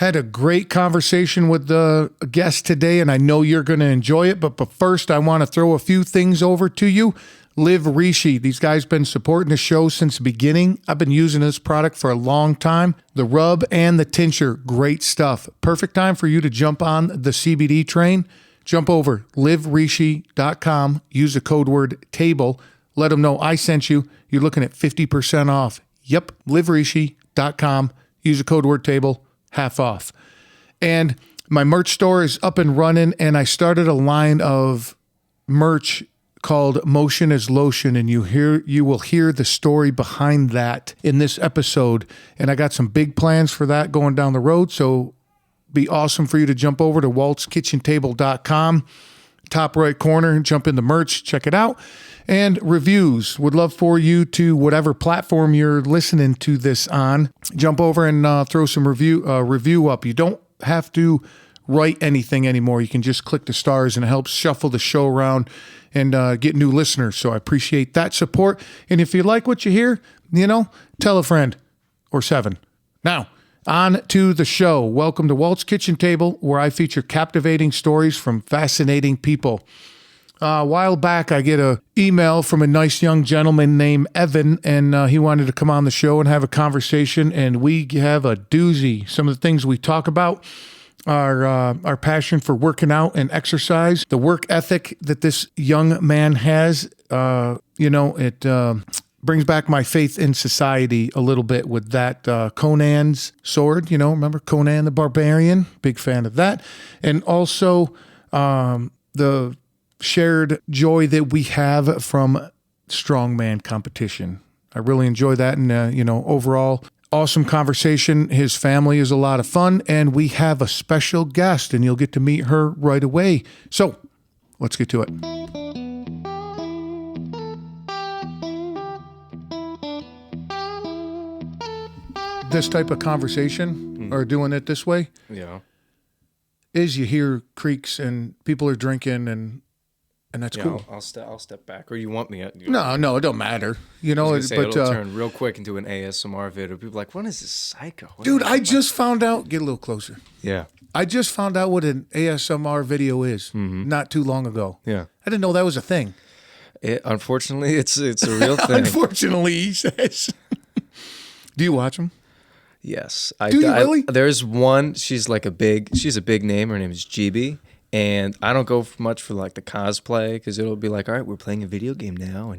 Had a great conversation with the guest today, and I know you're going to enjoy it. But first, I want to throw a few things over to you. Live Rishi. These guys been supporting the show since the beginning. I've been using this product for a long time. The rub and the tincture, great stuff. Perfect time for you to jump on the CBD train. Jump over liverishi.com. Use the code word TABLE. Let them know I sent you. You're looking at 50% off. Yep, liverishi.com. Use the code word TABLE. Half off. And my merch store is up and running, and I started a line of merch called Motion is Lotion, and you will hear the story behind that in this episode. And I got some big plans for that going down the road, so be awesome for you to jump over to waltzkitchentable.com, top right corner, jump in the merch, check it out. And reviews. Would love for you to, whatever platform you're listening to this on, jump over and throw some review up. You don't have to write anything anymore. You can just click the stars, and it helps shuffle the show around and get new listeners. So I appreciate that support. And if you like what you hear, tell a friend or 7. Now, on to the show. Welcome to Walt's Kitchen Table, where I feature captivating stories from fascinating people. A while back, I get an email from a nice young gentleman named Evan, and he wanted to come on the show and have a conversation, and we have a doozy. Some of the things we talk about are our passion for working out and exercise, the work ethic that this young man has. It brings back my faith in society a little bit with that Conan's sword. Remember Conan the Barbarian? Big fan of that. And also the shared joy that we have from Strongman Competition. I really enjoy that. And, overall, awesome conversation. His family is a lot of fun. And we have a special guest, and you'll get to meet her right away. So let's get to it. This type of conversation, or doing it this way, is you hear creaks and people are drinking, and that's cool. I'll step back, or you want me? No, it don't matter. It'll turn real quick into an ASMR video. People are like, what is this psycho? Dude, I just found out. Get a little closer. Yeah. I just found out what an ASMR video is not too long ago. Yeah. I didn't know that was a thing. Unfortunately, it's a real thing. Unfortunately, he says. Do you watch them? Yes. Do you really? There's one. She's a big name. Her name is GB. And I don't go much for the cosplay, because it'll be like, all right, we're playing a video game now,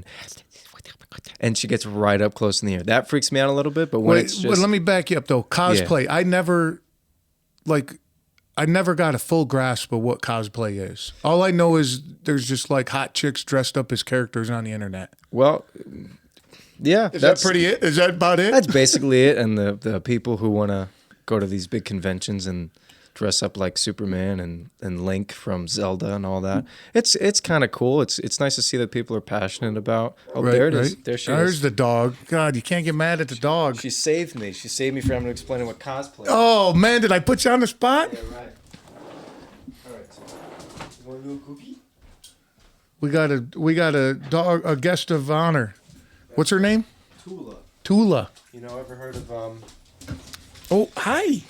and she gets right up close in the air. That freaks me out a little bit. But when it's just, let me back you up though. Cosplay, yeah. I never got a full grasp of what cosplay is. All I know is there's just hot chicks dressed up as characters on the internet. Well, yeah, is that pretty it? Is that about it? That's basically it. And the people who want to go to these big conventions and dress up like Superman and Link from Zelda and all that. It's kind of cool. It's nice to see that people are passionate about. Oh, right, there it is. There she is. There's the dog. God, you can't get mad at the dog. She saved me. She saved me from having to explain what cosplay is. Oh, man, did I put you on the spot? Yeah, right. All right. You want a little cookie? We got a dog, a guest of honor. What's her name? Tula. Ever heard of Oh, hi.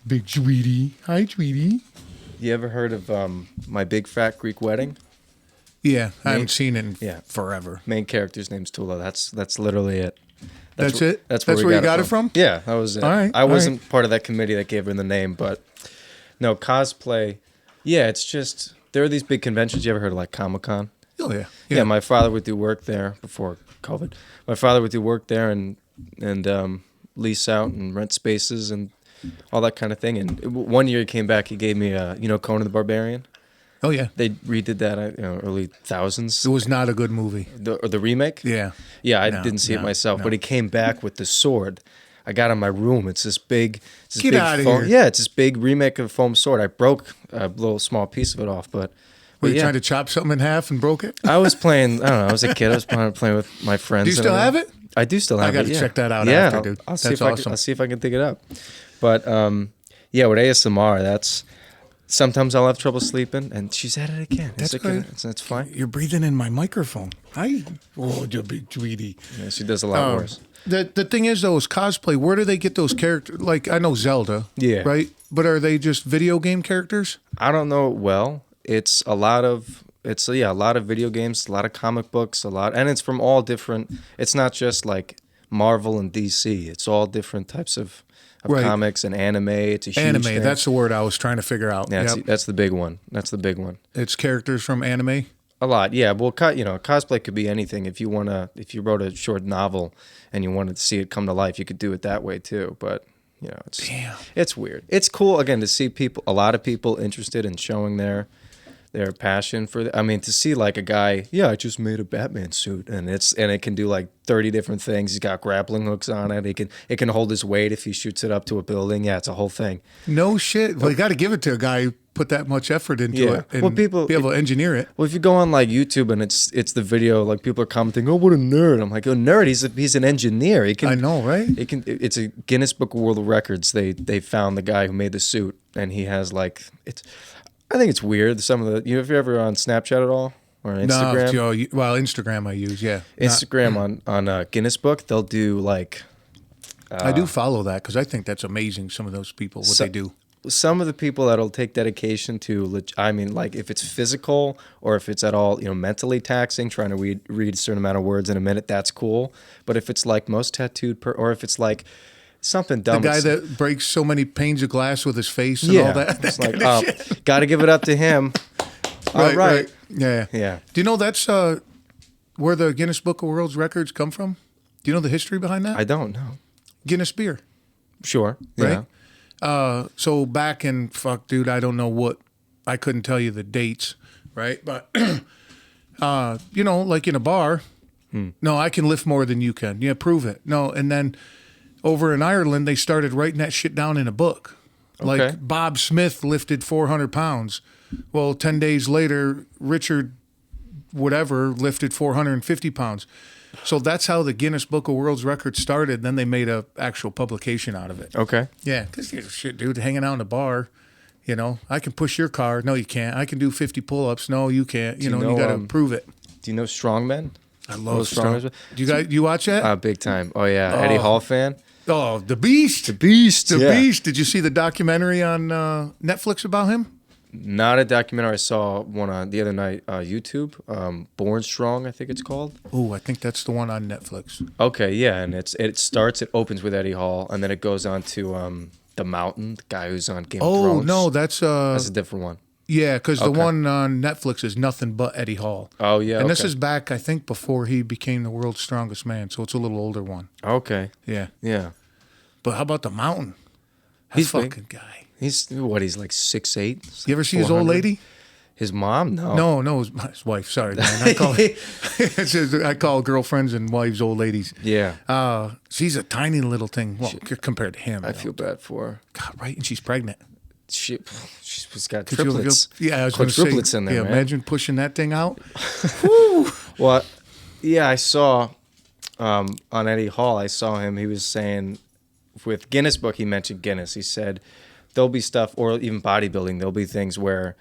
Big Tweety. Hi, Tweety. You ever heard of My Big Fat Greek Wedding? Yeah, I haven't seen it in forever. Main character's name's Tula. That's literally it. That's it? That's where you got it from? Yeah, that was it. All right. I wasn't part of that committee that gave her the name, but no, cosplay. Yeah, it's just, there are these big conventions. You ever heard of Comic-Con? Oh, yeah. Yeah, my father would do work there before COVID. My father would do work there and lease out and rent spaces and all that kind of thing. And one year he came back, he gave me Conan the Barbarian. Oh yeah, they redid that early thousands. It was not a good movie. The remake. Yeah, I didn't see it myself, but he came back with the sword. I got in my room. It's this big. Get out of here. Yeah, it's this big remake of a foam sword. I broke a little small piece of it off, but. Were you trying to chop something in half and broke it? I was playing. I don't know. I was a kid. I was playing with my friends. Do you still have it? I do still have it. I got to check that out after, dude. I'll see if I can dig it up. But with ASMR, that's sometimes I'll have trouble sleeping, and she's at it again. That's good. That's fine. You're breathing in my microphone. You big Tweety. Yeah, she does a lot worse. The thing is though, is cosplay. Where do they get those characters? Like I know Zelda, Yeah. right? But are they just video game characters? I don't know. Well, it's a lot of a lot of video games, a lot of comic books, and it's from all different. It's not just like Marvel and DC. It's all different types of Right. comics and anime. It's a huge Anime. thing. That's the word I was trying to figure out. Yeah, Yep. that's the big one. That's the big one. It's characters from anime. A lot, yeah. Well, cosplay could be anything. If you wrote a short novel and you wanted to see it come to life, you could do it that way too. But it's weird. It's cool again to see a lot of people interested in showing their passion for I mean, to see like a guy, I just made a Batman suit and it can do like 30 different things. He's got grappling hooks on it. It can hold his weight if he shoots it up to a building. Yeah, it's a whole thing. No shit. Well, you got to give it to a guy who put that much effort into it and be able to engineer it. Well, if you go on like YouTube and it's the video, like people are commenting, "Oh, what a nerd!" I'm like, "Oh, nerd! He's an engineer. He can." I know, right? It's a Guinness Book of World Records. They found the guy who made the suit, and he has like it's. I think it's weird. Some of the if you're ever on Snapchat at all or Instagram. No, Instagram I use. Yeah, Instagram on Guinness Book, they'll do like. I do follow that because I think that's amazing. Some of those people, what they do. Some of the people that'll take dedication to, I mean, like if it's physical or if it's at all, mentally taxing, trying to read a certain amount of words in a minute, that's cool. But if it's like most tattooed, or if it's like something dumb, the guy that breaks so many panes of glass with his face and all that. It's like, got to give it up to him. All right. Yeah. Do you know that's where the Guinness Book of World Records come from? Do you know the history behind that? I don't know. Guinness beer. Sure. Right? Yeah. So back in, I don't know what, I couldn't tell you the dates, right? But, like in a bar, no, I can lift more than you can. Yeah, prove it. No, and then over in Ireland, they started writing that shit down in a book. Okay. Like Bob Smith lifted 400 pounds. Well, 10 days later, Richard whatever lifted 450 pounds. So that's how the Guinness Book of World Records started. Then they made a actual publication out of it. Okay. Yeah, because shit, dude, hanging out in a bar, I can push your car. No, you can't. I can do 50 pull-ups. No, you can't. You got to prove it. Do you know Strongman? I love Strongman. Do you watch that? Big time. Oh, yeah. Eddie Hall fan? Oh, the Beast. The Beast. The Beast. Did you see the documentary on Netflix about him? Not a documentary. I saw one on the other night, YouTube. Born Strong, I think it's called. Oh, I think that's the one on Netflix. Okay, yeah, and it opens with Eddie Hall, and then it goes on to the Mountain, the guy who's on Game of Thrones. Oh no, that's a different one. Yeah, because the one on Netflix is nothing but Eddie Hall. Oh yeah, and this is back, I think, before he became the world's strongest man. So it's a little older one. Okay. Yeah. Yeah. But how about the Mountain? He's fucking guy. He's like 6'8". You ever see his old lady? His mom? No. No, his wife. Sorry, man. I call girlfriends and wives old ladies. Yeah. She's a tiny little thing. Well, compared to him. I feel bad for her. God, right? And she's pregnant. She's got triplets. I was going to say. Triplets in there, yeah, man. Imagine pushing that thing out. Well, yeah, I saw on Eddie Hall, I saw him. He was saying with Guinness Book, he mentioned Guinness. He said there'll be stuff, or even bodybuilding, there'll be things where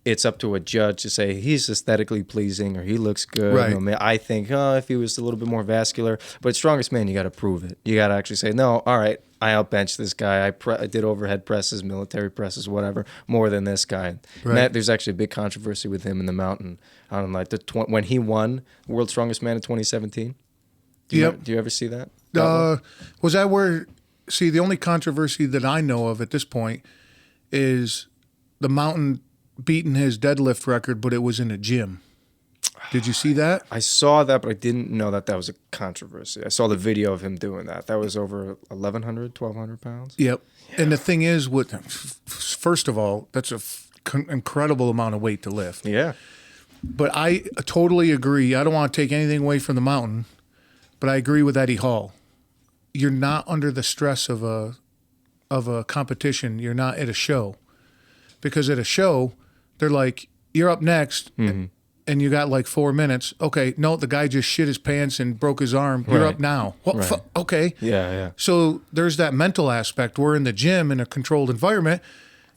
it's up to a judge to say he's aesthetically pleasing or he looks good. Right. I think, if he was a little bit more vascular, but strongest man, you got to prove it. You got to actually say, no, all right, I outbenched this guy. I did overhead presses, military presses, whatever, more than this guy. Right. And there's actually a big controversy with him in the Mountain. On like when he won World's Strongest Man in 2017. Do you ever see that? Was that where? See, the only controversy that I know of at this point is the Mountain beating his deadlift record, but it was in a gym. Did you see that? I saw that, but I didn't know that was a controversy. I saw the video of him doing that. That was over 1,100, 1,200 pounds. Yep. And the thing is, first of all, that's an incredible amount of weight to lift. Yeah. But I totally agree. I don't want to take anything away from the Mountain, but I agree with Eddie Hall. You're not under the stress of a competition. You're not at a show, because at a show, they're like, you're up next, and you got like 4 minutes. Okay, no, the guy just shit his pants and broke his arm. You're up now. Well, okay. Yeah. So there's that mental aspect. We're in the gym in a controlled environment.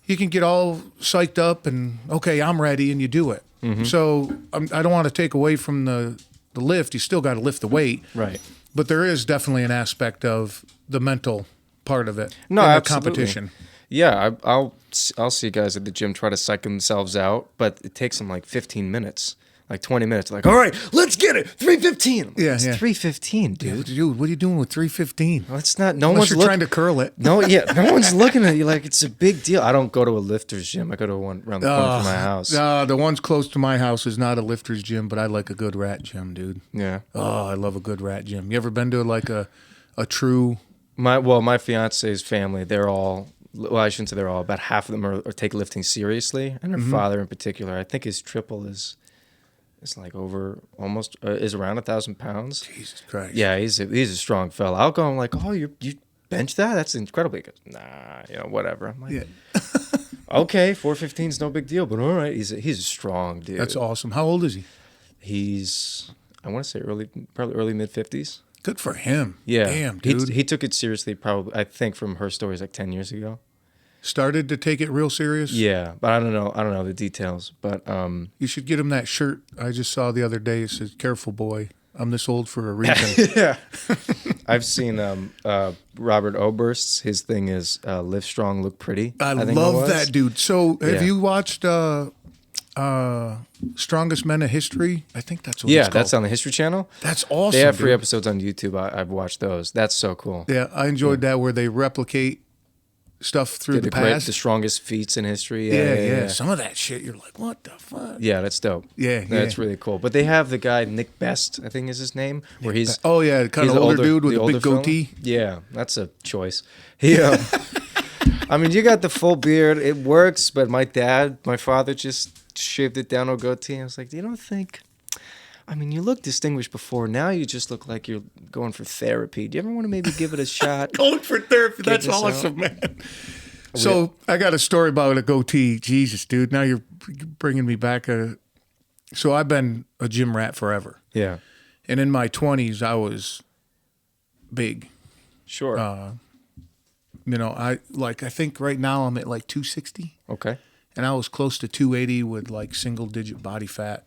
You can get all psyched up and, okay, I'm ready, and you do it. So I don't want to take away from the lift. You still got to lift the weight. Right. But there is definitely an aspect of the mental part of it. No, in the absolutely. competition. Yeah, I'll see guys at the gym try to psych themselves out, but it takes them like 15 minutes, like 20 minutes. Like, all right, let's get it, 3:15. Like, Yeah, it's yeah. 3:15, dude. Dude, what are you doing with 3:15? Well, it's not. No Unless one's you're trying to curl it. No, yeah, no one's looking at you like it's a big deal. I don't go to a lifter's gym. I go to one around the corner from my house. The one's close to my house is not a lifter's gym, but I like a good rat gym, dude. Yeah. Oh, I love a good rat gym. You ever been to like a true? My fiance's family, they're all. Well, I shouldn't say they're all. About half of them are take lifting seriously, and her father in particular, I think his triple is like over almost is around 1,000 pounds. Jesus Christ. Yeah, he's a strong fella. I'll go. I'm like, oh, you bench that? That's incredible. He goes, nah, whatever. I'm like, Yeah. okay, 415 is no big deal, but all right, he's a strong dude. That's awesome. How old is he? He's I want to say probably early mid 50s. Good for him. Yeah, Damn, dude. He took it seriously. Probably, I think from her stories like 10 years ago. Started to take it real serious. Yeah, but I don't know the details. But You should get him that shirt I just saw the other day. It says, "Careful, boy. I'm this old for a reason." yeah, I've seen Robert Oberst's. His thing is live strong, look pretty. I think it love was. that dude. So, have Yeah. you watched Strongest Men of History? I think that's what Yeah, it's called. that's on the History Channel. That's awesome. They have free dude. episodes on YouTube. I've watched those. That's so cool. Yeah, I enjoyed that where they replicate stuff through the past. The strongest feats in history. Yeah. Some of that shit, you're like, what the fuck? Yeah, that's dope. Yeah, That's really cool. But they have the guy Nick Best, I think is his name, where he's Oh yeah, kind he's of the older dude with the a big older fella. goatee. Yeah, that's a choice. He, I mean, you got the full beard. It works, but my father just shaved it down to a goatee. I was like, you don't think... I mean, you look distinguished before. Now you just look like you're going for therapy. Do you ever want to maybe give it a shot? Going for therapy. That's this awesome, man. So I got a story about a goatee. Jesus, dude. Now you're bringing me back. So I've been a gym rat forever. Yeah. And in my 20s, I was big. Sure. I think right now I'm at like 260. Okay. And I was close to 280 with like single digit body fat.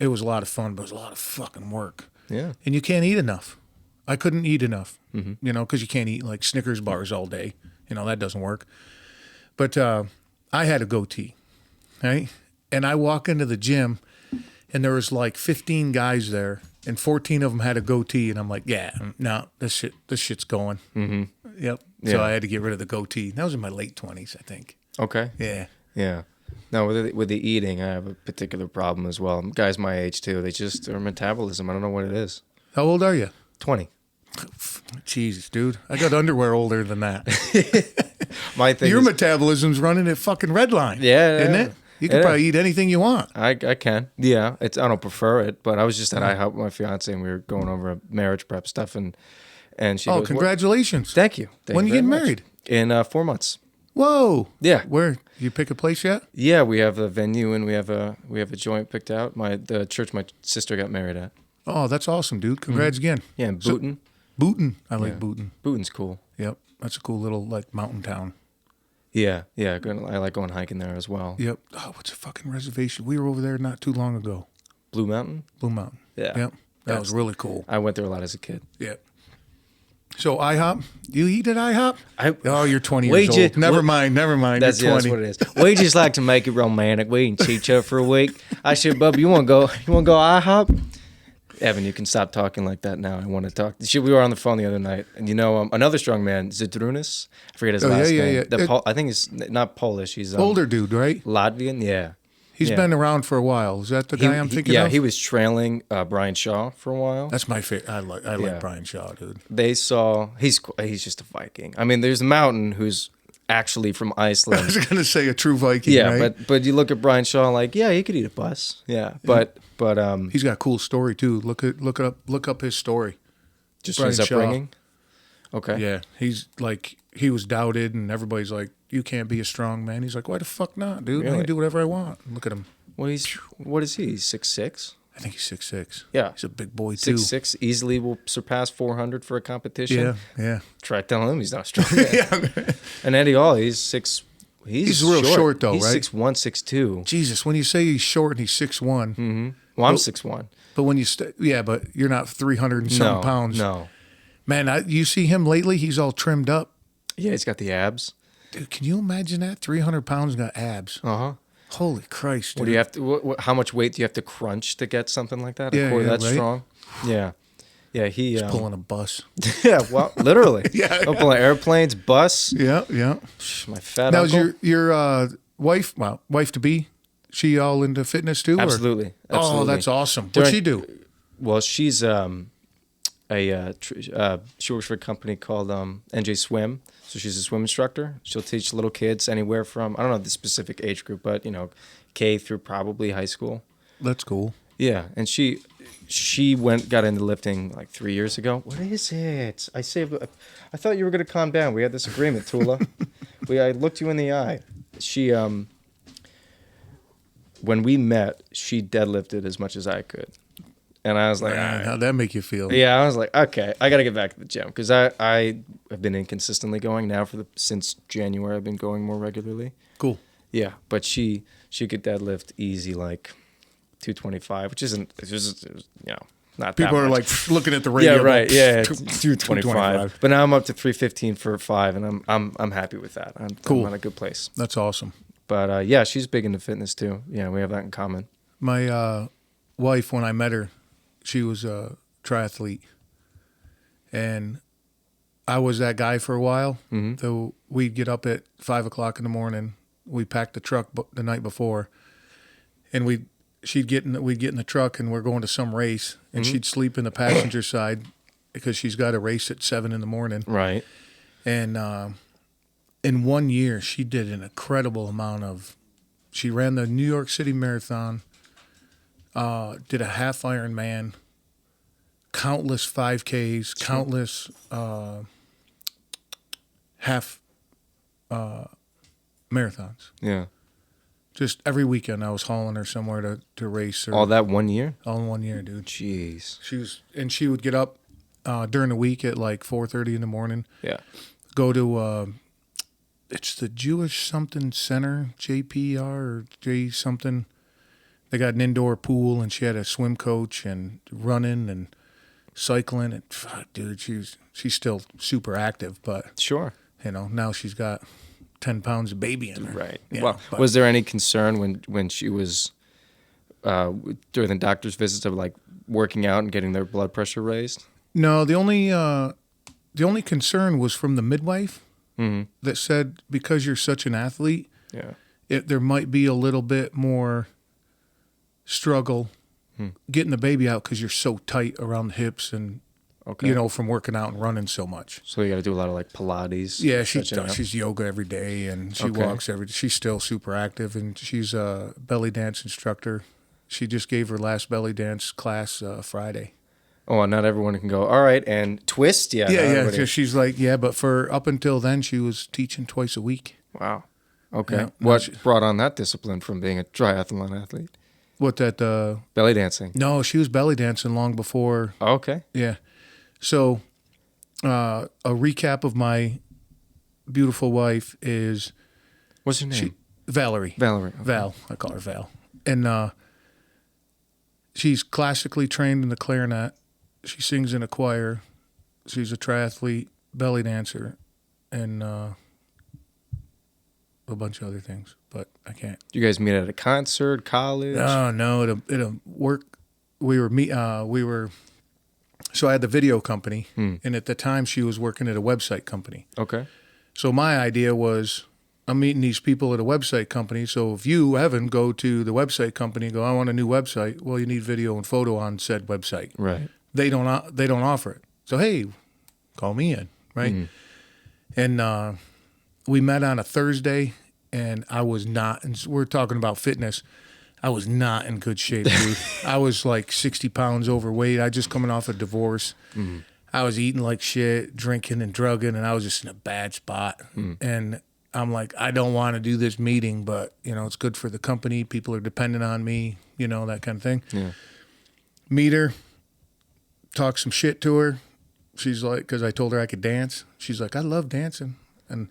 It was a lot of fun, but it was a lot of fucking work. Yeah. And you can't eat enough. I couldn't eat enough, because you can't eat like Snickers bars all day. That doesn't work. But I had a goatee, right? And I walk into the gym, and there was like 15 guys there, and 14 of them had a goatee. And I'm like, yeah, no, this shit's going. Mm-hmm. Yep. So Yeah. I had to get rid of the goatee. That was in my late 20s, I think. Okay. Yeah. Yeah. No, with the eating, I have a particular problem as well. Guys my age too, their metabolism. I don't know what it is. How old are you? 20. Jesus, dude. I got underwear older than that. My thing Your is, metabolism's running at fucking redline. Yeah, Isn't yeah. it? You can Yeah. probably eat anything you want. I can. Yeah, I don't prefer it, but I was just at IHOP with my fiance and we were going over marriage prep stuff and she Oh, goes, congratulations. Thank you. When you very getting much." married? In 4 months. Whoa. Yeah. Where? You pick a place yet? Yeah, we have a venue and we have a joint picked out. The church my sister got married at. Oh, that's awesome, dude. Congrats again. Yeah, in Booton. Booton. I like Booton. Booton's cool. Yep. That's a cool little like mountain town. Yeah. I like going hiking there as well. Yep. Oh, what's a fucking reservation? We were over there not too long ago. Blue Mountain. Blue Mountain. Yeah. Yep. That was really cool. I went there a lot as a kid. Yep. So IHOP? You eat at IHOP? Oh, you're 20 We years ju- old. Never we- mind. That's, You're 20. that's what it is. We just like to make it romantic. We can cheat up for a week. I said, Bubba, you want to go IHOP? Evan, you can stop talking like that now. I want to talk. We were on the phone the other night, and another strong man, Zydrunas. I forget his last name. yeah. I think he's not Polish. He's Older dude, right? Latvian. Yeah. He's Yeah. been around for a while. Is that the guy I'm thinking of? He was trailing Brian Shaw for a while. That's my favorite. I like Yeah. Brian Shaw, dude. They saw he's just a Viking. I mean, there's a mountain who's actually from I Iceland. was gonna say a true Viking. Yeah, right? but you look at Brian Shaw like, yeah, he could eat a bus. Yeah, but he's got a cool story too. Look up his story. just Brian his Shaw. upbringing. Okay. Yeah, he's like he was doubted, and everybody's like, "You can't be a strong man." He's like, "Why the fuck not, dude? I Really? can do whatever I want." Look at him. Well, what is he? He's 6'6". I think he's 6'6". Yeah. He's a big boy too. 6'6", easily will surpass 400 for a competition. Yeah. Try telling him he's not a strong man. Yeah. And Eddie Hall, he's 6. He's real short though, he's right? 6'1", 6'2". Jesus, when you say he's short and he's 6'1", Well, I'm 6'1". But when you but you're not 300 and some pounds. No. Man, you see him lately, he's all trimmed up. Yeah, he's got the abs. Dude, can you imagine that? 300 pounds and got abs. Uh-huh. Holy Christ, dude. What do you have to? How much weight do you have to crunch to get something like that? Yeah, A core yeah, that right? strong. Yeah, yeah. He's pulling a bus. Yeah, well, literally. Yeah, I'm pulling airplanes, bus. Yeah. My fat Now, uncle. is your wife, wife to be, she all into fitness too? Absolutely. Oh, that's awesome. What's she do? Well, she's she works for a company called NJ Swim. So she's a swim instructor. She'll teach little kids anywhere from, I don't know the specific age group, but K through probably high school. That's cool. Yeah, and she got into lifting like 3 years ago. What is it? I thought you were gonna calm down. We had this agreement, Tula. I looked you in the eye. She when we met, she deadlifted as much as I could. And I was like, Man, how'd that make you feel? yeah, I was like, okay, I got to get back to the gym because I have been inconsistently going now since January. I've been going more regularly. Cool. Yeah, but she could deadlift easy like 225, which isn't it's just not People that are much. like looking at the radio. Yeah, right. Yeah, 225. But now I'm up to 315 for 5, and I'm happy with that. I'm in a good place. That's awesome. But yeah, she's big into fitness too. Yeah, we have that in common. My wife, when I met her, she was a triathlete, and I was that guy for a while. Mm-hmm. So we'd get up at 5 o'clock in the morning. We packed the truck the night before, and we'd get in the truck, and we're going to some race, and she'd sleep in the passenger side because she's got a race at 7 in the morning. Right. And in 1 year, she did an incredible amount of. She ran the New York City Marathon. Did a half Ironman, countless 5Ks, countless half marathons. Yeah. Just every weekend I was hauling her somewhere to race her. All that 1 year? All in 1 year, dude. Jeez. She would get up during the week at like 4:30 in the morning. Yeah. Go to it's the Jewish something center, JPR or J something. They got an indoor pool, and she had a swim coach and running and cycling. And dude, she's still super active, but Sure. now she's got 10 pounds of baby in her. Right. Yeah, well, but was there any concern when she was during the doctor's visits of like working out and getting their blood pressure raised? No, the only concern was from the midwife that said because you're such an athlete, Yeah. there might be a little bit more struggle getting the baby out because you're so tight around the hips and from working out and running so much. So you got to do a lot of like Pilates. Yeah, stretching out. she's yoga every day, and she walks every day. She's still super active, and she's a belly dance instructor. She just gave her last belly dance class Friday. Oh, not everyone can go, all right, and twist? Yeah. Yeah. She's like, but for up until then, she was teaching twice a week. Wow. Okay. Yeah, What brought on that discipline from being a triathlon athlete? What that? Belly dancing. No, she was belly dancing long before. Oh, okay. Yeah. So, a recap of my beautiful wife is What's her name? Valerie. Valerie. Okay. Val. I call her Val. And she's classically trained in the clarinet. She sings in a choir. She's a triathlete, belly dancer, and a bunch of other things. But I can't. You guys meet at a concert, college? No, at a work. We were. So I had the video company, and at the time she was working at a website company. Okay. So my idea was, I'm meeting these people at a website company. So if you, Evan, go to the website company and go, I want a new website. Well, you need video and photo on said website. Right. They don't offer it. So hey, call me in, right? And we met on a Thursday, and I was not. And we're talking about fitness. I was not in good shape, dude. I was like 60 pounds overweight. I just coming off a divorce. I was eating like shit, drinking and drugging, and I was just in a bad spot. And I'm like, I don't want to do this meeting, but it's good for the company. People are dependent on me, that kind of thing. Yeah. Meet her, talk some shit to her. She's like, because I told her I could dance. She's like, I love dancing. And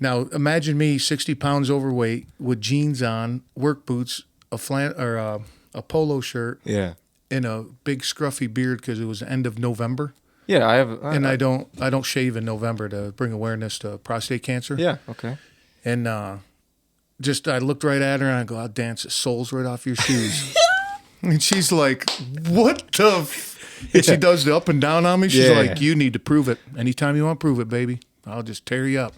now imagine me, 60 pounds overweight, with jeans on, work boots, a polo shirt, Yeah. and a big scruffy beard because it was the end of November. Yeah, I have. And I don't shave in November to bring awareness to prostate cancer. Yeah. Okay. And just I looked right at her and I go, I'll dance the soles right off your shoes. And she's like, what the And she does the up and down on me. She's like, you need to prove it. Anytime you want to prove it, baby, I'll just tear you up.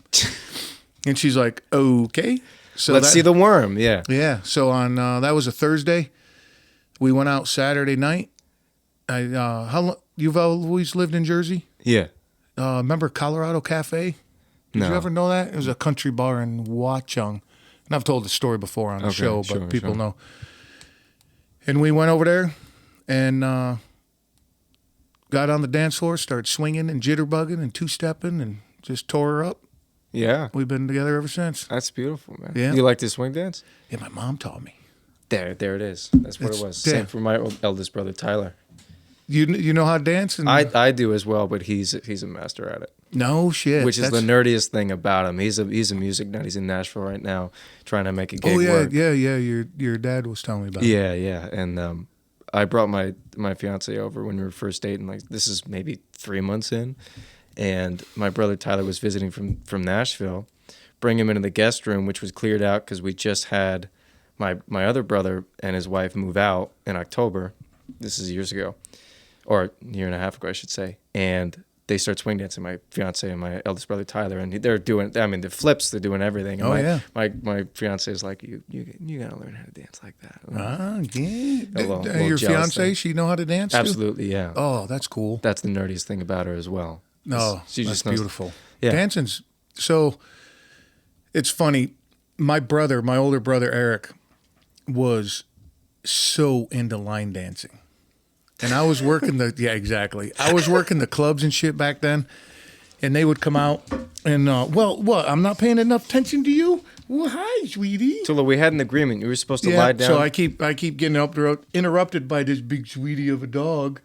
And she's like, okay. So let's see the worm. Yeah. Yeah. So on that was a Thursday. We went out Saturday night. How long you've always lived in Jersey? Yeah. Remember Colorado Cafe? Did you ever know that? It was a country bar in Watchung. And I've told the story before on the show, but people know. And we went over there and got on the dance floor, started swinging and jitterbugging and two-stepping and just tore her up. Yeah. We've been together ever since. That's beautiful, man. Yeah. You like to swing dance? Yeah, my mom taught me. There it is. That's what it was. Same for my eldest brother, Tyler. You know how to dance? And I do as well, but he's a master at it. No shit. Which is the nerdiest thing about him. He's a music nut. He's in Nashville right now, trying to make a gig work. Yeah. Your dad was telling me about it. Yeah. And I brought my fiance over when we were first dating. Like this is maybe 3 months in, and my brother Tyler was visiting from Nashville. Bring him into the guest room, which was cleared out because we just had my other brother and his wife move out in October. This is years ago, or a year and a half ago, I should say. And they start swing dancing, my fiance and my eldest brother Tyler, and they're doing. I mean, the flips, they're doing everything. And my fiance is like, you gotta learn how to dance like that. Yeah. Your fiance, she know how to dance? Absolutely, too? yeah. Oh, that's cool. That's the nerdiest thing about her as well. No, she that's just knows, beautiful. Yeah. Dancing's so. It's funny. My older brother Eric, was so into line dancing. And I was working I was working the clubs and shit back then. And they would come out and, what? I'm not paying enough attention to you? Well, hi, sweetie. So we had an agreement. You were supposed to lie down. So I keep getting interrupted by this big sweetie of a dog.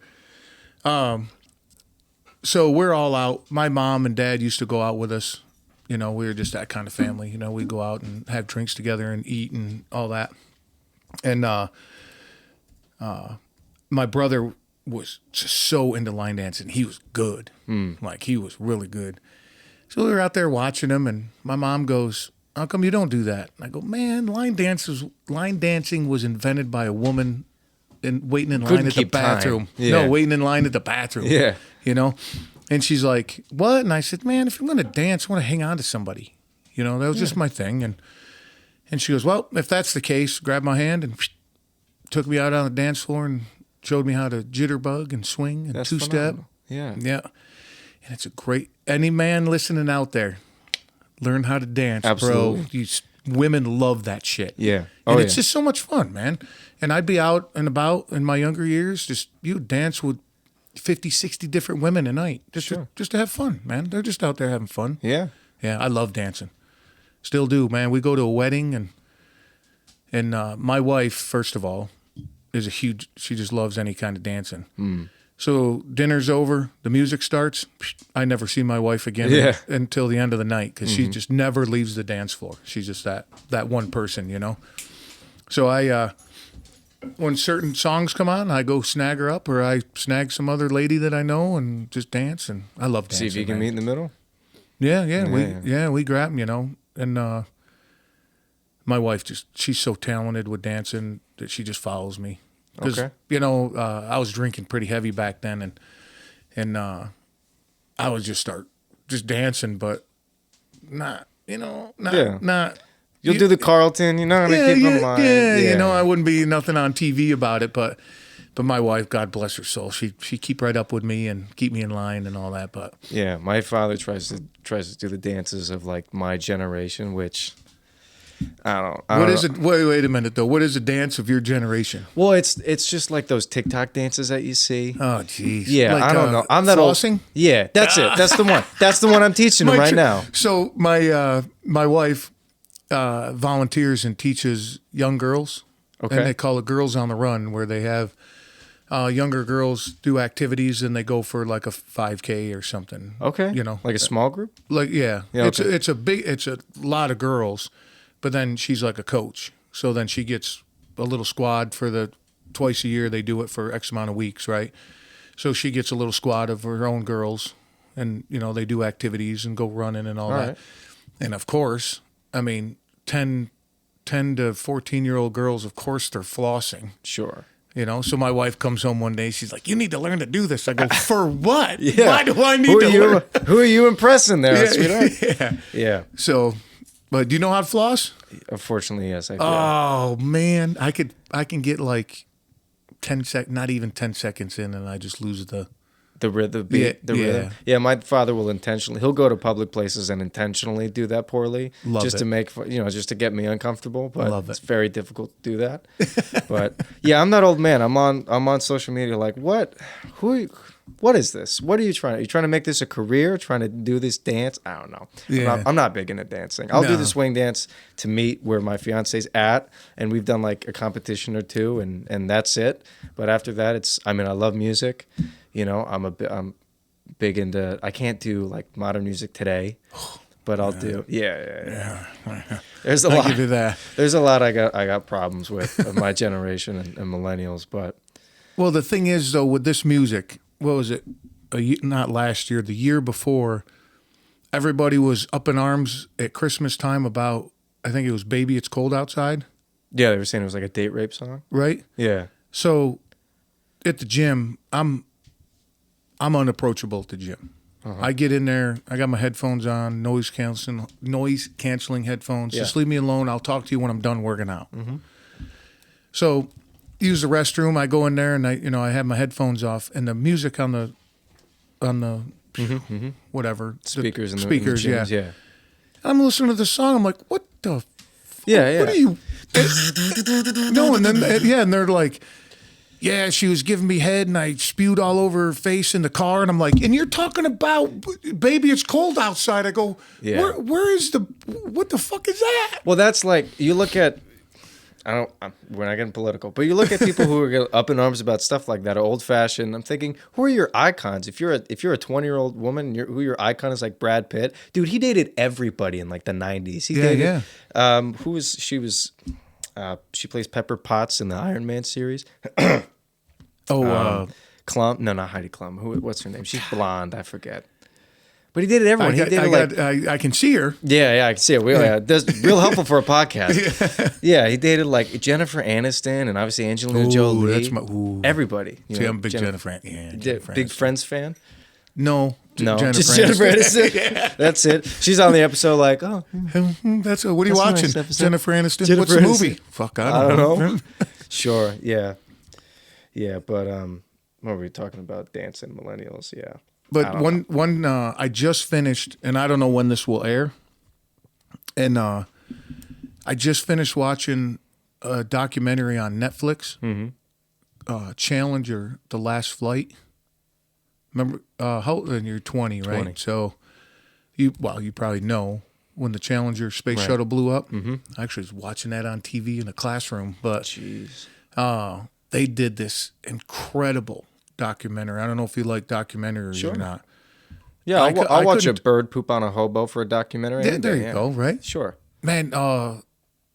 So we're all out. My mom and dad used to go out with us. We were just that kind of family. We go out and have drinks together and eat and all that. And my brother was just so into line dancing. He was good. Like, he was really good. So we were out there watching him, and my mom goes, how come you don't do that? And I go, man, line dancing was invented by a woman waiting in line at the bathroom. Yeah. No, waiting in line at the bathroom. Yeah. And she's like, what? And I said, man, if I'm going to dance, I want to hang on to somebody. That was just my thing. And she goes, well, if that's the case, grabbed my hand and took me out on the dance floor and showed me how to jitterbug and swing and That's two-step. phenomenal. Yeah. Yeah. And it's any man listening out there, learn how to dance, Absolutely. bro. Women love that shit. Yeah. And it's just so much fun, man. And I'd be out and about in my younger years, you dance with 50, 60 different women a night just to have fun, man. They're just out there having fun. Yeah. Yeah, I love dancing. Still do, man. We go to a wedding and my wife, first of all, she just loves any kind of dancing. So dinner's over, the music starts. I never see my wife again until the end of the night because she just never leaves the dance floor. She's just that one person, So I, when certain songs come on, I go snag her up or I snag some other lady that I know and just dance. And I love dancing. See if you can meet in the middle. Yeah. We grab them, and my wife she's so talented with dancing that she just follows me. Because, I was drinking pretty heavy back then and I would just start dancing, but not. You'll do the Carlton, keep them alive. Yeah, I wouldn't be nothing on TV about it, but my wife, God bless her soul, she keep right up with me and keep me in line and all that. But yeah, my father tries to do the dances of like my generation, which I don't. What is it? Wait a minute though. What is a dance of your generation? Well, it's just like those TikTok dances that you see. Oh, jeez. Yeah, like, I don't know. I'm that flossing? old. Yeah, that's it. That's the one. That's the one I'm teaching them right now. So my wife volunteers and teaches young girls. Okay. And they call it Girls on the Run, where they have younger girls do activities and they go for like a 5K or something. Okay. Like a small group. Like it's a lot of girls, but then she's like a coach. So then she gets a little squad for the twice a year. They do it for X amount of weeks, right? So she gets a little squad of her own girls, and they do activities and go running and all that. Right. And of course, I mean, 10 to 14-year-old girls, of course, they're flossing. Sure. So my wife comes home one day. She's like, "You need to learn to do this." I go, "For what? Yeah. Why do I need to learn?" Who are you impressing there, sweetheart? Yeah. Yeah. So, but do you know how to floss? Unfortunately, yes, I do. Oh man, I can get like 10 not even 10 seconds in, and I just lose the The beat, the rhythm. Yeah, my father will he'll go to public places and intentionally do that poorly. Love just it. to make, just to get me uncomfortable. But Love it's it. very difficult to do that. But yeah, I'm that old man. I'm on social media like, what is this? What are you trying? Are you trying to make this a career? Trying to do this dance? I don't know. Yeah. I'm not big into dancing. I'll do No. the swing dance to meet where my fiance's at, and we've done like a competition or two, and that's it. But after that, I love music. I'm big into. I can't do like modern music today, but I'll do. Yeah. There's a lot. I can do that. There's a lot I got problems with of my generation and millennials, but Well, the thing is, though, with this music, what was it? Not last year, the year before, everybody was up in arms at Christmas time about, I think it was "Baby, It's Cold Outside," yeah, they were saying it was like a date rape song. right? Yeah. So at the gym, I'm unapproachable at the gym. I get in there, I got my headphones on, noise canceling headphones. Yeah. Just leave me alone. I'll talk to you when I'm done working out. So use the restroom. I go in there and I have my headphones off, and the music on the whatever Speakers the in the speakers, gyms, yeah. I'm listening to the song. I'm like, what the? Yeah. What are you? No, and then and they're like, yeah, she was giving me head, and I spewed all over her face in the car, and I'm like, and you're talking about "Baby, It's Cold Outside." I go, Yeah. where is what the fuck is that? Well, that's like you look at. We're not getting political, but you look at people who are up in arms about stuff like that, are old fashioned. I'm thinking, who are your icons? If you're a 20-year-old woman, who your icon is like Brad Pitt, dude. He dated everybody in like the 90s. He dated. She plays Pepper Potts in the Iron Man series. Klum? No, not Heidi Klum. What's her name? She's blonde. I forget. But he dated everyone. I can see her. Yeah, I can see it. That's real helpful for a podcast. Yeah, he dated like Jennifer Aniston and obviously Angelina Jolie. That's everybody. See, I'm a big Jennifer. Jennifer Big Aniston. Friends fan. No, Just Jennifer Aniston. That's it. She's on the episode like, oh, that's what are you That's a watching? nice episode. Jennifer Aniston. Jennifer What's the Aniston. movie? Fuck, I don't know. Sure, yeah. But what were we talking about? Dancing millennials, yeah. But one I just finished, and I don't know when this will air. And I just finished watching a documentary on Netflix. Challenger: The Last Flight. Remember, and you're 20, right? 20. So you probably know when the Challenger space shuttle blew up. I actually was watching that on TV in a classroom. But Jeez. they did this incredible documentary. I don't know if you like documentaries or not. Yeah, I I'll watch a couldn't- bird poop on a hobo for a documentary. There you go, right? Sure. Man,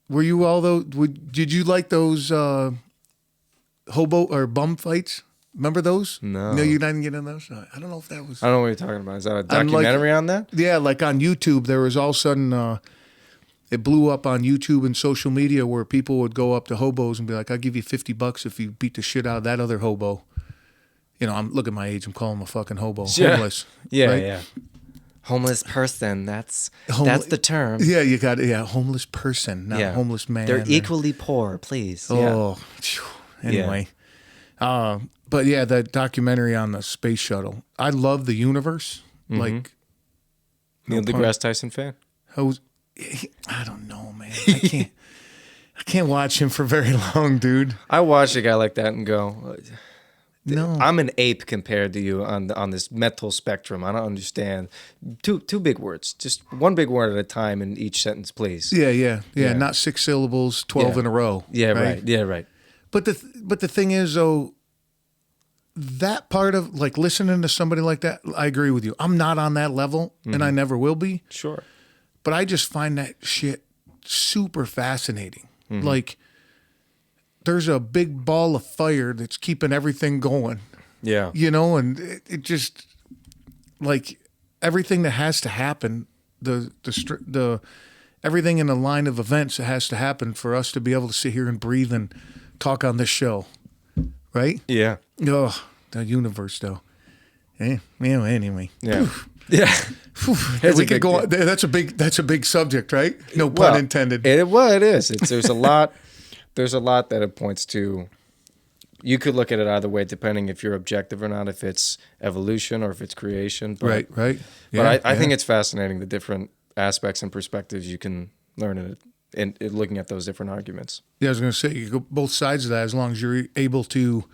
were you all those? Did you like those hobo or bum fights? Remember those? No. No, you didn't get in those? I don't know if that was. I don't know what you're talking about. Is that a documentary on that? Yeah, like on YouTube, there was all of a sudden, it blew up on YouTube and social media where people would go up to hobos and be like, I'll give you $50 if you beat the shit out of that other hobo. Look at my age, I'm calling him a fucking hobo. Yeah. Homeless. Yeah, right? yeah. Homeless person. That's the term. Yeah, you got it. Yeah, homeless person, not homeless man. They're equally poor, please. Oh, phew. Anyway. But yeah, that documentary on the space shuttle. I love the universe. Like, Neil deGrasse Tyson fan? I don't know, man. I can't watch him for very long, dude. I watch a guy like that and go, No. I'm an ape compared to you on this mental spectrum. I don't understand. Two big words. Just one big word at a time in each sentence, please. Yeah. Not 6 syllables, 12 in a row. Yeah, right. Yeah, right. But the thing is, though, that part of like listening to somebody like that, I agree with you. I'm not on that level, and I never will be. Sure. But I just find that shit super fascinating. Like there's a big ball of fire that's keeping everything going. Yeah. You know, and it just like everything that has to happen, the everything in the line of events that has to happen for us to be able to sit here and breathe and talk on this show, right? Yeah. Oh, the universe, though. Anyway. Yeah. Yeah. We could go. That's a big subject, right? No pun intended. It is. There's a lot. There's a lot that it points to. You could look at it either way, depending if you're objective or not, if it's evolution or if it's creation. But, right. Yeah, but I think it's fascinating, the different aspects and perspectives you can learn in looking at those different arguments. Yeah, I was going to say, you go both sides of that as long as you're able to,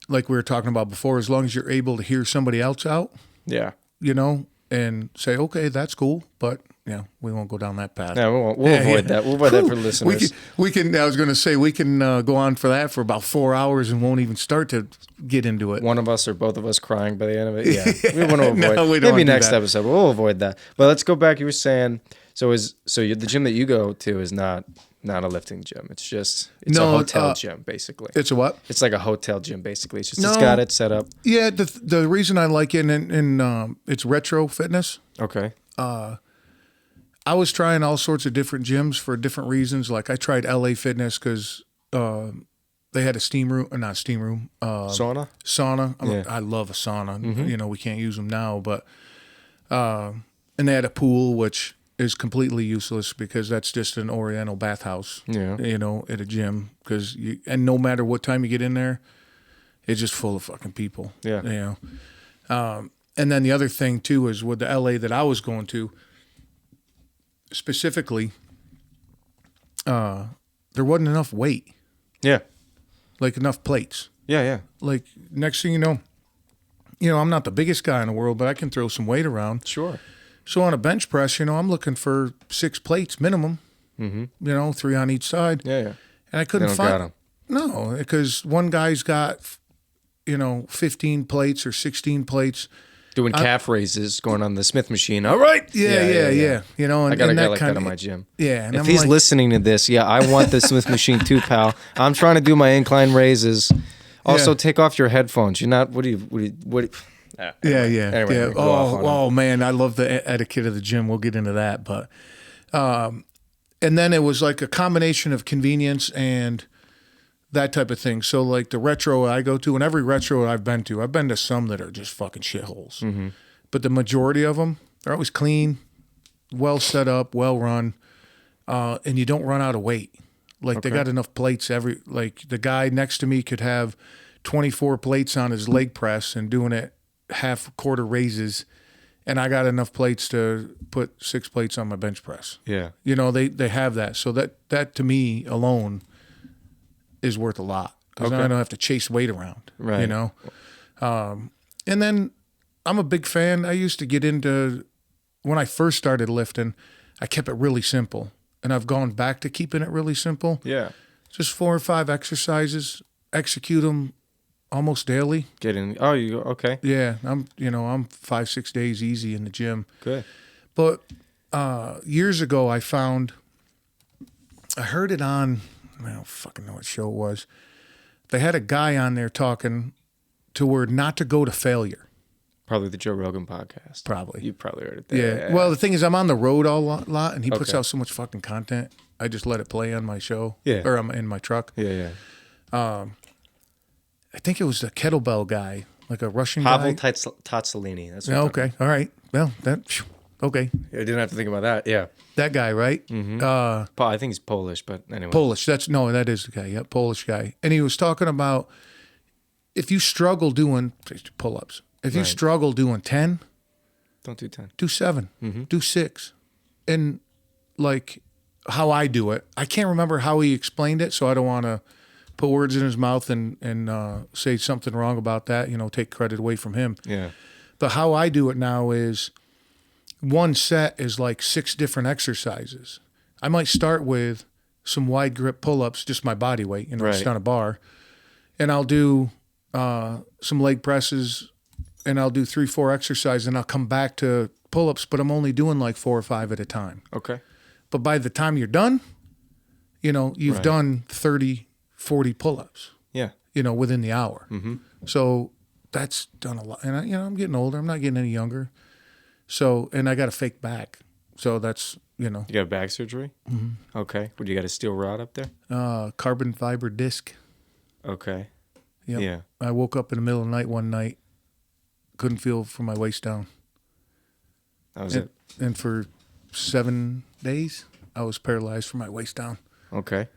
like we were talking about before, as long as you're able to hear somebody else out. Yeah. You know, and say, okay, that's cool, but yeah, we won't go down that path. Yeah, we'll avoid that. We'll avoid that for listeners. We can. I was going to say we can go on for that for about 4 hours and won't even start to get into it. One of us or both of us crying by the end of it. Yeah, we want to avoid. No, we don't maybe do next that. episode we'll avoid that. But let's go back. You were saying the gym that you go to is not a lifting gym. It's a hotel gym basically. It's a what? It's like a hotel gym basically. It's got it set up. Yeah, the reason I like it and it's retro fitness. Okay. I was trying all sorts of different gyms for different reasons. Like I tried LA Fitness because they had a Sauna. Sauna. I love a sauna. Mm-hmm. You know, we can't use them now, but and they had a pool, which is completely useless because that's just an Oriental bathhouse. Yeah. You know, at a gym and no matter what time you get in there, it's just full of fucking people. Yeah. You know. And then the other thing too is with the LA that I was going to. Specifically, there wasn't enough weight. Yeah. Like enough plates. Yeah. Like next thing you know, I'm not the biggest guy in the world, but I can throw some weight around. Sure. So on a bench press, I'm looking for 6 plates minimum. Mm-hmm. 3 on each side. Yeah. And I couldn't find them. No, because one guy's got 15 plates or 16 plates. Doing calf raises, going on the Smith machine. All right. Yeah. And I got a and guy like that in my gym. Yeah. And if he's listening to this, I want the Smith machine too, pal. I'm trying to do my incline raises. Also, take off your headphones. You're not. What do you? Anyway, Oh man, I love the etiquette of the gym. We'll get into that, but and then it was like a combination of convenience and that type of thing. So like the retro I go to, and every retro I've been to some that are just fucking shitholes. Mm-hmm. But the majority of them, they're always clean, well set up, well run, and you don't run out of weight. Like they got enough plates like the guy next to me could have 24 plates on his leg press and doing it quarter raises, and I got enough plates to put 6 plates on my bench press. Yeah. They have that. So that to me alone is worth a lot because I don't have to chase weight around, right? And then I'm a big fan. I used to get into, when I first started lifting, I kept it really simple, and I've gone back to keeping it really simple. Yeah, just 4 or 5 exercises, execute them almost daily. Get in. Oh, you okay? Yeah, I'm 5-6 days easy in the gym. Good. But years ago, I heard it on. I don't fucking know what show it was. They had a guy on there talking to where not to go to failure. Probably the Joe Rogan podcast. Probably. You probably heard it there. Yeah. Well, the thing is, I'm on the road a lot, and he puts out so much fucking content. I just let it play on my show. Yeah. Or I'm in my truck. Yeah. I think it was the kettlebell guy, like a Russian Pavel guy. Tozzolini. That's what okay. All right. Well, okay. I didn't have to think about that. Yeah. That guy, right? Mm-hmm. I think he's Polish, but anyway. Polish. That is the guy. Yeah, Polish guy. And he was talking about if you struggle doing pull-ups, if you struggle doing 10, don't do 10. Do 7. Mm-hmm. Do 6. And like how I do it, I can't remember how he explained it, so I don't want to put words in his mouth and say something wrong about that, take credit away from him. Yeah. But how I do it now is one set is like 6 different exercises. I might start with some wide grip pull-ups, just my body weight, just on a bar. And I'll do some leg presses, and I'll do 3-4 exercises, and I'll come back to pull-ups, but I'm only doing like 4 or 5 at a time. Okay. But by the time you're done, you've done 30, 40 pull-ups, Yeah. within the hour. Mm-hmm. So that's done a lot. And, I'm getting older. I'm not getting any younger. So, and I got a fake back. So that's, You got back surgery? Mm-hmm. Okay. Would you got a steel rod up there? Carbon fiber disc. Okay. Yep. Yeah. I woke up in the middle of the night one night, couldn't feel from my waist down. That was it? And for 7 days, I was paralyzed from my waist down. Okay.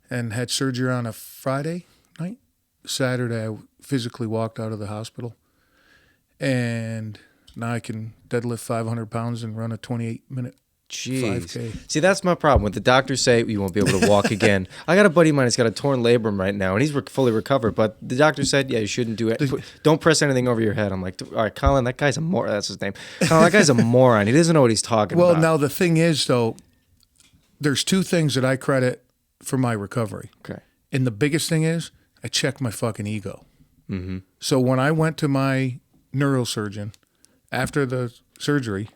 And had surgery on a Friday night. Saturday, I physically walked out of the hospital. And now I can deadlift 500 pounds and run a 28-minute Jeez. 5K. See, that's my problem. When the doctors say you won't be able to walk again, I got a buddy of mine that's got a torn labrum right now, and he's fully recovered. But the doctor said, yeah, you shouldn't do it. Don't press anything over your head. I'm like, all right, Colin, that guy's a moron. That's his name. Colin, that guy's a moron. He doesn't know what he's talking about. Well, now the thing is, though, there's two things that I credit for my recovery. Okay. And the biggest thing is I checked my fucking ego. Mm-hmm. So when I went to my neurosurgeon after the surgery,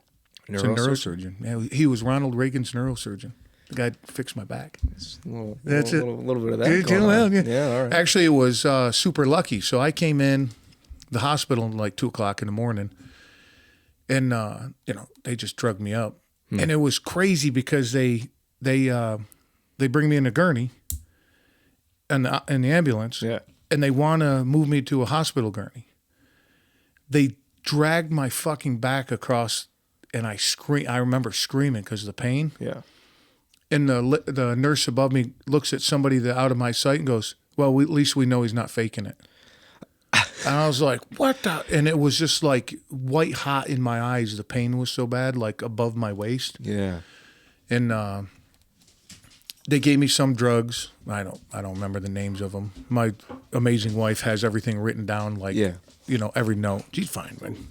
it's a neurosurgeon. Yeah, he was Ronald Reagan's neurosurgeon. The guy fixed my back. That's a little bit of that going on. Yeah, all right. Actually, it was super lucky. So I came in the hospital at like 2 o'clock in the morning, and they just drugged me up, and it was crazy because they bring me in a gurney, in the ambulance, Yeah. and they want to move me to a hospital gurney. They dragged my fucking back across. And I remember screaming because of the pain. Yeah. And the nurse above me looks at somebody out of my sight and goes, well, at least we know he's not faking it. And I was like, what the? And it was just like white hot in my eyes. The pain was so bad, like above my waist. Yeah. And they gave me some drugs. I don't remember the names of them. My amazing wife has everything written down, like, every note. She's fine, man.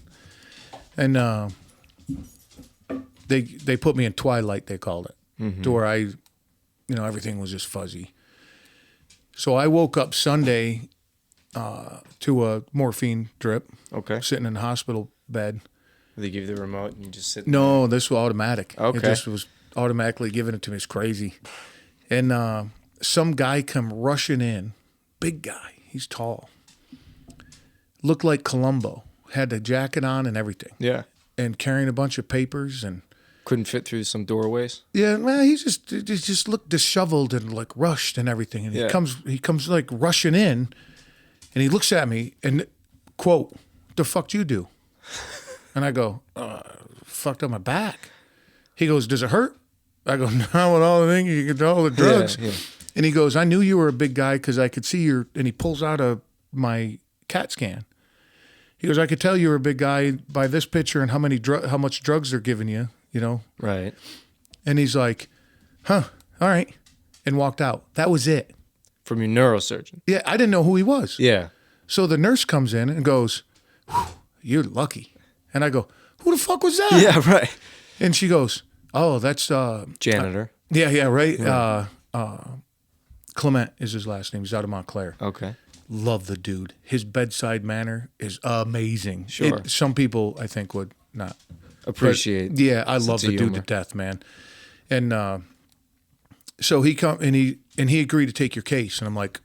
And they put me in twilight, they called it, to where I, everything was just fuzzy. So I woke up Sunday to a morphine drip. Okay. Sitting in the hospital bed. They give you the remote and you just sit No, this was automatic. Okay. It just was automatically giving it to me. It's crazy. And some guy come rushing in, big guy. He's tall. Looked like Columbo. Had the jacket on and everything. Yeah. And carrying a bunch of papers and couldn't fit through some doorways. Yeah, man, he just looked disheveled and like rushed and everything. And he comes like rushing in, and he looks at me and quote, "The fuck you do?" And I go, "Fucked up my back." He goes, "Does it hurt?" I go, "No, with all the things you get all the drugs." Yeah. And he goes, "I knew you were a big guy because I could see your." And he pulls out my CAT scan. He goes, "I could tell you were a big guy by this picture and how much drugs they're giving you, Right. And he's like, "Huh, all right," and walked out. That was it. From your neurosurgeon. Yeah, I didn't know who he was. Yeah. So the nurse comes in and goes, "You're lucky." And I go, "Who the fuck was that?" Yeah, right. And she goes, "Oh, that's janitor." Yeah, right. Yeah. Clement is his last name. He's out of Montclair. Okay. Love the dude. His bedside manner is amazing. Sure. Some people, I think, would not appreciate. But, yeah, I love the dude to death, man. And so he come and he agreed to take your case, and I'm like,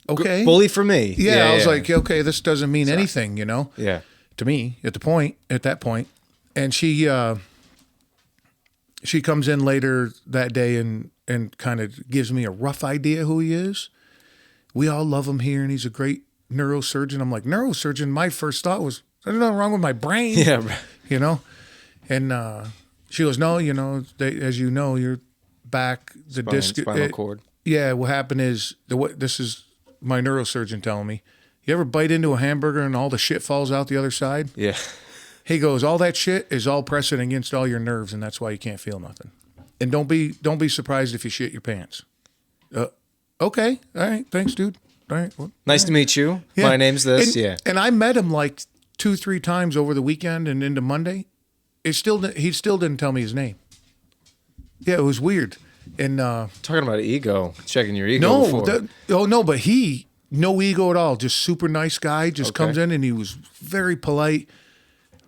okay, bully for me. Yeah, I was like, okay, this doesn't mean anything, Yeah. to me at that point. And she comes in later that day and kind of gives me a rough idea who he is. We all love him here, and he's a great neurosurgeon. I'm like, neurosurgeon? My first thought was, there's nothing wrong with my brain. Yeah. And she goes, no, as you know, your back, the disc. Spinal cord. Yeah, what happened is, this is my neurosurgeon telling me, you ever bite into a hamburger and all the shit falls out the other side? Yeah. He goes, all that shit is all pressing against all your nerves, and that's why you can't feel nothing. And don't be surprised if you shit your pants. Okay. All right. Thanks, dude. All right. Well, nice to meet you. Yeah. My name's this. And I met him like 2-3 times over the weekend and into Monday. He still didn't tell me his name. Yeah, it was weird. And talking about ego, checking your ego. But he no ego at all. Just super nice guy. Just comes in and he was very polite.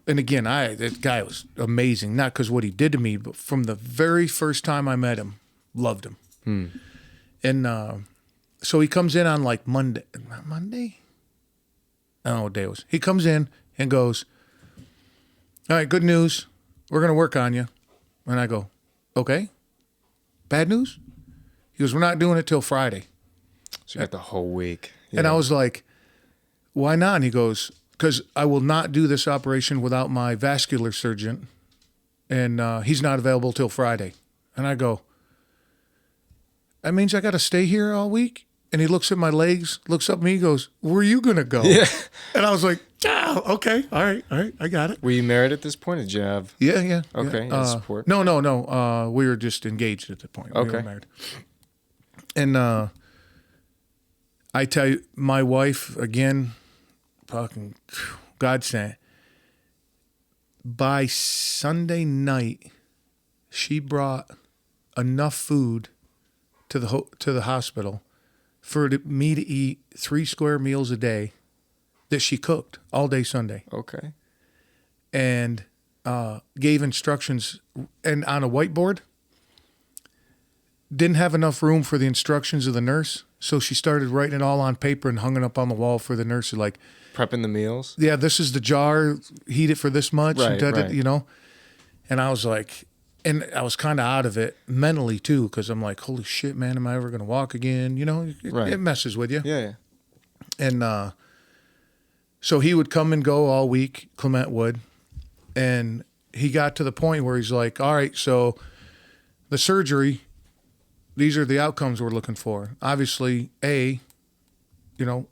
And again, that guy was amazing. Not because what he did to me, but from the very first time I met him, loved him. And So he comes in on like Monday. Monday? I don't know what day it was. He comes in and goes, all right, good news. We're going to work on you. And I go, okay. Bad news? He goes, we're not doing it till Friday. So you got the whole week. And I was like, why not? And he goes, because I will not do this operation without my vascular surgeon. And he's not available till Friday. And I go, that means I got to stay here all week? And he looks at my legs, looks up at me, goes, where are you going to go? Yeah. And I was like, okay. All right. I got it. Were you married at this point? Did you have? Yeah. Okay. Yeah. Support? No. We were just engaged at the point. Okay. We were married. And I tell you, my wife, again, fucking godsend. By Sunday night, she brought enough food to the hospital for me to eat 3 square meals a day that she cooked all day Sunday. Okay. And gave instructions, and on a whiteboard. Didn't have enough room for the instructions of the nurse, so she started writing it all on paper and hung it up on the wall for the nurse. Like, prepping the meals? yeah, this is the jar, heat it for this much, Right. you know? And I was like, and I was kind of out of it mentally too, because I'm like, holy shit, man, am I ever going to walk again? You know, it messes with you. Yeah. And so he would come and go all week, Clement would. And he got to the point where he's like, all right, so the surgery, these are the outcomes we're looking for. Obviously, you know,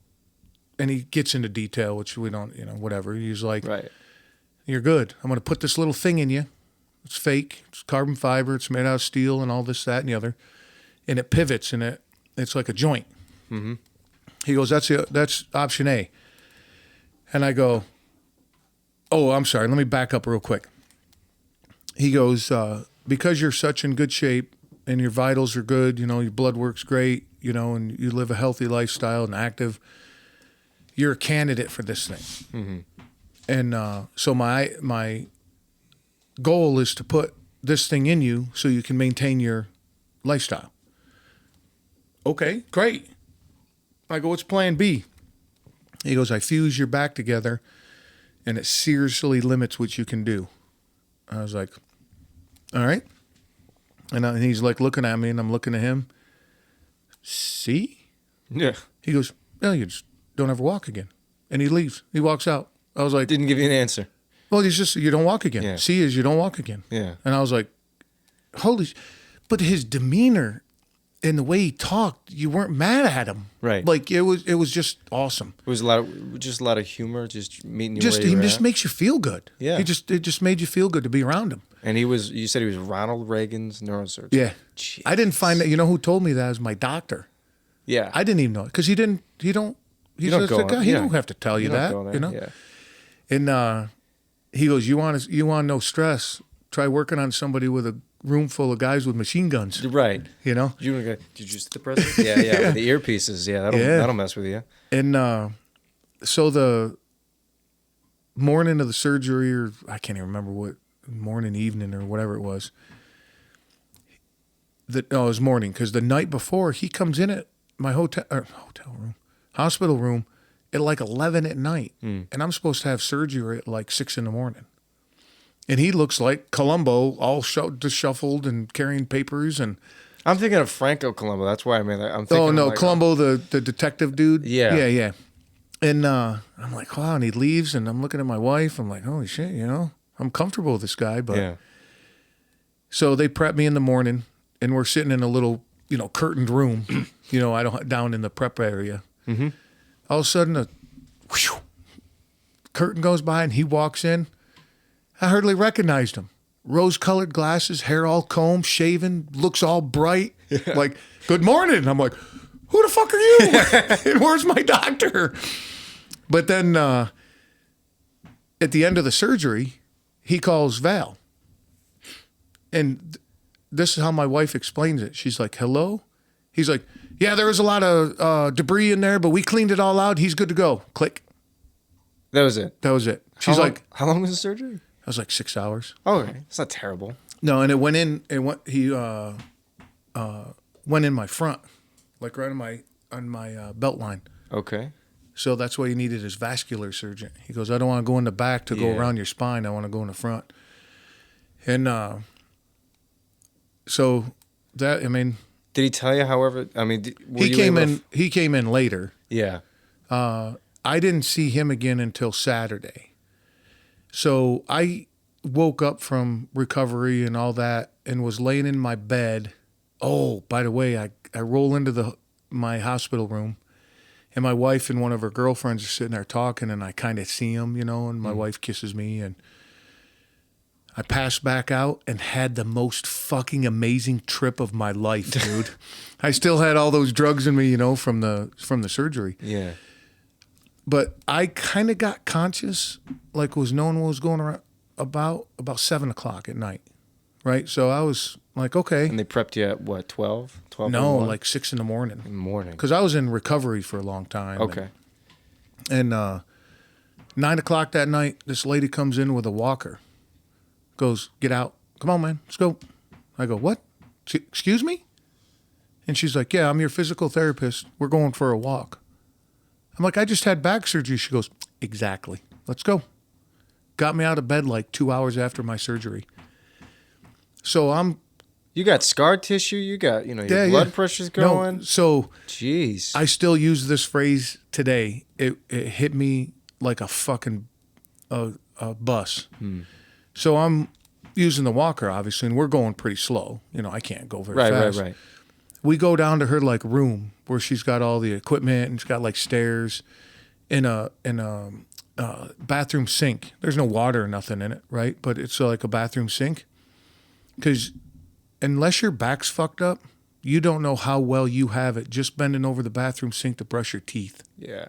and he gets into detail, which we don't, you know, whatever. He's like, Right. you're good. I'm going to put this little thing in you. It's fake. It's carbon fiber. It's made out of steel and all this, that, and the other. And it pivots, and it's like a joint. Mm-hmm. He goes, that's option A. And I go, oh, I'm sorry. Let me back up real quick. He goes, because you're such in good shape and your vitals are good, you know, your blood works great, you know, and you live a healthy lifestyle and active, you're a candidate for this thing. Mm-hmm. And so my goal is to put this thing in you so you can maintain your lifestyle. Okay, great. I go, what's plan B? He goes, I fuse your back together and it seriously limits what you can do. I was like, all right. And he's like looking at me and I'm looking at him. See? Yeah. He goes, no, you just don't ever walk again. And he leaves. He walks out. I was like, Didn't give you an answer. well, he's just, you don't walk again. Yeah. See is you don't walk again. Yeah. And I was like, but his demeanor and the way he talked, you weren't mad at him. Right. Like it was just awesome. It was a lot of humor, just meeting you Just where you he were just at. makes you feel good. Yeah. It just made you feel good to be around him. And you said he was Ronald Reagan's neurosurgeon. Yeah. Jeez. I didn't find that. You know who told me that was my doctor. Yeah. I didn't even know it because he don't You don't just go a guy. on- He yeah. don't have to tell you don't that. go there, You know. Yeah. And he goes, you want no stress? Try working on somebody with a room full of guys with machine guns. Right. You know. Did you just the president? Yeah. With the earpieces. Yeah. That'll mess with you. And so the morning of the surgery, or I can't even remember what morning, evening, or whatever it was. It was morning because the night before he comes in at my hospital room at like 11 at night, and I'm supposed to have surgery at like 6 a.m. And he looks like Columbo, all disheveled and carrying papers. And I'm thinking of Franco Columbo. That's why I made that. I'm thinking. oh no, like, Columbo, the detective dude. Yeah. Yeah. And I'm like, wow. And he leaves, and I'm looking at my wife. I'm like, holy shit, you know, I'm comfortable with this guy. But Yeah. so they prep me in the morning, and we're sitting in a little, you know, curtained room, you know, down in the prep area. Mm-hmm. All of a sudden, curtain goes by, and he walks in. I hardly recognized him. Rose-colored glasses, hair all combed, shaven, looks all bright. Yeah. Like, good morning. I'm like, who the fuck are you? And where's my doctor? But then at the end of the surgery, he calls Val. And this is how my wife explains it. She's like, hello? He's like, yeah, there was a lot of debris in there, but we cleaned it all out. He's good to go. Click. That was it. That was it. She's like, how long was the surgery? It was like 6 hours. Oh, okay. It's not terrible. No, and it went in. He went in my front, like right in my belt line. Okay. So that's why he needed his vascular surgeon. He goes, I don't want to go in the back to go around your spine. I want to go in the front. And so that, I mean, did he tell you? However, I mean, he came in. He came in later. Yeah. I didn't see him again until Saturday. So I woke up from recovery and all that and was laying in my bed. Oh, by the way, I roll into my hospital room, and my wife and one of her girlfriends are sitting there talking, and I kind of see them, and my wife kisses me, and I passed back out and had the most fucking amazing trip of my life, dude. I still had all those drugs in me, from the surgery. Yeah. But I kind of got conscious, like was knowing what was going around about 7:00 at night, right? So I was like, okay. And they prepped you at what, 12? 12? No, like 6 in the morning. In the morning. Because I was in recovery for a long time. Okay. And 9:00 that night, this lady comes in with a walker. Goes, get out. Come on, man. Let's go. I go, what? Excuse me? And she's like, yeah, I'm your physical therapist. We're going for a walk. I'm like, I just had back surgery. She goes, exactly. Let's go. Got me out of bed like 2 hours after my surgery. So You got scar tissue. You got, your blood pressure's going. No, so jeez. I still use this phrase today. It hit me like a fucking a bus. So I'm using the walker, obviously, and we're going pretty slow. I can't go very fast. Right. We go down to her like room where she's got all the equipment and she's got like stairs and a bathroom sink. There's no water or nothing in it, right? But it's like a bathroom sink. Because unless your back's fucked up, you don't know how well you have it just bending over the bathroom sink to brush your teeth. Yeah.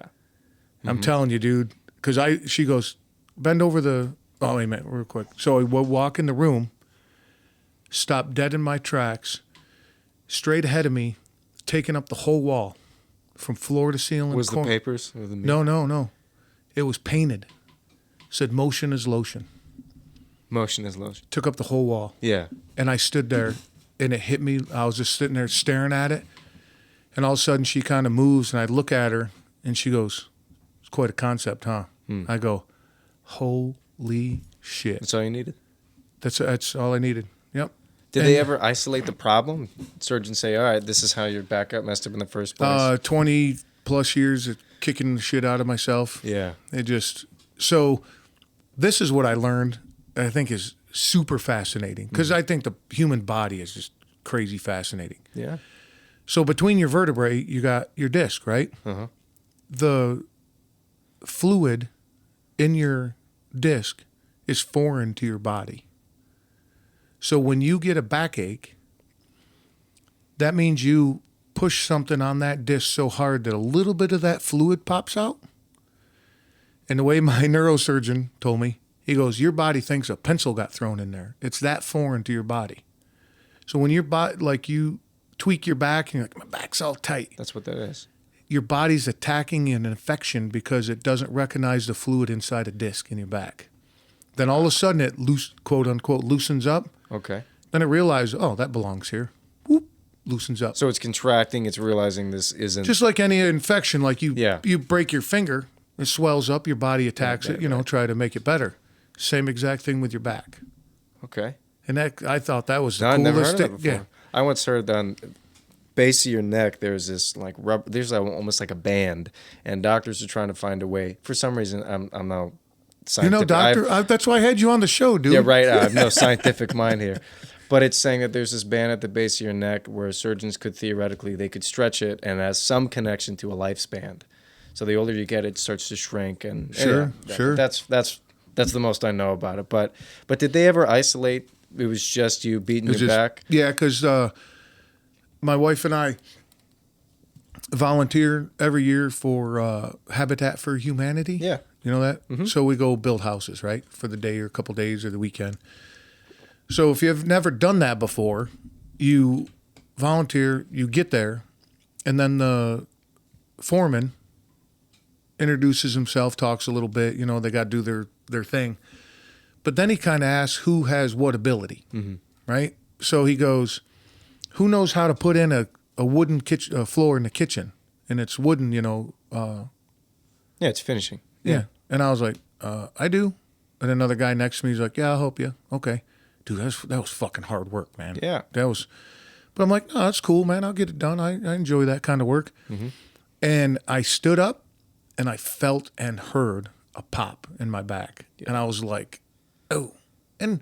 I'm telling you, dude. Because she goes, bend over the... Oh, wait a minute, real quick. So I walk in the room, stop dead in my tracks, straight ahead of me, taking up the whole wall, from floor to ceiling. Was the papers? Or the No. It was painted. Said motion is lotion. Motion is lotion. Took up the whole wall. Yeah. And I stood there, and it hit me. I was just sitting there staring at it, and all of a sudden she kind of moves, and I look at her, and she goes, it's quite a concept, huh? I go, holy shit. That's all you needed? That's all I needed. Yep. Did they ever isolate the problem? Surgeons say, all right, this is how your back got messed up in the first place. 20 plus years of kicking the shit out of myself. Yeah. So this is what I learned, I think is super fascinating, because I think the human body is just crazy fascinating. Yeah. So between your vertebrae, you got your disc, right? Uh-huh. The fluid in your disc is foreign to your body. So when you get a backache, that means you push something on that disc so hard that a little bit of that fluid pops out. And the way my neurosurgeon told me, he goes, your body thinks a pencil got thrown in there. It's that foreign to your body. So when your body, like you tweak your back and you're like, my back's all tight. That's what that is. Your body's attacking an infection because it doesn't recognize the fluid inside a disc in your back. Then all of a sudden it quote unquote loosens up. Okay. Then it realizes, oh, that belongs here. Whoop, loosens up. So it's contracting. It's realizing this isn't... Just like any infection, like you break your finger, it swells up, your body attacks it, try to make it better. Same exact thing with your back. Okay. And that, I thought that was the I've coolest never heard of thing. that before. I once heard that on base of your neck, there's this like rubber, there's almost like a band, and doctors are trying to find a way. For some reason, I'm now scientific. Doctor, that's why I had you on the show, dude. Yeah, right. I have no scientific mind here. But it's saying that there's this band at the base of your neck where surgeons could theoretically, they could stretch it and it has some connection to a lifespan. So the older you get, it starts to shrink. And sure. That's the most I know about it. But did they ever isolate? It was just you beating your back? Yeah, because my wife and I volunteer every year for Habitat for Humanity. Yeah. You know that? Mm-hmm. So we go build houses, right, for the day or a couple days or the weekend. So if you've never done that before, you volunteer, you get there, and then the foreman introduces himself, talks a little bit. They got to do their thing. But then he kind of asks who has what ability, right? So he goes, who knows how to put in a wooden floor in the kitchen? and it's wooden, Yeah, it's finishing. Yeah. And I was like, I do. And another guy next to me, he's like, yeah, I'll help you. Okay. Dude, that was fucking hard work, man. Yeah. But I'm like, no, that's cool, man. I'll get it done. I enjoy that kind of work. Mm-hmm. And I stood up and I felt and heard a pop in my back. Yeah. And I was like, oh. And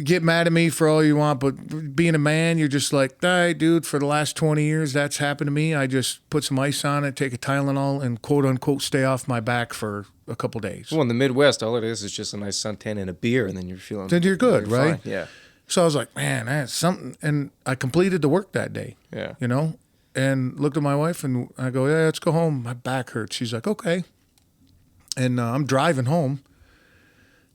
get mad at me for all you want, but being a man, you're just like, all right, dude, for the last 20 years, that's happened to me. I just put some ice on it, take a Tylenol, and quote unquote stay off my back for a couple days. Well, in the Midwest, all it is just a nice suntan and a beer, and then you're feeling. Then you're good, right? Fine. Yeah. So I was like, man, that's something. And I completed the work that day. Yeah. And looked at my wife and I go, yeah, let's go home. My back hurts. She's like, okay. And I'm driving home.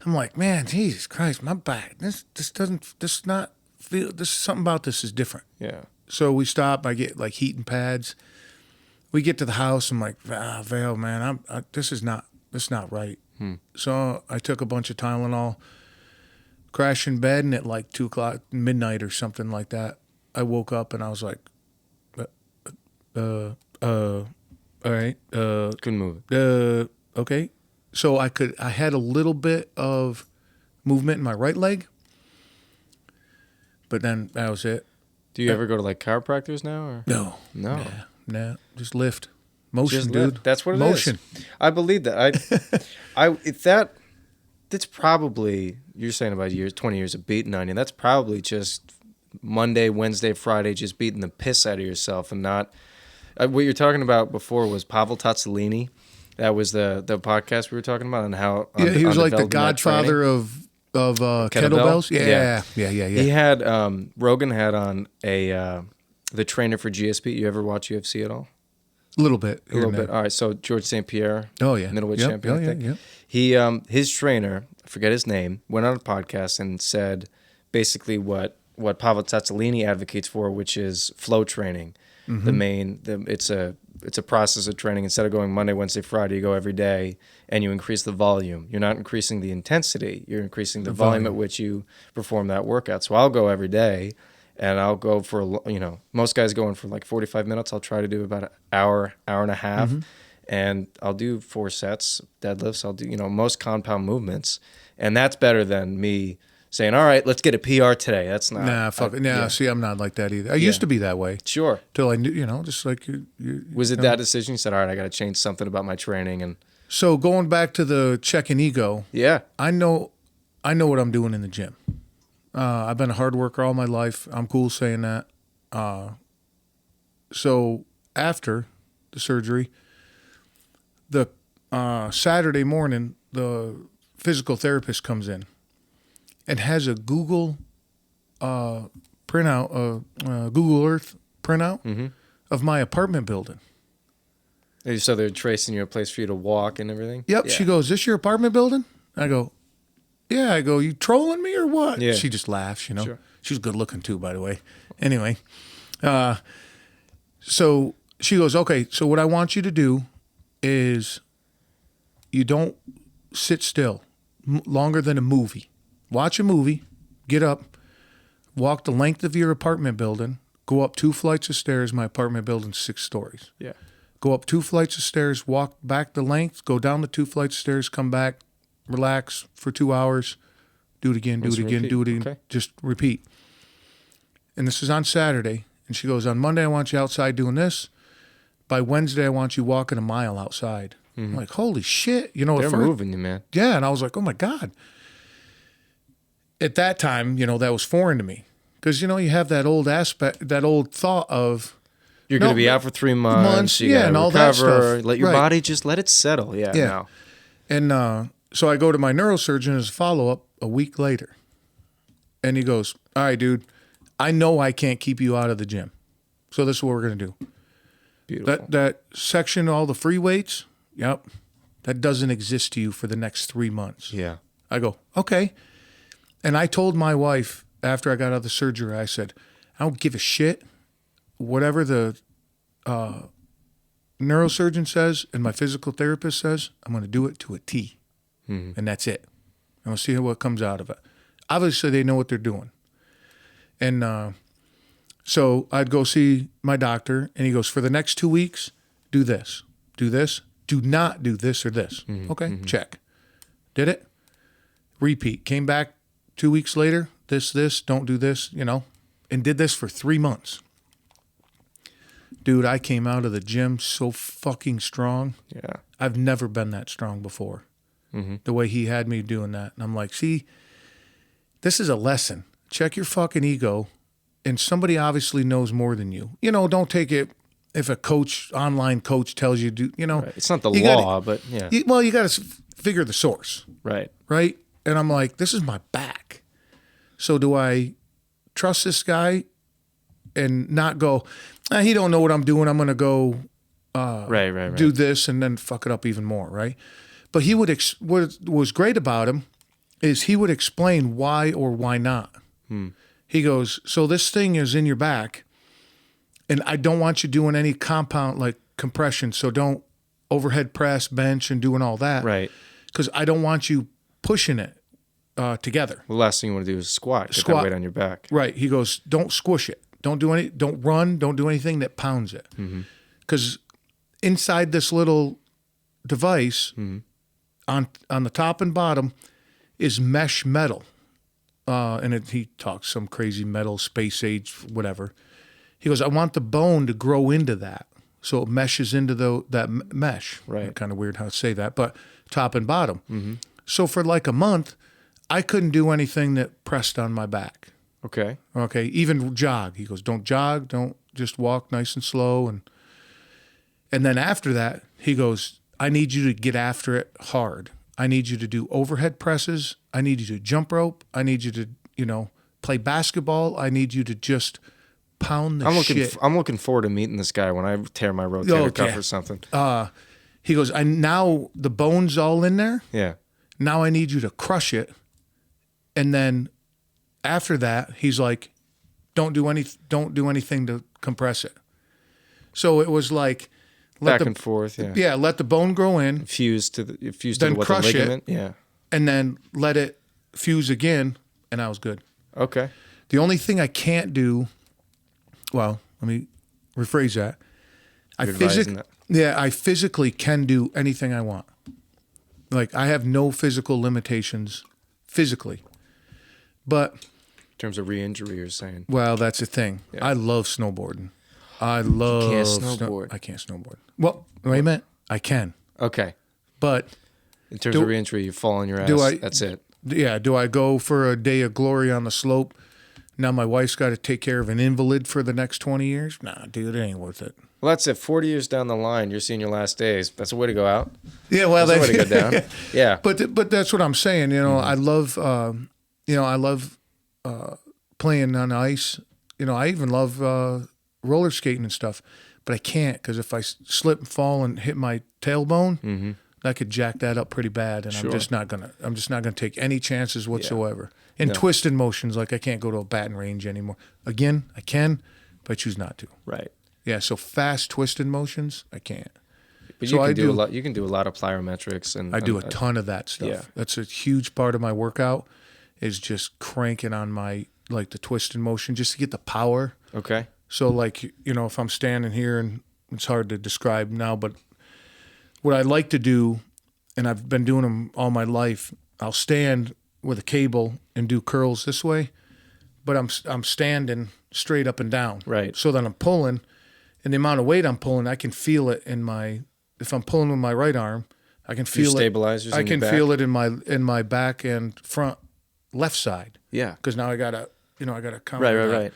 I'm like, man, Jesus Christ, my back. This something about this is different. Yeah. So we stop. I get like heating pads. We get to the house. I'm like, Vale, man, this is not right. So I took a bunch of Tylenol, crashed in bed, and at like 2:00 midnight or something like that, I woke up and I was like, all right, couldn't move it. Okay. So I had a little bit of movement in my right leg, but then that was it. Do you ever go to like chiropractors now? Or? No. Nah, just lift. Motion, dude. That's what it is. Motion. I believe that. That's probably, you're saying about 20 years of beating on you. That's probably just Monday, Wednesday, Friday, just beating the piss out of yourself and not. What you're talking about before was Pavel Tsatsouline. That was the podcast we were talking about and how. He was like the godfather of kettlebells. Yeah. He had Rogan had on the trainer for GSP. You ever watch UFC at all? A little bit. A little bit. All right. So George St. Pierre. Oh yeah. Middleweight champion. I think. Yeah. He his trainer, I forget his name, went on a podcast and said basically what Pavel Tsatsouline advocates for, which is flow training. Mm-hmm. It's a process of training. Instead of going Monday, Wednesday, Friday, you go every day and you increase the volume. You're not increasing the intensity. You're increasing the volume at which you perform that workout. So I'll go every day and I'll go for, most guys go in for like 45 minutes. I'll try to do about an hour and a half. Mm-hmm. And I'll do 4 sets, deadlifts. I'll do, most compound movements. And that's better than me saying, all right, let's get a PR today. That's not. Yeah. See, I'm not like that either. I used to be that way. Sure. Till I knew, just like you. Was it that decision? You said, all right, I got to change something about my training. And so going back to the checking ego. Yeah. I know what I'm doing in the gym. I've been a hard worker all my life. I'm cool saying that. So after the surgery, the Saturday morning, the physical therapist comes in and has a Google printout, Google Earth printout of my apartment building. So they're tracing you a place for you to walk and everything? Yep. Yeah. She goes, "This your apartment building?" I go, "Yeah." I go, "You trolling me or what?" Yeah. She just laughs, Sure. She's good looking too, by the way. Anyway, so she goes, "Okay, so what I want you to do is you don't sit still longer than a movie. Watch a movie, get up, walk the length of your apartment building, go up 2 flights of stairs. My apartment building's 6 stories. Yeah. Go up 2 flights of stairs, walk back the length, go down the 2 flights of stairs, come back, relax for 2 hours, do it again, do it again, do it again. Okay. Just repeat." And this is on Saturday. And she goes, "On Monday, I want you outside doing this. By Wednesday, I want you walking a mile outside." I'm like, holy shit. They're moving you, man. Yeah. And I was like, oh my God. At that time, that was foreign to me. Because, you have that old aspect, that old thought of. You're going to be out for 3 months. You and all that stuff. Let your body just let it settle. Yeah. No. And so I go to my neurosurgeon as a follow-up a week later. And he goes, "All right, dude, I know I can't keep you out of the gym. So this is what we're going to do. Beautiful. That section, all the free weights, yep, that doesn't exist to you for the next 3 months." Yeah. I go, "Okay." And I told my wife after I got out of the surgery, I said, "I don't give a shit. Whatever the neurosurgeon says and my physical therapist says, I'm going to do it to a T. Mm-hmm. And that's it. And we'll see what comes out of it." Obviously, they know what they're doing. And So I'd go see my doctor, and he goes, for the next 2 weeks, do this, do not do this or this. Okay, check. Did it. Repeat. Came back 2 weeks later, this, don't do this, and did this for 3 months. Dude, I came out of the gym so fucking strong. Yeah. I've never been that strong before. The way he had me doing that. And I'm like, see, this is a lesson. Check your fucking ego. And somebody obviously knows more than you. Don't take it if a online coach tells you to, Right. It's not the law, but yeah. You got to figure the source. Right. Right? And I'm like, this is my back. So do I trust this guy and not go, he don't know what I'm doing. I'm going to go right. do this and then fuck it up even more, right? But he would, what was great about him is he would explain why or why not. He goes, so this thing is in your back, and I don't want you doing any compound like compression. So don't overhead press, bench, and doing all that. Right. Because I don't want you pushing it together. The last thing you want to do is squat. Get that weight on your back. Right. He goes, don't squish it. Don't run. Don't do anything that pounds it. Because inside this little device, on the top and bottom, is mesh metal. And he talks some crazy metal, space age, whatever. He goes, I want the bone to grow into that. So it meshes into that mesh. Right. Kind of weird how to say that, but top and bottom. So for like a month, I couldn't do anything that pressed on my back. Okay. Okay. Even jog. He goes, don't jog. Don't just walk nice and slow. And then after that, he goes, I need you to get after it hard. I need you to do overhead presses. I need you to jump rope. I need you to, play basketball. I need you to just pound the shit. I'm looking forward to meeting this guy when I tear my rotator cuff or something. He goes, now the bone's all in there. Yeah. Now I need you to crush it. And then after that, he's like, don't do anything to compress it. So it was like back and forth, yeah. Yeah, let the bone grow in. Fuse to the crush ligament. It, yeah. And then let it fuse again, and I was good. Okay. The only thing I can't do, well, let me rephrase that. I physically can do anything I want. Like, I have no physical limitations physically. But in terms of re-injury, you're saying? Well, that's the thing. Yeah. I love snowboarding. You can't snowboard. I can't snowboard. Well, wait a minute. I can. Okay. But in terms of re-injury, you fall on your ass. That's it. Yeah. Do I go for a day of glory on the slope? Now my wife's got to take care of an invalid for the next 20 years? Nah, dude, it ain't worth it. Well, that's it. 40 years down the line, you're seeing your last days. That's a way to go out. Yeah, well, that's a way to go down. Yeah. But that's what I'm saying. I love, playing on ice. I even love roller skating and stuff. But I can't, because if I slip and fall and hit my tailbone, that could jack that up pretty bad. And sure. I'm just not gonna take any chances whatsoever. Yeah. And twisted motions, like I can't go to a batting range anymore. Again, I can, but I choose not to. Right. Yeah. So fast twisted motions, I can't. But so you can do a lot. You can do a lot of plyometrics, and I do a ton of that stuff. Yeah. That's a huge part of my workout. Is just cranking on my the twisted motion just to get the power. Okay. So if I'm standing here, and it's hard to describe now, but what I like to do, and I've been doing them all my life, I'll stand with a cable and do curls this way, but I'm standing straight up and down. Right. So that I'm pulling, and the amount of weight I'm pulling, I can feel it if I'm pulling with my right arm, I can feel stabilizers. I can feel it in my back and front left side. Yeah. Because now I gotta count. Right.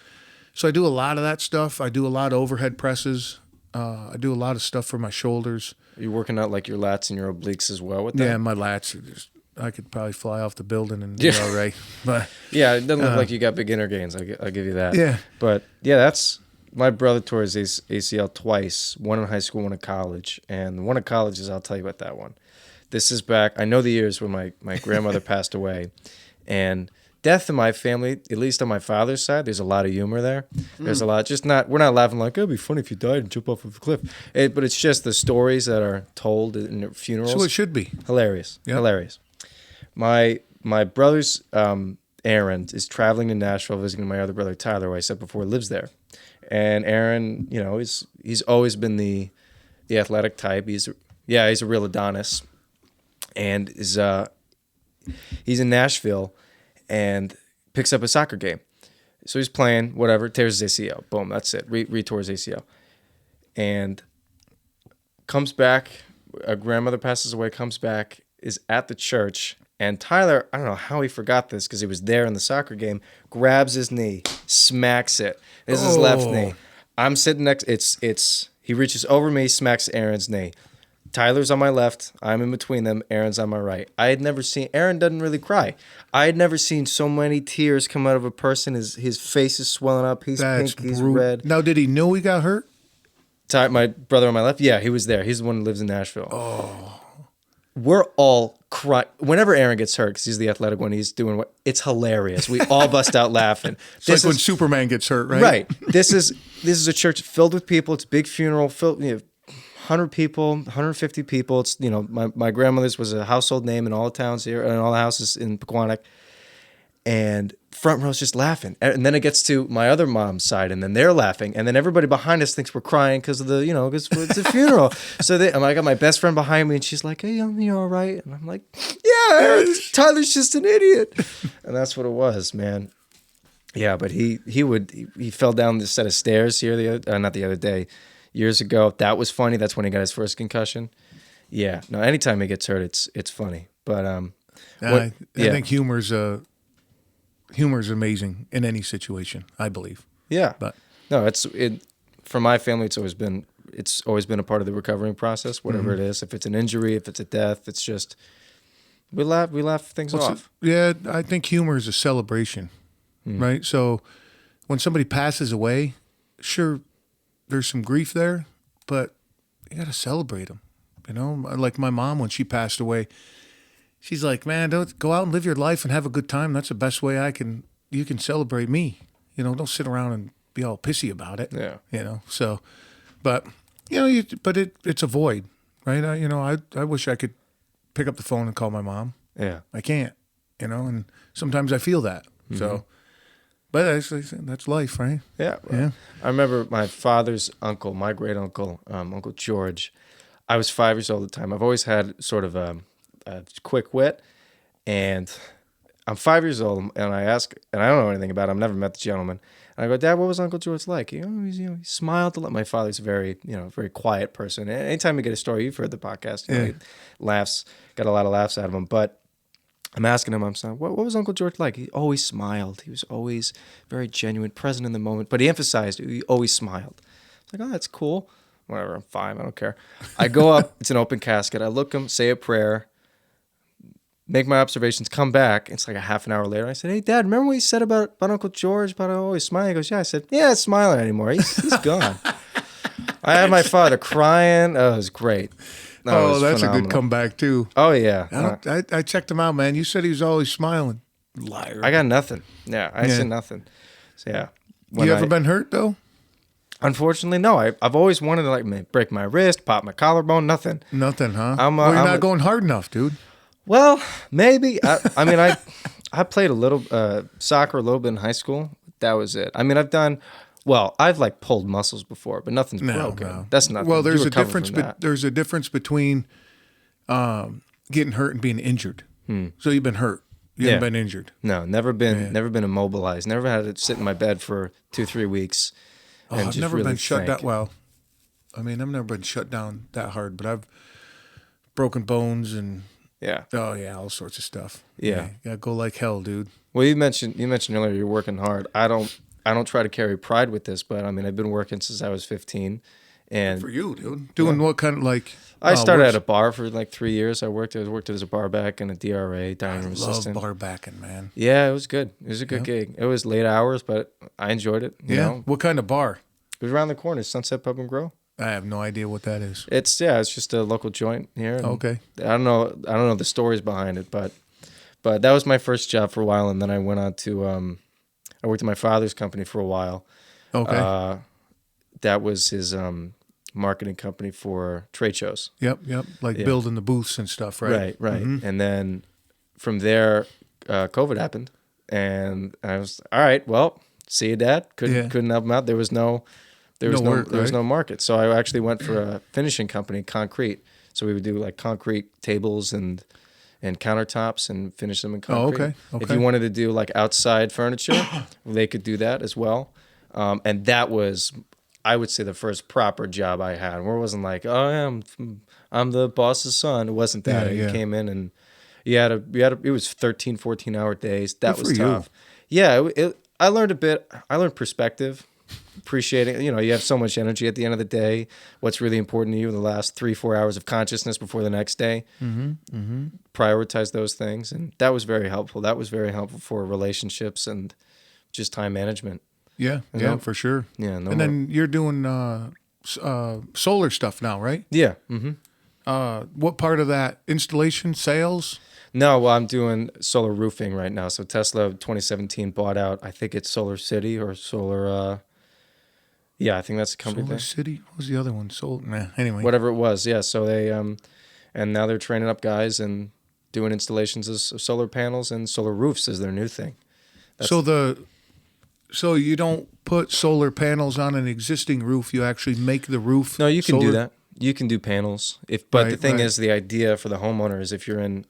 So I do a lot of that stuff. I do a lot of overhead presses. I do a lot of stuff for my shoulders. Are you working out like your lats and your obliques as well with that? Yeah, my lats are just, I could probably fly off the building and be all right. But yeah, it doesn't look like you got beginner gains. I'll give you that. Yeah. But yeah, that's my brother tore his ACL twice, one in high school, one in college. And one in college is, I'll tell you about that one. This is back, I know the years when my grandmother passed away. And death in my family, at least on my father's side, there's a lot of humor there. There's a lot, we're not laughing like, it'd be funny if you died and jump off of a cliff. But it's just the stories that are told in funerals. So it should be. Hilarious. Yep. Hilarious. My brother's Aaron is traveling to Nashville visiting my other brother Tyler, who I said before lives there. And Aaron, you know, he's always been the athletic type. He's a real Adonis, and he's in Nashville, and picks up a soccer game. So he's playing, whatever, tears his ACL. Boom, that's it. Retore his ACL, and comes back. A grandmother passes away. Comes back, is at the church. And Tyler, I don't know how he forgot this because he was there in the soccer game, grabs his knee, smacks it. This is his left knee. I'm sitting next. He reaches over me, smacks Aaron's knee. Tyler's on my left. I'm in between them. Aaron's on my right. I had never seen, Aaron doesn't really cry. I had never seen so many tears come out of a person. His face is swelling up. He's pink. He's red. Now, did he know he got hurt? My brother on my left? Yeah, he was there. He's the one who lives in Nashville. Oh. We're all crying. Whenever Aaron gets hurt, because he's the athletic one, he's doing what? It's hilarious. We all bust out laughing. It's like when Superman gets hurt, right? Right. This is a church filled with people. It's a big funeral, filled, 100 people, 150 people. It's, my grandmother's was a household name in all the towns here and all the houses in Pequannock. And front row's just laughing. And then it gets to my other mom's side, and then they're laughing. And then everybody behind us thinks we're crying because of because it's a funeral. So I got my best friend behind me, and she's like, "Hey, you all right?" And I'm like, "Yeah, Tyler's just an idiot." And that's what it was, man. Yeah, but he fell down this set of stairs here not the other day, years ago. That was funny. That's when he got his first concussion. Yeah. No, anytime he gets hurt, it's funny. But I think humor's amazing in any situation, I believe. Yeah. But no, for my family, it's always been a part of the recovering process, whatever it is. If it's an injury, if it's a death, it's just we laugh things off. I think humor is a celebration, right? So when somebody passes away, sure, there's some grief there, but you got to celebrate them. Like my mom, when she passed away, she's like, "Man, don't go out and live your life and have a good time. That's the best way you can celebrate me. Don't sit around and be all pissy about it." Yeah. So, but it's a void, right? I wish I could pick up the phone and call my mom. Yeah. I can't, and sometimes I feel that. Mm-hmm. So, but actually, that's life, right? Yeah. Well, yeah. I remember my father's uncle, my great uncle, Uncle George. I was 5 years old at the time. I've always had sort of a quick wit, and I'm 5 years old, and I ask, and I don't know anything about him. I've never met the gentleman. And I go, "Dad, what was Uncle George like?" He smiled a lot. My father's a very, very quiet person. And anytime you get a story, you've heard the podcast, he laughs, got a lot of laughs out of him. But I'm asking him, I'm saying, what was Uncle George like? He always smiled. He was always very genuine, present in the moment. But he emphasized he always smiled. I was like, "Oh, that's cool." Whatever, I'm fine. I don't care. I go up. It's an open casket. I look him, say a prayer, make my observations, come back. It's like a half an hour later. I said, "Hey, Dad, remember what you said about Uncle George, about always smiling?" He goes, "Yeah." I said, "Yeah, it's smiling anymore. He's gone." I had my father crying. Oh, it was great. No, that's phenomenal. A good comeback, too. Oh, yeah. I checked him out, man. You said he was always smiling. Liar. I got nothing. Yeah, I said nothing. So, yeah. You ever been hurt, though? Unfortunately, no. I've always wanted to break my wrist, pop my collarbone, nothing. Nothing, huh? You're not going hard enough, dude. Well, maybe. I played a little soccer a little bit in high school. That was it. I've pulled muscles before, but nothing's broken. No. That's nothing. Well, there's a difference. There's a difference between getting hurt and being injured. So you've been hurt. You haven't been injured. No, never been immobilized. Never had to sit in my bed for 2-3 weeks. I've never been shut down. Well, I've never been shut down that hard, but I've broken bones and all sorts of stuff. Yeah, you gotta go like hell, dude. Well, you mentioned earlier you're working hard. I don't try to carry pride with this, but I've been working since I was 15. And for you, dude, doing what kind of I started at a bar for 3 years. I worked as a bar back and a DRA, dining room assistant. I love bar backing, man. Yeah, it was good. It was a good gig. It was late hours, but I enjoyed it. You know? What kind of bar? It was around the corner, Sunset Pub and Grill. I have no idea what that is. It's just a local joint here. Okay. I don't know the stories behind it, but that was my first job for a while, and then I went on to I worked at my father's company for a while. Okay. That was his marketing company for trade shows. Yep. Building the booths and stuff, right? Right. Mm-hmm. And then from there, COVID happened, and I was all right. Well, see you, Dad. Couldn't help him out. There was no market. So I actually went for a finishing company, concrete. So we would do like concrete tables and countertops and finish them in concrete. Okay. If you wanted to do like outside furniture, they could do that as well. And that was, I would say, the first proper job I had, where it wasn't like, oh, yeah, I'm the boss's son. It wasn't that. You came in and it was 13, 14-hour days. That was tough. Yeah, I learned a bit. I learned perspective, appreciating, you have so much energy at the end of the day. What's really important to you in the last 3-4 hours of consciousness before the next day. Prioritize those things. And that was very helpful. That was very helpful for relationships and just time management. Yeah, for sure. Yeah. Then you're doing solar stuff now, right? Yeah. What part of that? Installation, sales? No, well, I'm doing solar roofing right now. So Tesla 2017 bought out, I think it's Solar City or Solar, I think that's the company. Solar City? What was the other one? Anyway. Whatever it was, yeah. So they, and now they're training up guys and doing installations of solar panels, and solar roofs is their new thing. So you don't put solar panels on an existing roof, you actually make the roof. No, you can do that. You can do panels. But the thing is, the idea for the homeowner is if you're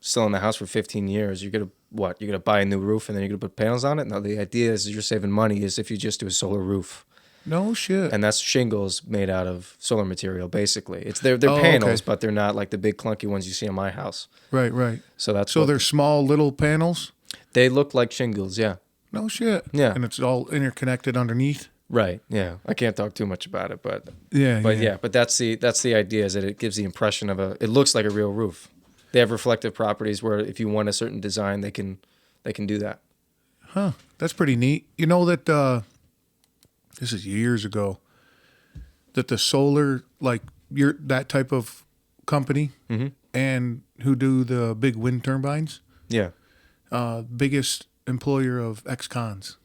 still in the house for 15 years, you're gonna buy a new roof and then you're gonna put panels on it? No, the idea is you're saving money is if you just do a solar roof. No shit. And that's shingles made out of solar material, basically. They're panels, but they're not like the big clunky ones you see in my house. Right. So they're small little panels? They look like shingles, yeah. No shit. Yeah. And it's all interconnected underneath? Right. Yeah. I can't talk too much about it, but but that's the idea, is that it gives the impression of it looks like a real roof. They have reflective properties where if you want a certain design, they can do that. Huh. That's pretty neat. You know that this is years ago, that the solar, like you're that type of company and who do the big wind turbines? Yeah. Biggest employer of ex-cons.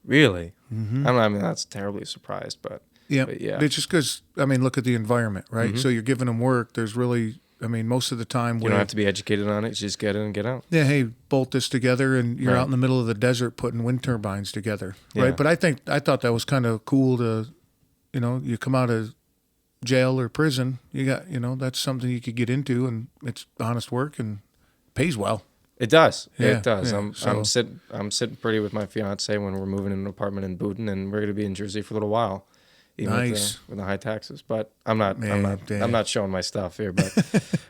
Really? I mean, that's terribly surprised, but yeah. It's just because, look at the environment, right? So you're giving them work. There's really, most of the time you don't have to be educated on it. You just get in and get out. Yeah, hey, bolt this together, and you're out in the middle of the desert putting wind turbines together, right? But I thought that was kind of cool to, you come out of jail or prison, you got, that's something you could get into, and it's honest work and pays well. It does. Yeah, it does. yeah, I'm sitting pretty with my fiance when we're moving in an apartment in Boonton, and we're going to be in Jersey for a little while, even nice. with the high taxes. But I'm not showing my stuff here.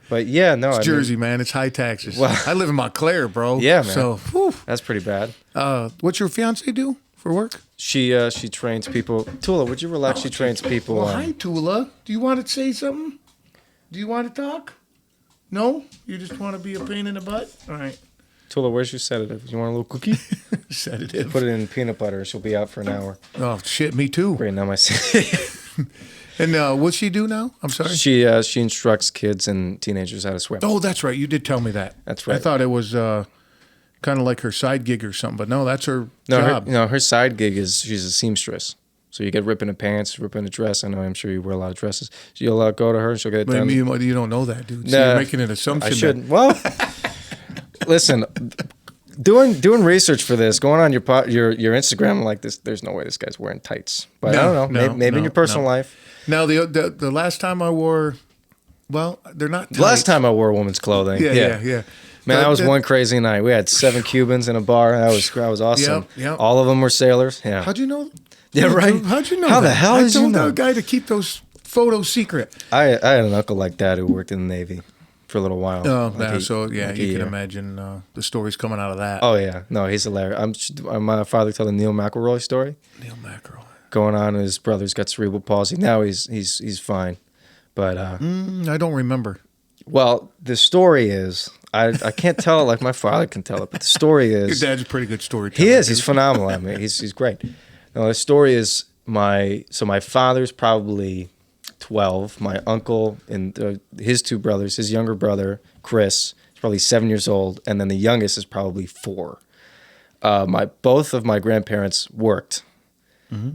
But yeah, no, it's Jersey, man. It's high taxes. Well, I live in Montclair, bro. Yeah, man. So that's pretty bad. What's your fiance do for work? She trains people. Tula, would you relax? She trains people. Well, hi, Tula. Do you want to say something? Do you want to talk? No? You just want to be a pain in the butt? All right. Tula, where's your sedative? You want a little cookie? Sedative. Put it in peanut butter. She'll be out for an hour. Oh, shit, me too. Right now, my sedative. And what's she do now? I'm sorry? She instructs kids and teenagers how to swim. Oh, that's right. You did tell me that. That's right. I thought it was kind of like her side gig or something, but no, that's her job. Her side gig is she's a seamstress. So you get ripping a pants, ripping a dress. I know, I'm sure you wear a lot of dresses. So you'll go to her and she'll get it done. You don't know that, dude. So you're making an assumption. I shouldn't. Well, listen, doing research for this, going on your Instagram like this, there's no way this guy's wearing tights. But I don't know. Maybe in your personal life. Now, the last time I wore, well, they're not tights. The last time I wore women's clothing. Yeah. Man, that was one crazy night. We had 7 Cubans in a bar. That was awesome. Yep. All of them were sailors. Yeah. How'd you know? Yeah, right. How'd you know? How the hell did you know? I told that guy to keep those photos secret. I had an uncle like that who worked in the Navy for a little while. Oh, you can imagine the stories coming out of that. Oh yeah, no, he's hilarious. My father told the Neil McElroy story. Neil McElroy. Going on, his brother's got cerebral palsy. Now he's fine, but I don't remember. Well, the story is I can't tell it like my father can tell it, but the story is your dad's a pretty good storyteller. He is. He's phenomenal. I mean, he's great. No, the story is my father's probably 12. My uncle and his 2 brothers, his younger brother Chris is probably 7 years old, and then the youngest is probably 4. Both of my grandparents worked,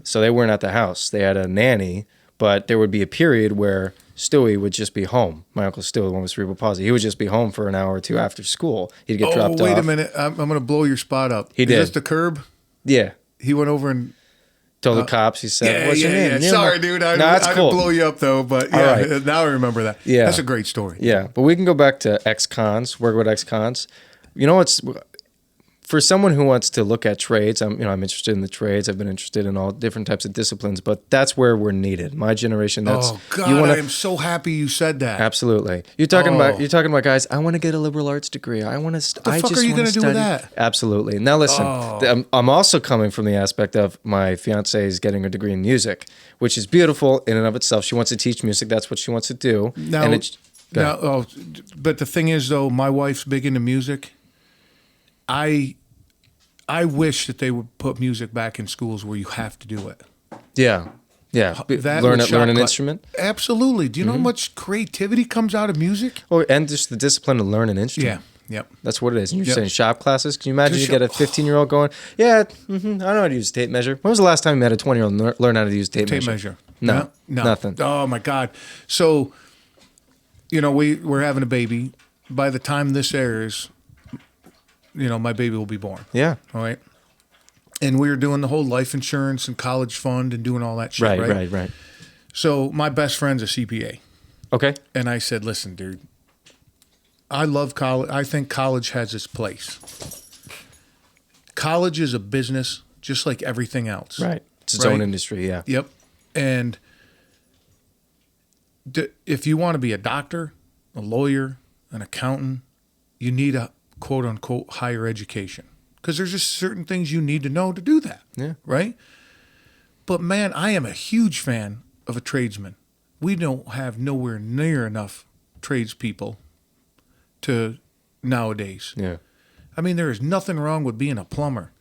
so they weren't at the house. They had a nanny, but there would be a period where Stewie would just be home. My Uncle Stewie, the one with cerebral palsy, he would just be home for an hour or two after school. He'd get dropped off. Oh, wait a minute. I'm going to blow your spot up. He did. Is this the curb? Yeah. He went over and... Told the cops, he said, what's your name? Yeah. Sorry, dude. I didn't blow you up, though. But yeah, right. Now I remember that. Yeah. That's a great story. Yeah, but we can go back to ex-cons, work with ex-cons. You know what's... For someone who wants to look at trades, I'm interested in the trades. I've been interested in all different types of disciplines, but that's where we're needed. My generation, that's... Oh, God, I am so happy you said that. Absolutely. You're talking about guys, I want to get a liberal arts degree. I want to... What the fuck are you going to do with that? Absolutely. Now, listen, I'm also coming from the aspect of my fiance is getting a degree in music, which is beautiful in and of itself. She wants to teach music. That's what she wants to do. But the thing is, though, my wife's big into music. I wish that they would put music back in schools where you have to do it. Yeah. Yeah. Learn an instrument. Absolutely. Do you know how much creativity comes out of music? Oh, and just the discipline to learn an instrument. Yeah. Yep. That's what it is. And you're saying shop classes. Can you imagine you get a 15-year-old going, I know how to use a tape measure. When was the last time you had a 20-year-old learn how to use a tape measure? No, nothing. Oh, my God. So, we're having a baby. By the time this airs... my baby will be born. Yeah. All right. And we were doing the whole life insurance and college fund and doing all that shit. Right. So my best friend's a CPA. Okay. And I said, listen, dude, I love college. I think college has its place. College is a business just like everything else. Right. It's its own industry. Yeah. Yep. And if you want to be a doctor, a lawyer, an accountant, you need a quote unquote higher education because there's just certain things you need to know to do that. Yeah. Right. But man, I am a huge fan of a tradesman. We don't have nowhere near enough tradespeople to nowadays. Yeah. I mean, there is nothing wrong with being a plumber.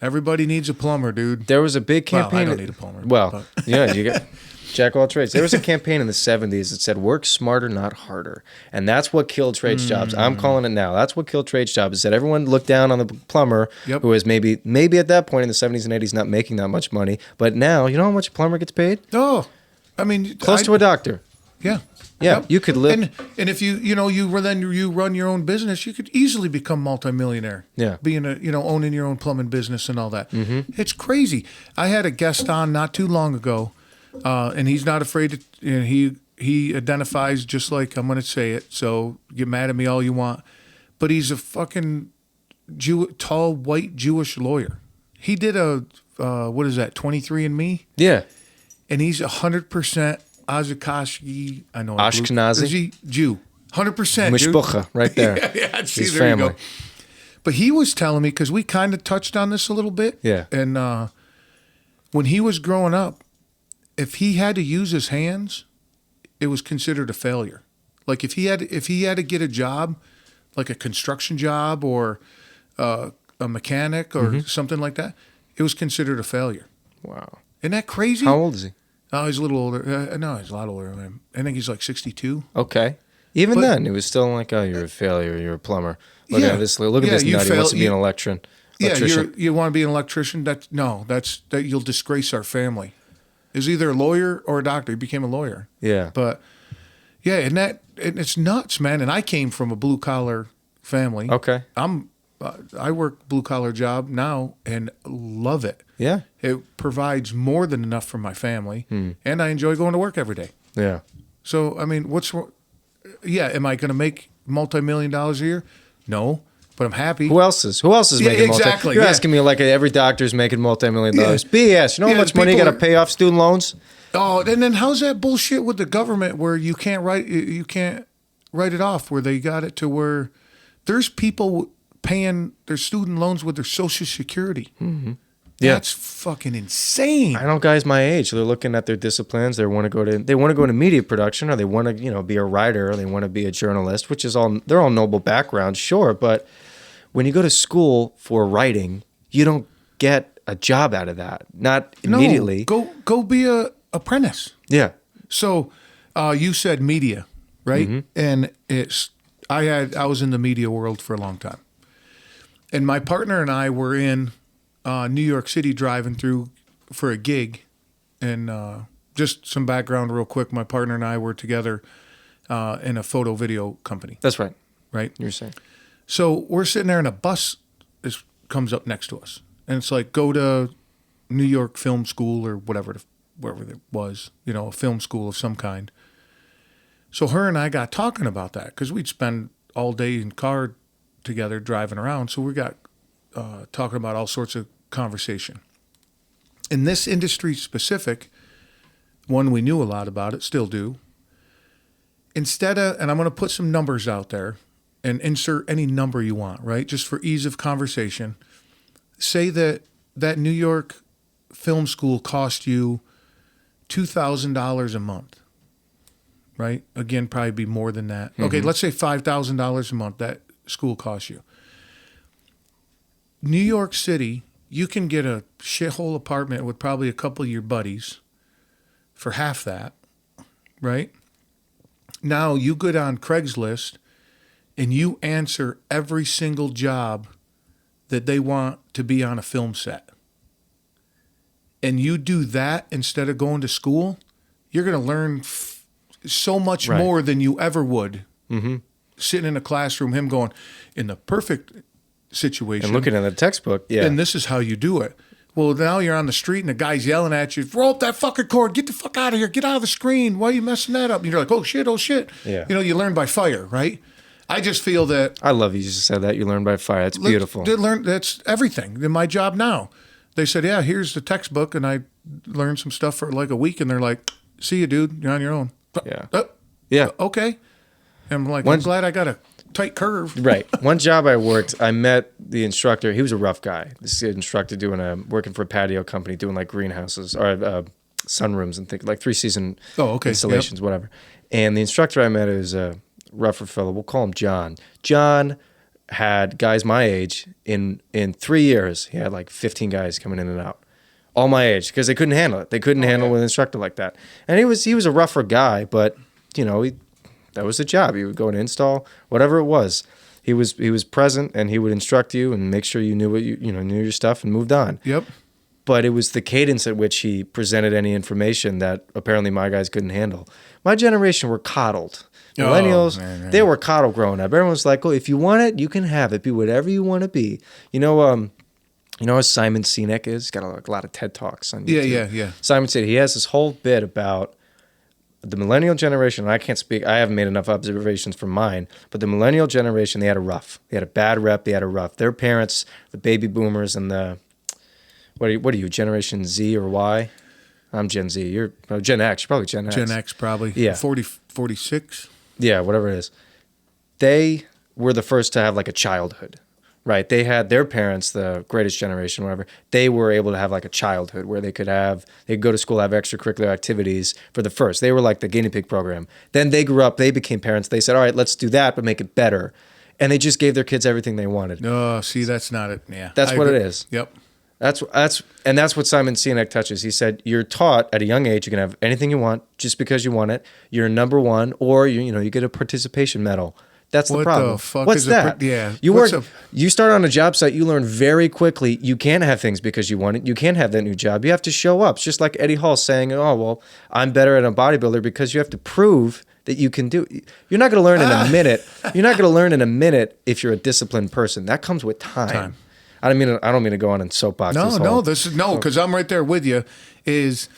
Everybody needs a plumber, dude. There was a big campaign. Well, I don't need a plumber. Well, you got jack of all trades. There was a campaign in the 70s that said, work smarter, not harder. And that's what killed trades jobs. I'm calling it now. That's what killed trades jobs. Is that everyone looked down on the plumber who was maybe at that point in the 70s and 80s not making that much money. But now, you know how much a plumber gets paid? Oh, I mean... Close to a doctor. Yeah. Yeah, yep. You could live... And if you run your own business, you could easily become multimillionaire. Yeah. Being owning your own plumbing business and all that. Mm-hmm. It's crazy. I had a guest on not too long ago, and he's not afraid to... He identifies just like I'm going to say it, so get mad at me all you want. But he's a fucking tall, white Jewish lawyer. He did a, 23andMe? Yeah. And he's 100% Azakashi, I know. Ashkenazi? Jew. 100%. Mishpucha, right there. yeah, see, his there family. You go. But he was telling me, because we kind of touched on this a little bit. Yeah. And when he was growing up, if he had to use his hands, it was considered a failure. Like if he had to get a job, like a construction job or a mechanic or something like that, it was considered a failure. Wow. Isn't that crazy? How old is he? Oh, he's a little older. No, he's a lot older than him. I think he's like 62. Okay. Even then, it was still like, oh, you're a failure. You're a plumber. Look at this. Look at this nut. He wants to be an electrician. Yeah, you want to be an electrician? That you'll disgrace our family. Is either a lawyer or a doctor. He became a lawyer. Yeah. But yeah, and it's nuts, man. And I came from a blue collar family. Okay. I work blue collar job now and love it. Yeah. It provides more than enough for my family, and I enjoy going to work every day. Yeah. So I mean, am I going to make $multi-million a year? No, but I'm happy. Who else is making exactly? You're asking me like every doctor's making $multi-million. BS. You know how much money you got to pay off student loans? Oh, and then how's that bullshit with the government where you can't write it off, where they got it to where there's people paying their student loans with their Social Security. Mm-hmm. That's fucking insane. I know guys my age. They're looking at their disciplines. They want to go into media production, or they want to be a writer, or they want to be a journalist, which is they're all noble backgrounds, sure. But when you go to school for writing, you don't get a job out of that. Not immediately. No, go be a apprentice. Yeah. So you said media, right? Mm-hmm. And I was in the media world for a long time. And my partner and I were in New York City driving through for a gig and just some background real quick. My partner and I were together in a photo video company. That's right. Right? You're saying. So we're sitting there and a bus comes up next to us. And it's like, go to New York Film School or wherever it was, a film school of some kind. So her and I got talking about that because we'd spend all day in car together driving around. So we got talking about all sorts of conversation. In this industry specific, one, we knew a lot about it, still do. Instead of, and I'm going to put some numbers out there and insert any number you want, right? Just for ease of conversation. Say that New York film school cost you $2,000 a month, right? Again, probably be more than that. Mm-hmm. Okay, let's say $5,000 a month that school costs you. New York City, you can get a shithole apartment with probably a couple of your buddies for half that, right? Now you go on Craigslist and you answer every single job that they want to be on a film set. And you do that instead of going to school, you're going to learn so much more than you ever would. Mm-hmm. Sitting in a classroom, him going, in the perfect situation. And looking at the textbook, yeah. And this is how you do it. Well, now you're on the street and the guy's yelling at you, roll up that fucking cord, get the fuck out of here, get out of the screen. Why are you messing that up? And you're like, oh shit. Yeah. You learn by fire, right? I just feel that. I love you just said that. You learn by fire. That's beautiful. That's everything in my job now. They said, yeah, here's the textbook. And I learned some stuff for like a week. And they're like, see you, dude. You're on your own. Yeah. Yeah. Okay. And I'm like, I'm glad I got a tight curve. Right. One job I worked, I met the instructor. He was a rough guy. This instructor working for a patio company, doing like greenhouses or sunrooms and things, like 3-season installations, whatever. And the instructor I met is a rougher fellow. We'll call him John. John had guys my age. In 3 years, he had like 15 guys coming in and out. All my age, because they couldn't handle it. They couldn't handle an instructor like that. And he was a rougher guy, but that was the job. He would go and install whatever it was. He was present, and he would instruct you and make sure you knew what knew your stuff and moved on. Yep. But it was the cadence at which he presented any information that apparently my guys couldn't handle. My generation were coddled. Millennials, they were coddled growing up. Everyone was like, "Oh, if you want it, you can have it. Be whatever you want to be." You know how Simon Sinek is? He's got a lot of TED Talks on YouTube. Yeah. Simon said he has this whole bit about the millennial generation. And I can't speak. I haven't made enough observations from mine. But the millennial generation, they had a rough. They had a bad rep. They had a rough. Their parents, the baby boomers, and the what are you? Generation Z or Y? I'm Gen Z. You're Gen X. You're probably Gen X. Gen X probably. Yeah. 46. Yeah, whatever it is. They were the first to have like a childhood. Right. They had their parents, the greatest generation, whatever. They were able to have like a childhood where they could go to school, have extracurricular activities for the first. They were like the guinea pig program. Then they grew up, they became parents. They said, all right, let's do that, but make it better. And they just gave their kids everything they wanted. No, see, that's not it. Yeah. That's what it is. Yep. That's what Simon Sinek touches. He said, you're taught at a young age, you can have anything you want just because you want it. You're number one, or you get a participation medal. That's the problem. What the fuck What's is that? Yeah. You start on a job site, you learn very quickly you can't have things because you want it. You can't have that new job. You have to show up. It's just like Eddie Hall saying, oh, well, I'm better at a bodybuilder because you have to prove that you can do it. You're not going to learn in a minute. You're not going to learn in a minute if you're a disciplined person. That comes with time. I don't mean to go on and soapbox. Because I'm right there with you. Is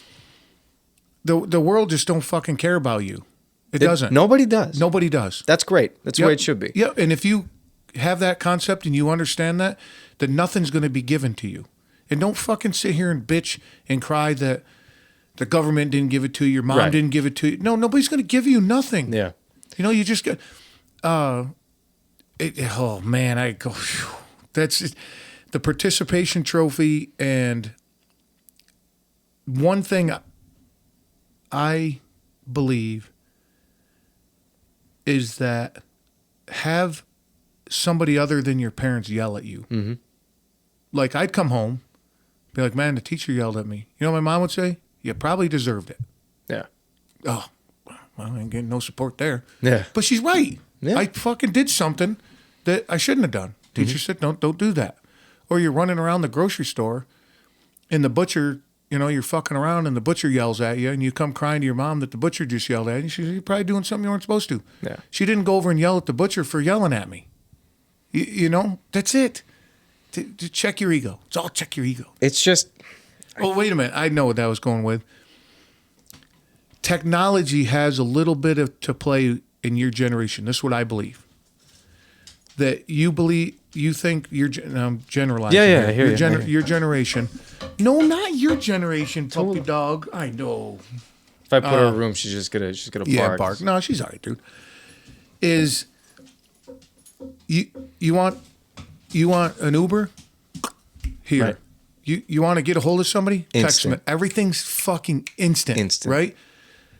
the world just don't fucking care about you. It doesn't. Nobody does. Nobody does. That's great. That's the way it should be. Yeah, and if you have that concept and you understand that, then nothing's going to be given to you. And don't fucking sit here and bitch and cry that the government didn't give it to you, your mom didn't give it to you. No, nobody's going to give you nothing. Yeah. You just got... oh, man, I go... That's just, the participation trophy, and one thing I believe is that have somebody other than your parents yell at you. Mm-hmm. Like, I'd come home, be like, man, the teacher yelled at me. You know what my mom would say? You probably deserved it. Yeah. Oh, well, I ain't getting no support there. Yeah. But she's right. Yeah. I fucking did something that I shouldn't have done. Teacher said, don't do that. Or you're running around the grocery store and the butcher, you know, you're fucking around and the butcher yells at you and you come crying to your mom that the butcher just yelled at you. She said, you're probably doing something you weren't supposed to. Yeah. She didn't go over and yell at the butcher for yelling at me. You know, that's it. To check your ego. It's all check your ego. It's just... Oh, wait a minute. I know what that was going with. Technology has a little bit of to play in your generation. This is what I believe. That you think you're generalizing. Yeah, I hear you. Your generation. No, not your generation, puppy dog. I know. If I put her in a room, she's gonna bark. Bark. No, she's all right, dude. Is you want an Uber? Here. Right. You want to get a hold of somebody? Text Instant. them. Everything's fucking instant. Right?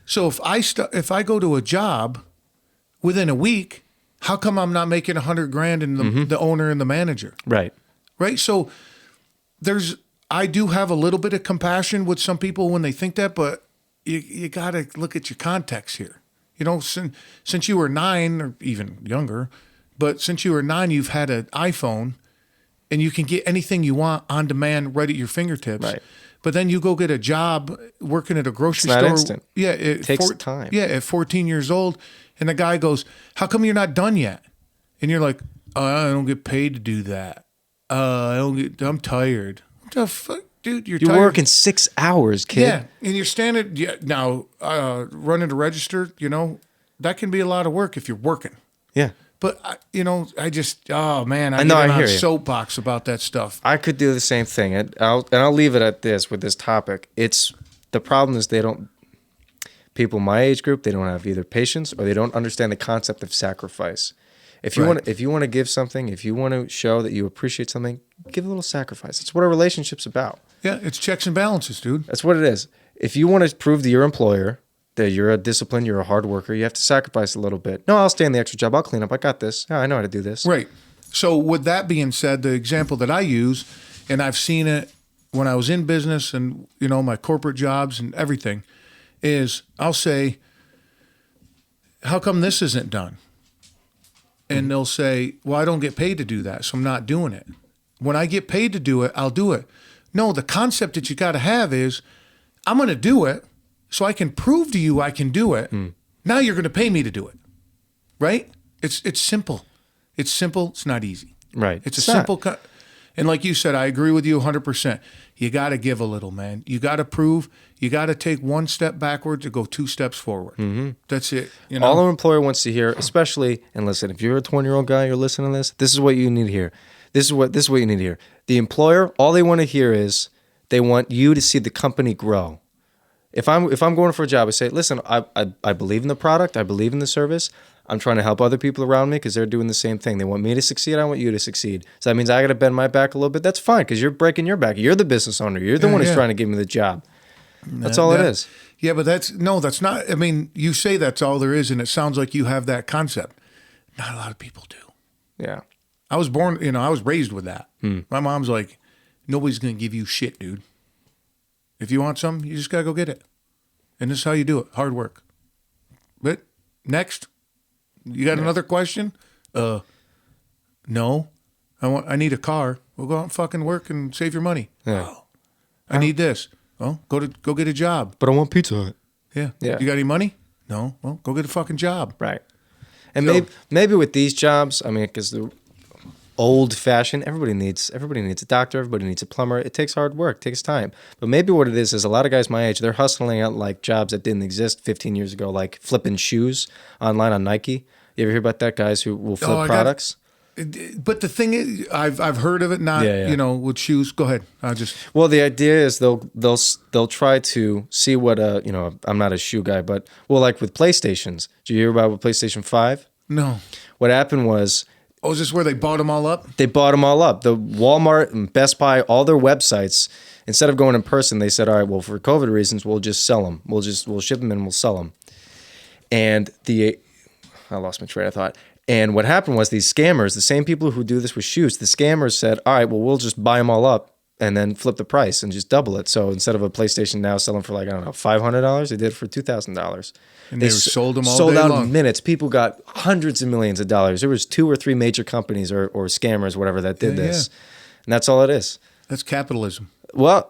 So if I go to a job within a week, how come I'm not making $100,000 in the owner and the manager? Right. Right. So I do have a little bit of compassion with some people when they think that, but you got to look at your context here. You know, since you were 9 or even younger, but since you were 9, you've had an iPhone and you can get anything you want on demand right at your fingertips. Right. But then you go get a job working at a grocery It's not store. instant. Yeah. It takes time. Yeah. At 14 years old. And the guy goes, how come you're not done yet? And you're like, I don't get paid to do that. I'm tired. What the fuck? Dude, you're tired. working 6 hours, kid. Yeah. And you're standing, now running the register, you know, that can be a lot of work if you're working. Yeah. But, you know, I just, oh, man, I know, get I on hear a you. soapbox about that stuff. I could do the same thing. And I'll leave it at this with this topic. The problem is people my age group, they don't have either patience or they don't understand the concept of sacrifice. If you want to give something, if you want to show that you appreciate something, give a little sacrifice. It's what a relationship's about. Yeah, it's checks and balances, dude. That's what it is. If you want to prove to your employer that you're a disciplined, you're a hard worker, you have to sacrifice a little bit. No, I'll stay in the extra job. I'll clean up. I got this. Yeah, I know how to do this. Right. So with that being said, the example that I use, and I've seen it when I was in business and, you know, my corporate jobs and everything, is I'll say, how come this isn't done? And they'll say, well, I don't get paid to do that, so I'm not doing it. When I get paid to do it, I'll do it. No, the concept that you got to have is, I'm going to do it so I can prove to you I can do it. Now you're going to pay me to do it. Right? It's simple. It's simple. It's not easy. Right. It's a simple and like you said, I agree with you 100%. You got to give a little, man. You got to prove. You got to take one step backwards to go 2 steps forward. That's it. You know? All an employer wants to hear, especially, and listen, if you're a 20-year-old guy, you're listening to this is what you need to hear. This is what you need to hear. The employer, all they want to hear is they want you to see the company grow. If I'm going for a job, I say, listen, I believe in the product, I believe in the service. I'm trying to help other people around me because they're doing the same thing. They want me to succeed. I want you to succeed. So that means I got to bend my back a little bit. That's fine because you're breaking your back. You're the business owner. You're the one who's trying to give me the job. That's all it is. Yeah, but that's not. I mean, you say that's all there is, and it sounds like you have that concept. Not a lot of people do. Yeah. I was born, I was raised with that. My mom's like, nobody's going to give you shit, dude. If you want something, you just got to go get it. And this is how you do it. Hard work. But next, you got another question? No. I need a car. We'll go out and fucking work and save your money. Yeah. Oh, I need this. Oh, go get a job. But I want Pizza Hut. Yeah. Yeah. You got any money? No. Well, go get a fucking job. Right. And maybe with these jobs, I mean, because the old-fashioned, everybody needs a doctor, everybody needs a plumber. It takes hard work, it takes time. But maybe what it is a lot of guys my age, they're hustling out like jobs that didn't exist 15 years ago, like flipping shoes online on Nike. You ever hear about that? Guys who will flip products? But the thing is, I've heard of it. Not with shoes. Go ahead. Well, the idea is they'll try to see what I'm not a shoe guy, but like with PlayStations. Did you hear about with PlayStation 5? No. What happened was. Oh, is this where they bought them all up? They bought them all up. The Walmart and Best Buy, all their websites, instead of going in person, they said, all right, well, for COVID reasons, we'll just sell them. We'll ship them and we'll sell them. And I lost my train of thought. And what happened was these scammers, the same people who do this with shoes, the scammers said, all right, well, we'll just buy them all up and then flip the price and just double it. So instead of a PlayStation now selling for like, I don't know, $500, they did it for $2,000. And they sold them all sold day out long. in minutes. People got hundreds of millions of dollars. There was 2 or 3 major companies or scammers, whatever, that did this. And that's all it is. That's capitalism. Well,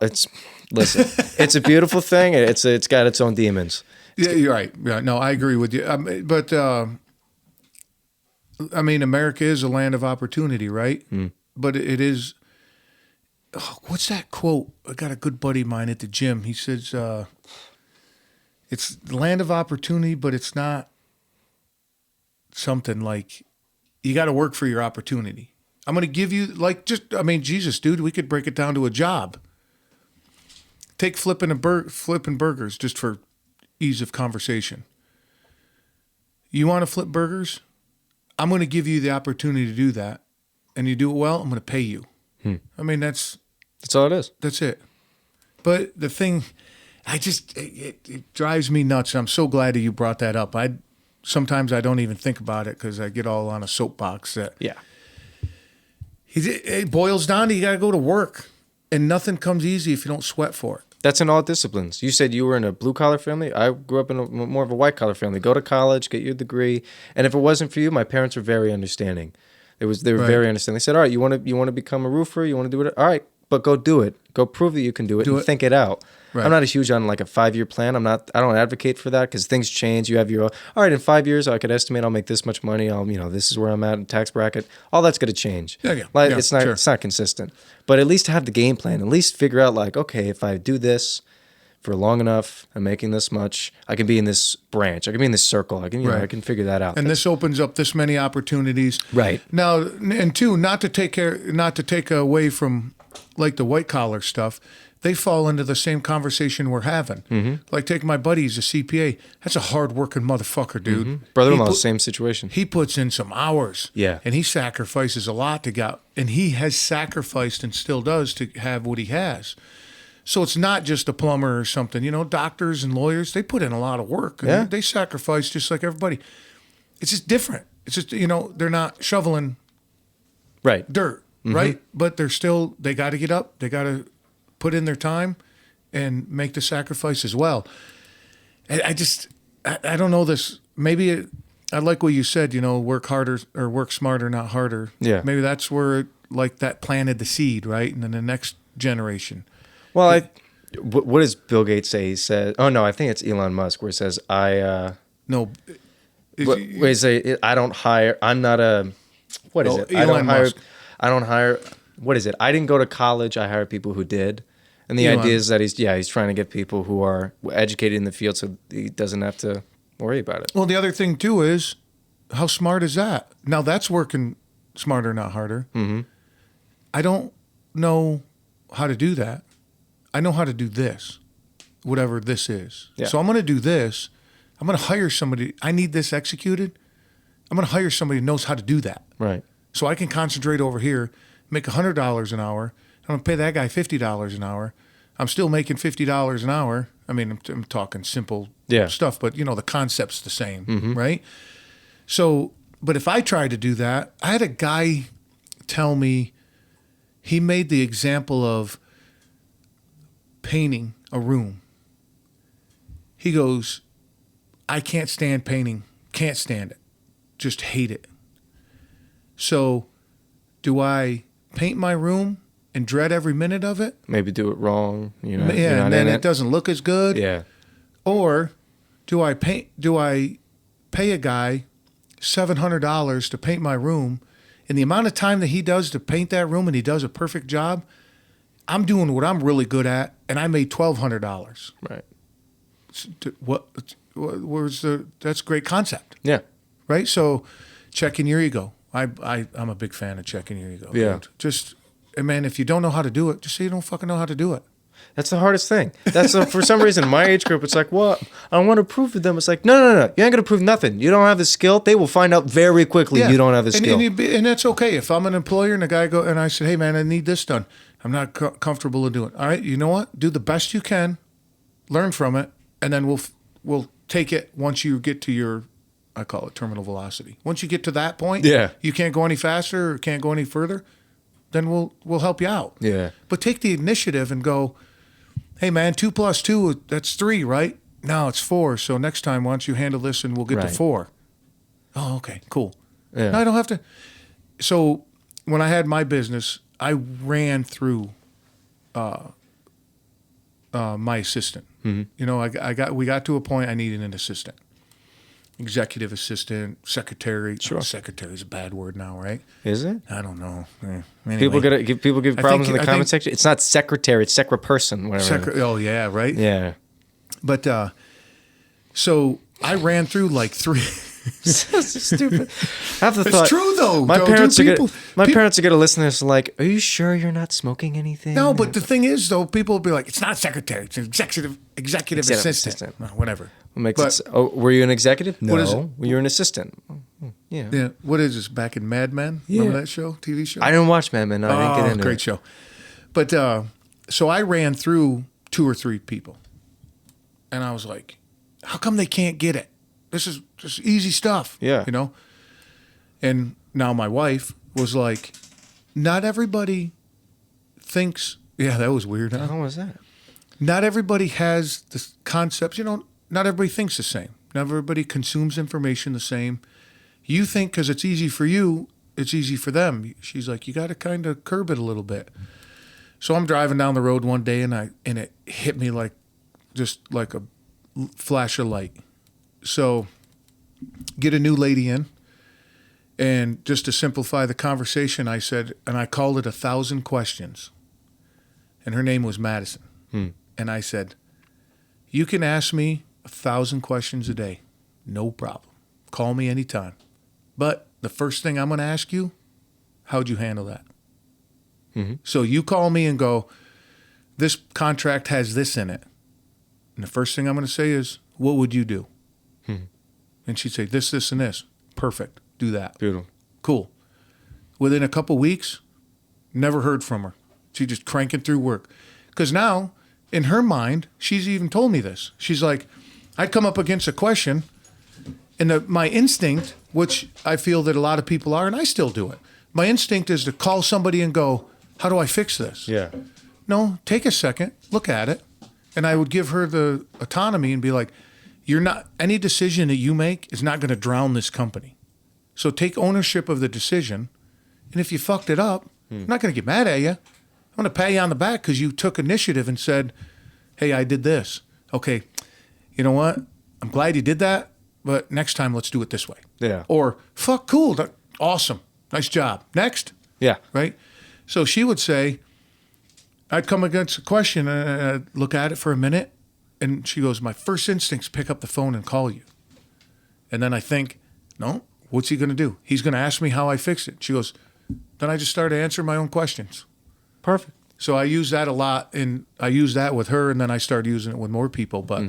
Listen, it's a beautiful thing. It's got its own demons. Yeah, you're right. Yeah, no, I agree with you. But I mean, America is a land of opportunity, right? But it is. Oh, what's that quote? I got a good buddy of mine at the gym. He says, "It's the land of opportunity, but it's not something like you got to work for your opportunity." I'm going to give you Jesus, dude. We could break it down to a job. Take flipping burgers just for ease of conversation. You want to flip burgers? I'm going to give you the opportunity to do that, and you do it well, I'm going to pay you. I mean, that's all it is. That's it. But the thing, it drives me nuts. I'm so glad that you brought that up. Sometimes I don't even think about it because I get all on a soapbox that it boils down to you got to go to work, and nothing comes easy if you don't sweat for it. That's in all disciplines. You said you were in a blue-collar family. I grew up in more of a white-collar family. Go to college, get your degree. And if it wasn't for you, my parents were very understanding. They were very understanding. They said, all right, you want to become a roofer? You want to do it? All right, but go do it. Go prove that you can do it and think it out. Right. I'm not as huge on like a 5-year plan. I don't advocate for that because things change. You have your, all right, in 5 years, I could estimate I'll make this much money. This is where I'm at in tax bracket. All that's going to change. It's not consistent. But at least have the game plan. At least figure out like, okay, if I do this for long enough, I'm making this much, I can be in this branch. I can be in this circle. I can figure that out. And this opens up this many opportunities. Right. Now, and two, not to take away from like the white collar stuff, they fall into the same conversation we're having. Mm-hmm. Like take my buddy, he's a CPA. That's a hard-working motherfucker, dude. Mm-hmm. Brother-in-law, same situation. He puts in some hours. Yeah. And he sacrifices a lot to get, and he has sacrificed and still does to have what he has. So it's not just a plumber or something. Doctors and lawyers, they put in a lot of work. And they sacrifice just like everybody. It's just different. It's just, they're not shoveling dirt, right? But they got to get up. They got to put in their time and make the sacrifice as well. I don't know this. Maybe I like what you said, work harder or work smarter, not harder. Yeah. Maybe that's where like that planted the seed, right? And then the next generation. Well, what does Bill Gates say? He says, oh no, I think it's Elon Musk where it says, I don't hire, I'm not a, what is it? Elon Musk. I don't hire, what is it? I didn't go to college. I hire people who did. And the idea is that he's trying to get people who are educated in the field so he doesn't have to worry about it. Well, the other thing too is, how smart is that? Now that's working smarter, not harder. Mm-hmm. I don't know how to do that. I know how to do this, whatever this is. Yeah. So I'm going to do this. I'm going to hire somebody. I need this executed. I'm going to hire somebody who knows how to do that. Right. So I can concentrate over here, make $100 an hour. I'm going to pay that guy $50 an hour. I'm still making $50 an hour. I mean, I'm talking simple stuff, but the concept's the same, right? So, but if I tried to do that, I had a guy tell me he made the example of painting a room. He goes, I can't stand painting. Can't stand it. Just hate it. So do I paint my room and dread every minute of it? Maybe do it wrong. And then it doesn't look as good. Yeah. Or do I pay a guy $700 to paint my room, and the amount of time that he does to paint that room and he does a perfect job, I'm doing what I'm really good at, and I made $1,200. Right. That's a great concept. Yeah. Right? So checking your ego. I'm a big fan of checking your ego. Yeah. Man, if you don't know how to do it, just say you don't fucking know how to do it. That's the hardest thing. For some reason, my age group, it's like, well, I want to prove to them. It's like, no. You ain't going to prove nothing. You don't have the skill. They will find out very quickly you don't have the skill. And that's okay. If I'm an employer and a guy and I said, hey, man, I need this done. I'm not comfortable in doing it. All right, you know what? Do the best you can. Learn from it. And then we'll take it once you get to your, I call it terminal velocity. Once you get to that point, you can't go any faster or can't go any further, then we'll help you out. Yeah. But take the initiative and go, hey, man, 2 + 2, that's 3, right? Now it's 4. So next time, why don't you handle this and we'll get to 4. Oh, okay, cool. Yeah. No, I don't have to. So when I had my business, I ran through my assistant. Mm-hmm. You know, we got to a point I needed an assistant. Executive assistant, secretary. Sure. Secretary is a bad word now, right? Is it? I don't know. Anyway. People give problems in the I comment think- section. It's not secretary, it's secreperson, whatever. Oh, yeah, right? Yeah. But so I ran through like 3. So stupid. I have the It's thought. true, though. My Dude, parents people- are gonna listen to this like, are you sure you're not smoking anything? No, but the thing is, though, people will be like, it's not secretary, it's an executive Executive assistant. assistant. Well, whatever. What makes But- it? Oh, were you an executive? No, What is it? you're an assistant. Yeah. Yeah, what is this? Back in Mad Men? Remember that show, TV show? I didn't watch Mad Men. No, I didn't get into great it. show. But so I ran through 2 or 3 people, and I was like, how come they can't get it? This is just easy stuff. Yeah. You know? And now my wife was like, not everybody thinks, yeah, that was weird, huh? How was that? Not everybody has the concepts. You know, not everybody thinks the same. Not everybody consumes information the same. You think because it's easy for you, it's easy for them. She's like, you got to kind of curb it a little bit. So I'm driving down the road one day, and it hit me like a flash of light. So get a new lady in, and just to simplify the conversation, I said, and I called it 1,000 questions, and her name was Madison. And I said, you can ask me 1,000 questions a day, no problem. Call me anytime. But the first thing I'm going to ask you, how'd you handle that? Mm-hmm. So you call me and go, this contract has this in it. And the first thing I'm going to say is, what would you do? Mm-hmm. And she'd say, this, and this. Perfect. Do that. Beautiful. Cool. Within a couple weeks, never heard from her. She just cranking through work. Because now, in her mind, she's even told me this. She's like, I'd come up against a question, and my instinct, which I feel that a lot of people are, and I still do it, my instinct is to call somebody and go, how do I fix this? Yeah. No, take a second, look at it. And I would give her the autonomy and be like, any decision that you make is not going to drown this company. So take ownership of the decision. And if you fucked it up, I'm not going to get mad at you. I'm going to pat you on the back because you took initiative and said, hey, I did this. Okay, you know what? I'm glad you did that, but next time let's do it this way. Yeah. Or, fuck, cool, awesome, nice job. Next. Yeah. Right? So she would say, I'd come against a question and I'd look at it for a minute, and she goes, my first instinct's pick up the phone and call you. And then I think, no, what's he going to do? He's going to ask me how I fixed it. She goes, then I just started answering my own questions. Perfect. So I use that a lot, and I use that with her, and then I started using it with more people, but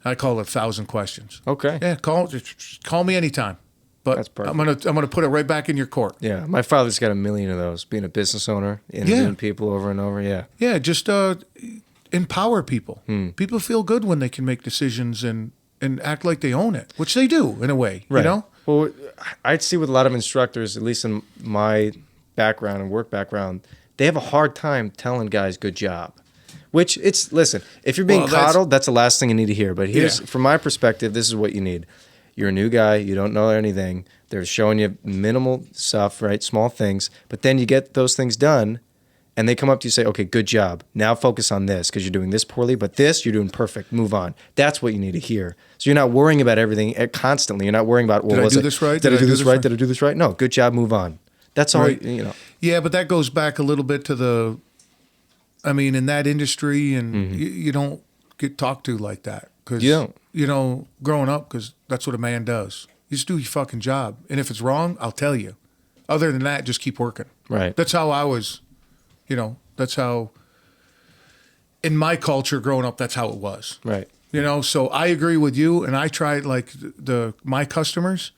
I call it 1,000 questions. Okay. Yeah, call me anytime. But That's perfect. I'm gonna put it right back in your court. Yeah. My father's got a million of those, being a business owner, interviewing people over and over. Yeah. Yeah, just empower people. People feel good when they can make decisions and act like they own it, which they do in a way. Right. You know? Well, I'd see with a lot of instructors, at least in my background and work background, they have a hard time telling guys good job. Which listen, if you're being Well, that's- coddled, that's the last thing you need to hear. But here's, Yeah. from my perspective, this is what you need. You're a new guy, you don't know anything. They're showing you minimal stuff, right? Small things. But then you get those things done, and they come up to you and say, okay, good job. Now focus on this because you're doing this poorly, but this, you're doing perfect. Move on. That's what you need to hear. So you're not worrying about everything constantly. You're not worrying about, well, Did I do this right? Did I do this right? Did I do this right? No, good job, move on. That's all, Right. you know. Yeah, but that goes back a little bit to in that industry, and you don't get talked to like that. Cause, You don't. You know, growing up, because that's what a man does. You just do your fucking job. And if it's wrong, I'll tell you. Other than that, just keep working. Right. That's how I was, that's how, in my culture growing up, that's how it was. Right. So I agree with you, and I tried like my customers.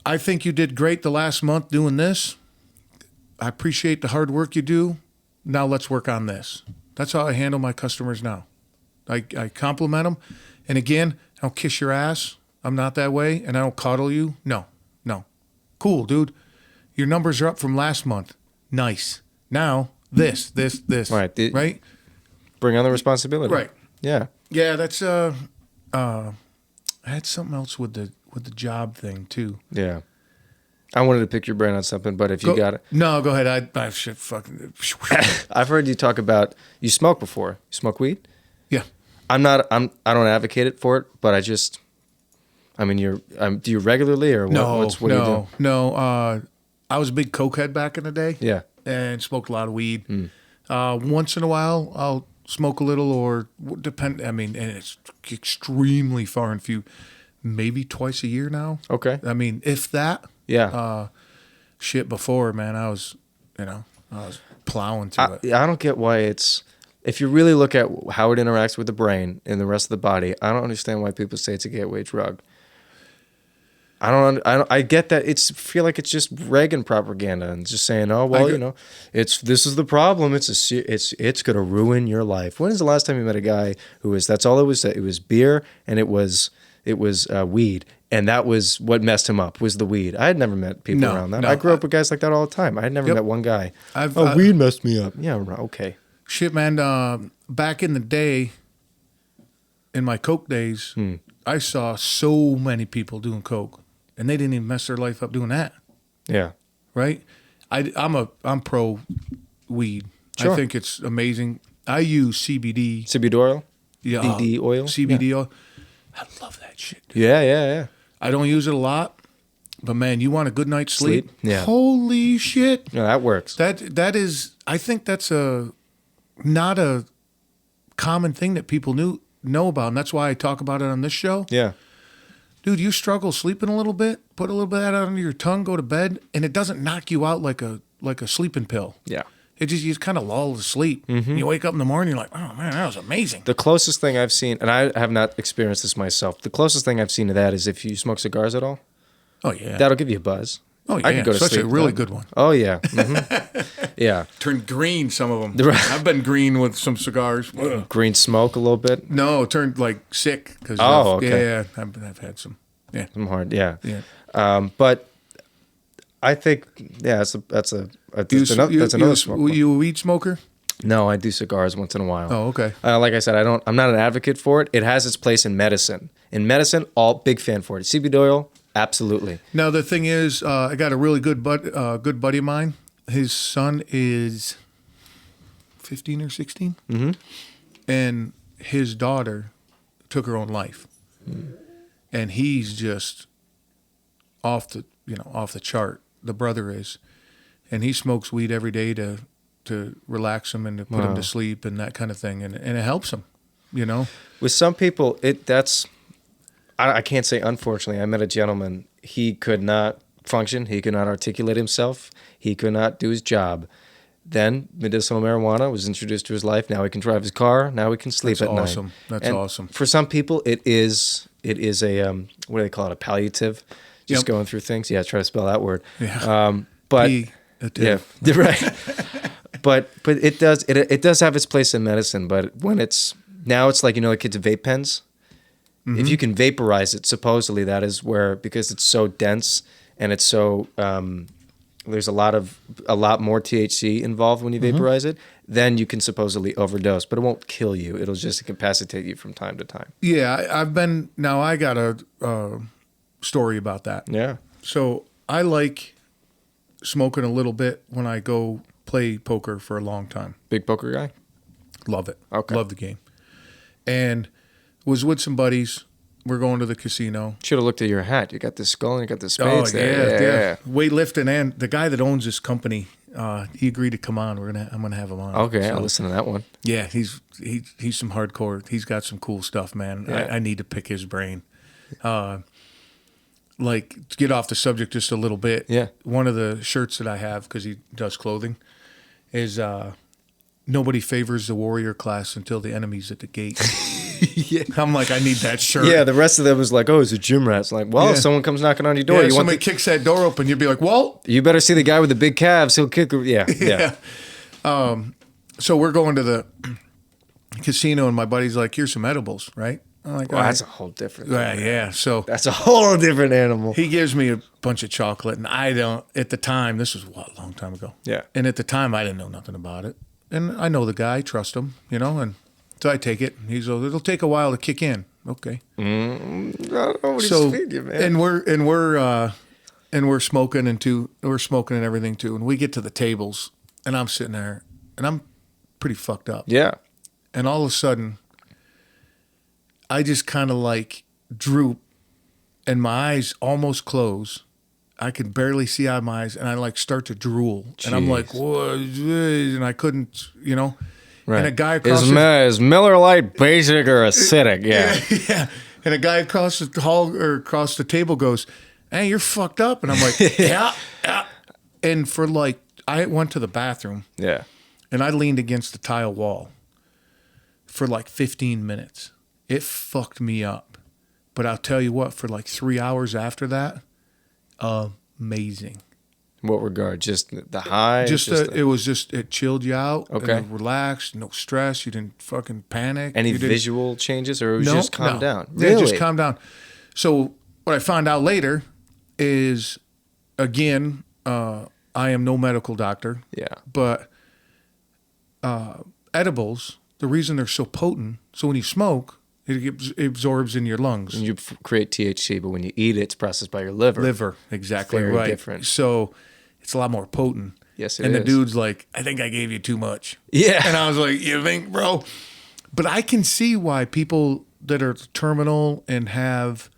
I think you did great the last month doing this. I appreciate the hard work you do. Now let's work on this. That's how I handle my customers now. I compliment them. And again, I don't kiss your ass. I'm not that way. And I don't coddle you. No. Cool, dude. Your numbers are up from last month. Nice. Now, this. Right. Right? Bring on the responsibility. Right. Yeah. Yeah, that's I had something else with the job thing too. Yeah. I wanted to pick your brain on something, but if you got it. No, go ahead. I should fucking. I've heard you talk about, you smoke before. You smoke weed? Yeah. I don't advocate it for it, but I mean, do you regularly or what? No, What do you do? no. I was a big cokehead back in the day. Yeah. And smoked a lot of weed. Once in a while, I'll smoke a little or depend. I mean, and it's extremely far and few. Maybe twice a year now. Okay. I mean, if that. Yeah. Shit, before, man, I was plowing through it. I don't get why if you really look at how it interacts with the brain and the rest of the body, I don't understand why people say it's a gateway drug. I get that feel like it's just Reagan propaganda and just saying, oh well, this is the problem. It's gonna ruin your life. When is the last time you met a guy that's all it was? It was beer and it was weed, and that was what messed him up was the weed. I had never met people around that. I grew up with guys like that all the time. I had never met one guy. Weed messed me up. Yeah, okay. Shit, man. Back in the day, in my coke days, I saw so many people doing coke. And they didn't even mess their life up doing that. Yeah. Right? I'm pro weed. Sure. I think it's amazing. I use CBD. CBD oil? Yeah. DD oil? CBD oil. I love that shit, dude. Yeah. I don't use it a lot, but man, you want a good night's sleep? Yeah. Holy shit. No, that works. That is, I think that's not a common thing that people know about, and that's why I talk about it on this show. Yeah. Dude, you struggle sleeping a little bit, put a little bit of that under your tongue, go to bed, and it doesn't knock you out like a sleeping pill. Yeah. It just, you kind of lull to sleep. Mm-hmm. You wake up in the morning, you're like, oh man, that was amazing. The closest thing I've seen, and I have not experienced this myself, the closest thing I've seen to that is if you smoke cigars at all. Oh yeah. That'll give you a buzz. Oh yeah. I could go to Such sleep. a really good one. Oh yeah. Mm-hmm. Yeah. Turned green, some of them. I've been green with some cigars. Green smoke a little bit. No, it turned like sick. Okay. Yeah, I've had some. Yeah. I'm hard. Yeah. Yeah. But I think, yeah, that's another smoke. Were you a weed smoker? No, I do cigars once in a while. Oh, okay. Like I said, I'm not an advocate for it. It has its place in medicine. In medicine, big fan for it. CBD oil, absolutely. Now the thing is, I got a really good buddy of mine. His son is 15 or 16, and his daughter took her own life, and he's just off the chart. The brother is, and he smokes weed every day to relax him and to put him to sleep and that kind of thing, and it helps him, With some people, I can't say unfortunately. I met a gentleman. He could not function. He could not articulate himself. He could not do his job. Then medicinal marijuana was introduced to his life. Now he can drive his car. Now he can sleep at night. That's awesome. For some people, it is a what do they call it? A palliative. Just going through things. Yeah, try to spell that word. Yeah. But yeah, right. But it does have its place in medicine. But when it's like the kids of vape pens. Mm-hmm. If you can vaporize it, supposedly that is where, because it's so dense and it's so there's a lot more THC involved when you vaporize it, then you can supposedly overdose, but it won't kill you. It'll just incapacitate you from time to time. Yeah, I got a story about that. Yeah. So I like smoking a little bit when I go play poker for a long time. Big poker guy? Love it. Okay. Love the game. And was with some buddies. We're going to the casino. Should have looked at your hat. You got the skull and you got the spades there. Yeah. Weightlifting, and the guy that owns this company, he agreed to come on. I'm gonna have him on. Okay, I'll listen to that one. Yeah, he's some hardcore. He's got some cool stuff, man. Yeah. I need to pick his brain. Like, to get off the subject just a little bit. Yeah. One of the shirts that I have, because he does clothing, is nobody favors the warrior class until the enemy's at the gate. Yeah. I'm like, I need that shirt. Yeah, the rest of them was like, oh, it's a gym rat. It's like, well, if someone comes knocking on your door, if somebody kicks that door open, you'd be like, Walt? You better see the guy with the big calves. He'll kick. Yeah. So we're going to the casino, and my buddy's like, here's some edibles, right? I'm like, well, that's a whole different thing. Yeah. So that's a whole different animal. He gives me a bunch of chocolate, and I don't, at the time, this was a long time ago. Yeah. And at the time, I didn't know nothing about it. And I know the guy, trust him, and so I take it. He's like, it'll take a while to kick in. Okay. I don't know what he's feeding you, man. And we're and we're smoking and everything too. And we get to the tables, and I'm sitting there, and I'm pretty fucked up. Yeah. And all of a sudden, I just kind of like droop, and my eyes almost close. I can barely see out of my eyes, and I like start to drool. Jeez. And I'm like, what? And I couldn't, Right. And a guy across is Miller Lite basic or acidic? Yeah. yeah. And a guy across the hall or across the table goes, "Hey, you're fucked up." And I'm like, yeah. And for like, I went to the bathroom. Yeah. And I leaned against the tile wall for like 15 minutes. It fucked me up. But I'll tell you what, for like 3 hours after that, amazing. In what regard? Just the high? It chilled you out. Okay. And relaxed, no stress. You didn't fucking panic. Any visual changes, or it was just calm down? Yeah, Really? just calm down. So what I found out later is, again, I am no medical doctor. Yeah. But edibles, the reason they're so potent, so when you smoke, it absorbs in your lungs. And you create THC, but when you eat it, it's processed by your liver. Liver, exactly Very right. different. So it's a lot more potent. Yes, it and is. the dude's like, "I think I gave you too much." Yeah. And I was like, "You think, bro?" But I can see why people that are terminal and have,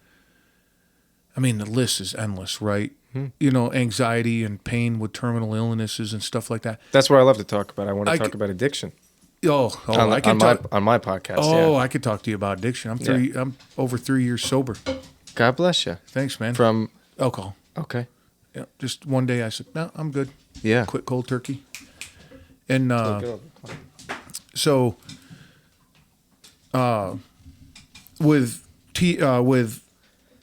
I mean, the list is endless, right? Anxiety and pain with terminal illnesses and stuff like that. That's what I love to talk about. I want to talk about addiction. I can talk on my podcast. Oh, yeah. I could talk to you about addiction. I'm over 3 years sober. God bless you. Thanks, man. From alcohol. Okay. Yeah. Just one day I said, "No, I'm good." Yeah. Quit cold turkey. And so with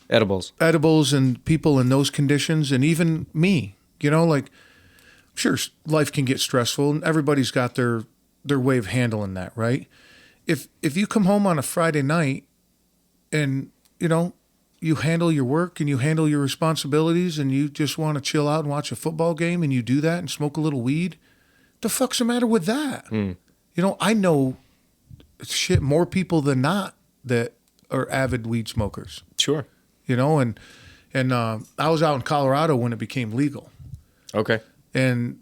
edibles and people in those conditions, and even me, like, sure, life can get stressful, and everybody's got their way of handling that, right? If you come home on a Friday night and you handle your work and you handle your responsibilities and you just want to chill out and watch a football game and you do that and smoke a little weed, the fuck's the matter with that? I know more people than not that are avid weed smokers. Sure. And I was out in Colorado when it became legal. Okay. And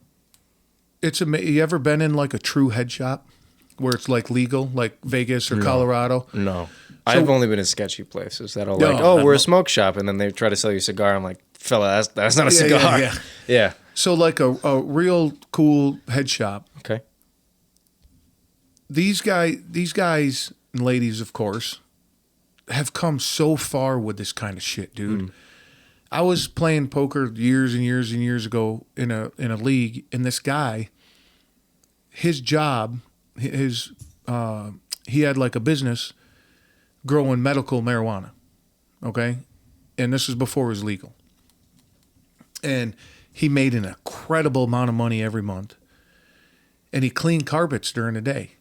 it's amazing. You ever been in like a true head shop where it's like legal, like Vegas or Colorado? No. I've only been in sketchy places that are like, we're a smoke shop, and then they try to sell you a cigar. I'm like, fella, that's not a cigar. Yeah. So like a real cool head shop. Okay. These guys and ladies, of course, have come so far with this kind of shit, dude. I was playing poker years and years and years ago in a league, and this guy, his job, he had like a business growing medical marijuana, okay? And this was before it was legal. And he made an incredible amount of money every month. And he cleaned carpets during the day.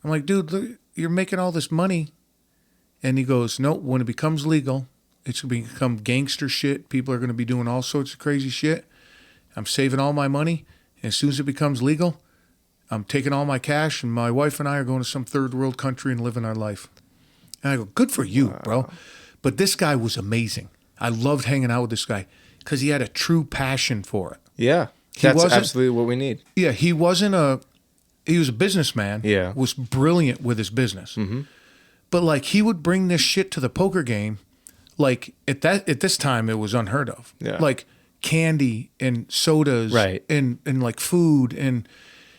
I'm like, "Dude, look, you're making all this money." And he goes, "No, when it becomes legal, it's going to become gangster shit. People are going to be doing all sorts of crazy shit. I'm saving all my money. And as soon as it becomes legal, I'm taking all my cash, and my wife and I are going to some third world country and living our life." And I go, "Good for you, bro." But this guy was amazing. I loved hanging out with this guy because he had a true passion for it. Yeah. That's absolutely what we need. Yeah, he was a businessman. Yeah. Was brilliant with his business. Mm-hmm. But like he would bring this shit to the poker game. Like at this time it was unheard of. Yeah. Like candy and sodas, right, and like food, and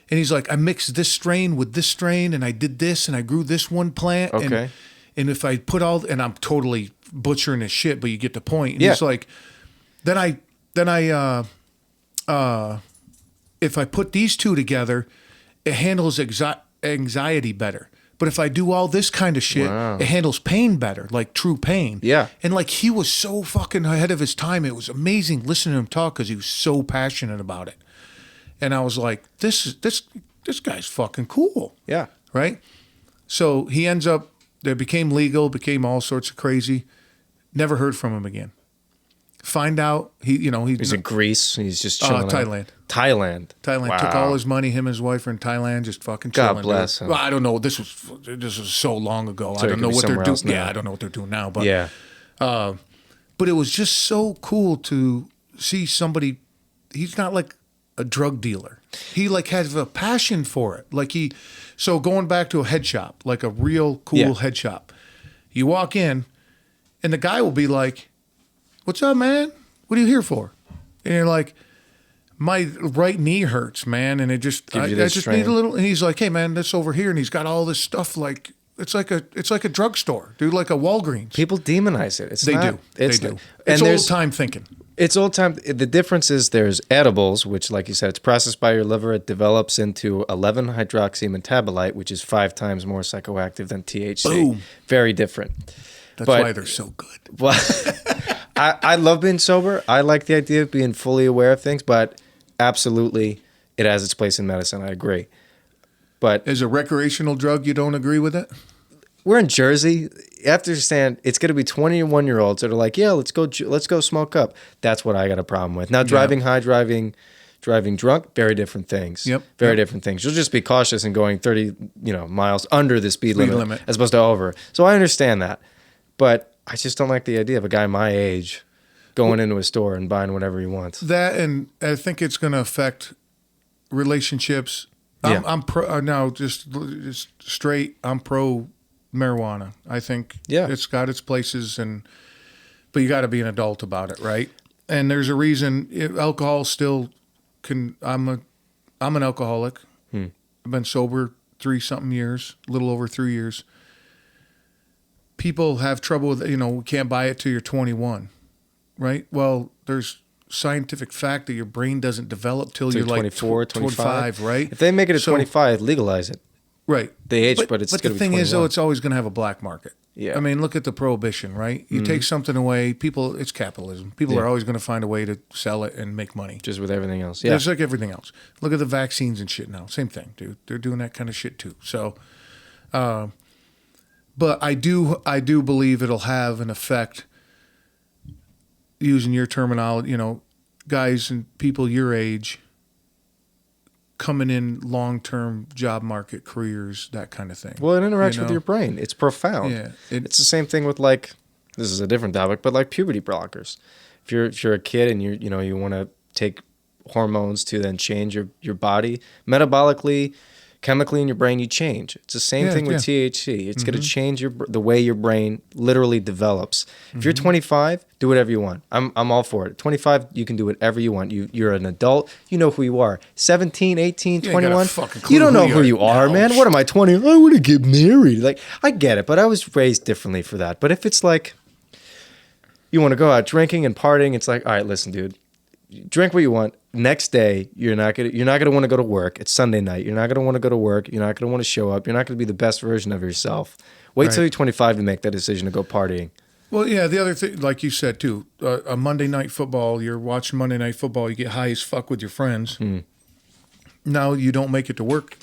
he's like, "I mixed this strain with this strain, and I did this, and I grew this one plant." Okay. And if I put and I'm totally butchering his shit, but you get the point. And he's like, then I if I put these two together, it handles anxiety better. But if I do all this kind of shit, it handles pain better, like true pain. Yeah. And like he was so fucking ahead of his time. It was amazing listening to him talk because he was so passionate about it. And I was like, this guy's fucking cool. Yeah. Right? So he ends up, it became legal, became all sorts of crazy. Never heard from him again. Find out he's in Greece. He's just chilling. Thailand. Wow. Took all his money. Him and his wife are in Thailand, just fucking chilling. God bless him. Well, I don't know. This was so long ago. So I don't know what they're doing. Now. Yeah, I don't know what they're doing now. But yeah. But it was just so cool to see somebody, he's not like a drug dealer. He like has a passion for it. So going back to a head shop, like a real cool head shop, you walk in and the guy will be like, "What's up, man? What are you here for?" And you're like, "My right knee hurts, man. And I just need a little," and he's like, "Hey man, that's over here." And he's got all this stuff like, it's like a drugstore, dude, like a Walgreens. People demonize it. They do. It's old time thinking. It's old time. The difference is there's edibles, which, like you said, it's processed by your liver. It develops into 11-hydroxy metabolite, which is 5 times more psychoactive than THC. Boom. Very different. That's why they're so good. Well, I love being sober. I like the idea of being fully aware of things, but absolutely, it has its place in medicine. I agree. But as a recreational drug, you don't agree with it? We're in Jersey. You have to understand, it's going to be 21-year-olds that are like, yeah, let's go smoke up. That's what I got a problem with. Now, driving high, driving drunk, very different things. Yep. Very different things. You'll just be cautious in going 30, miles under the speed limit as opposed to over. So I understand that. But I just don't like the idea of a guy my age going into a store and buying whatever he wants. That, and I think it's going to affect relationships. I'm pro now, just straight. I'm pro marijuana. I think it's got its places, but you got to be an adult about it, right? And there's a reason. Alcohol still can. I'm an alcoholic. I've been sober 3-something years, a little over 3 years. People have trouble with, we can't buy it till you're 21, right? Well, there's scientific fact that your brain doesn't develop till you're like 24, 25, right? If they make it at 25, legalize it. Right. They age, but it's going to be 21. But the thing is, though, it's always going to have a black market. Yeah. I mean, look at the prohibition, right? You take something away, it's capitalism. People are always going to find a way to sell it and make money. Just with everything else. Yeah. It's like everything else. Look at the vaccines and shit now. Same thing, dude. They're doing that kind of shit too. So, but I do believe it'll have an effect, using your terminology, guys and people your age coming in long-term job market careers, that kind of thing. Well, it interacts with your brain. It's profound. Yeah, it's the same thing with this is a different topic, but like puberty blockers. If you're a kid and you want to take hormones to then change your body metabolically, chemically in your brain, you change. It's the same thing with THC. It's going to change the way your brain literally develops. If you're 25, do whatever you want. I'm all for it. 25, you can do whatever you want. You're an adult. You know who you are. 17, 18, 21. You don't know who you are, man. What am I, 20? I want to get married. Like, I get it, but I was raised differently for that. But if it's like you want to go out drinking and partying, it's like, all right, listen, dude. Drink what you want. Next day, you're not gonna want to go to work. It's Sunday night. You're not gonna want to go to work. You're not gonna want to show up. You're not gonna be the best version of yourself. Wait till you're 25 to make that decision to go partying. Well, yeah. The other thing, like you said too, a Monday night football. You're watching Monday night football. You get high as fuck with your friends. Now you don't make it to work,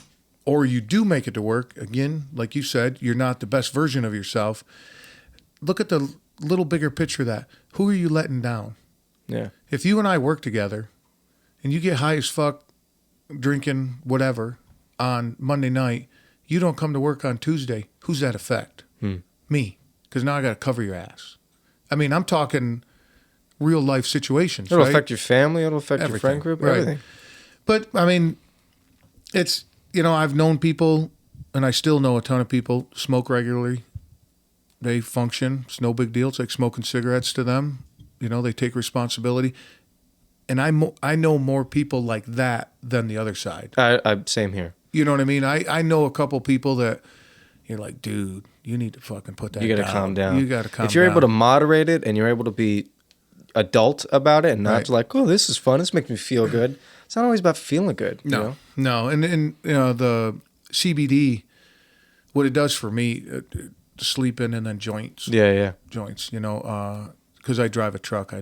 or you do make it to work. Again, like you said, you're not the best version of yourself. Look at the little bigger picture of that. Who are you letting down? Yeah. If you and I work together and you get high as fuck drinking whatever on Monday night, you don't come to work on Tuesday, who's that affect? Me. Because now I got to cover your ass. I mean, I'm talking real life situations. It'll affect your family. It'll affect your friend group. Everything. But, I mean, it's, I've known people, and I still know a ton of people, smoke regularly. They function. It's no big deal. It's like smoking cigarettes to them. They take responsibility. And I know more people like that than the other side. Same here. You know what I mean? I know a couple people that you're like, dude, you need to fucking put that down. You got to calm down. You got to calm down. If you're able to moderate it and you're able to be adult about it and not like, oh, this is fun. This makes me feel good. It's not always about feeling good. No. And the CBD, what it does for me, sleeping and then joints. Yeah. Joints, because I drive a truck,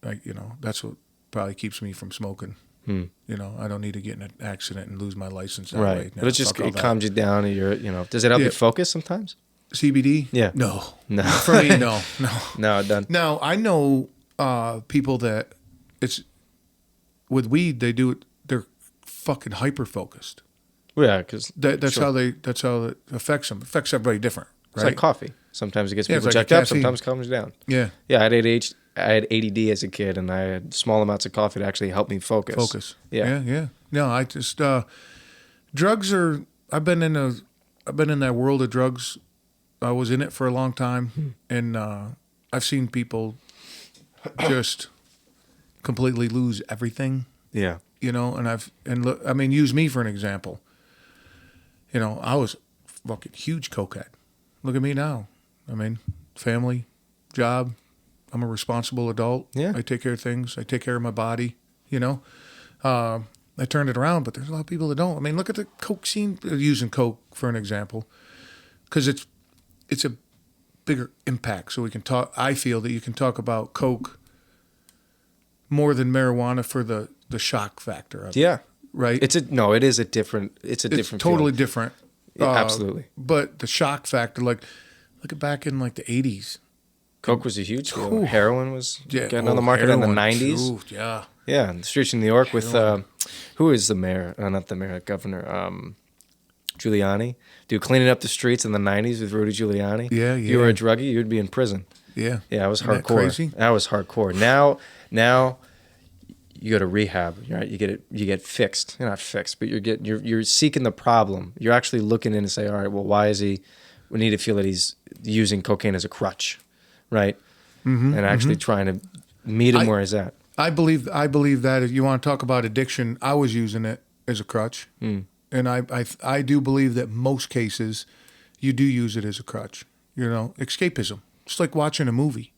that's what probably keeps me from smoking. I don't need to get in an accident and lose my license that way. But it calms you down and does it help you focus sometimes? CBD? Yeah. No. For me, no. No, done. Now, I know people that it's with weed, they're fucking hyper focused. Yeah, because that's how it affects them. It affects everybody different. Right? It's like coffee. Sometimes it gets people jacked up. Sometimes it calms you down. Yeah. Yeah, I had I had ADD as a kid, and I had small amounts of coffee to actually help me focus. Yeah. No, I just drugs are. I've been in that world of drugs. I was in it for a long time, and I've seen people just completely lose everything. Yeah. You know, and look, I mean, use me for an example. You know, I was fucking huge cokehead. Look at me now. I mean, family, job. I'm a responsible adult. Yeah. I take care of things. I take care of my body. You know, I turned it around, but there's a lot of people that don't. I mean, look at the coke scene. Using coke for an example, because it's a bigger impact. So we can talk. I feel that you can talk about coke more than marijuana for the shock factor of it. Yeah. Right. It is a different. It's a different. Totally feeling. different. Yeah, absolutely. But the shock factor, like, look at back in like the 80s. Coke was a huge deal. Ooh. Heroin was getting on the Oh, market in the heroin. 90s. Ooh, yeah. Yeah, in the streets in New York with who is the mayor? Not the mayor, governor. Giuliani. Dude, cleaning up the streets in the 90s with Rudy Giuliani. Yeah, If you were a druggie, you'd be in prison. Yeah. Yeah, it was Isn't that hardcore. crazy? That was hardcore. Now you go to rehab, right? You get fixed. You're not fixed, but you're seeking the problem. You're actually looking in and say, all right, well, why is he? We need to feel that he's using cocaine as a crutch, right? Mm-hmm, and actually trying to meet him where he's at. I believe that if you want to talk about addiction, I was using it as a crutch, and I do believe that most cases you do use it as a crutch. You know, escapism. It's like watching a movie,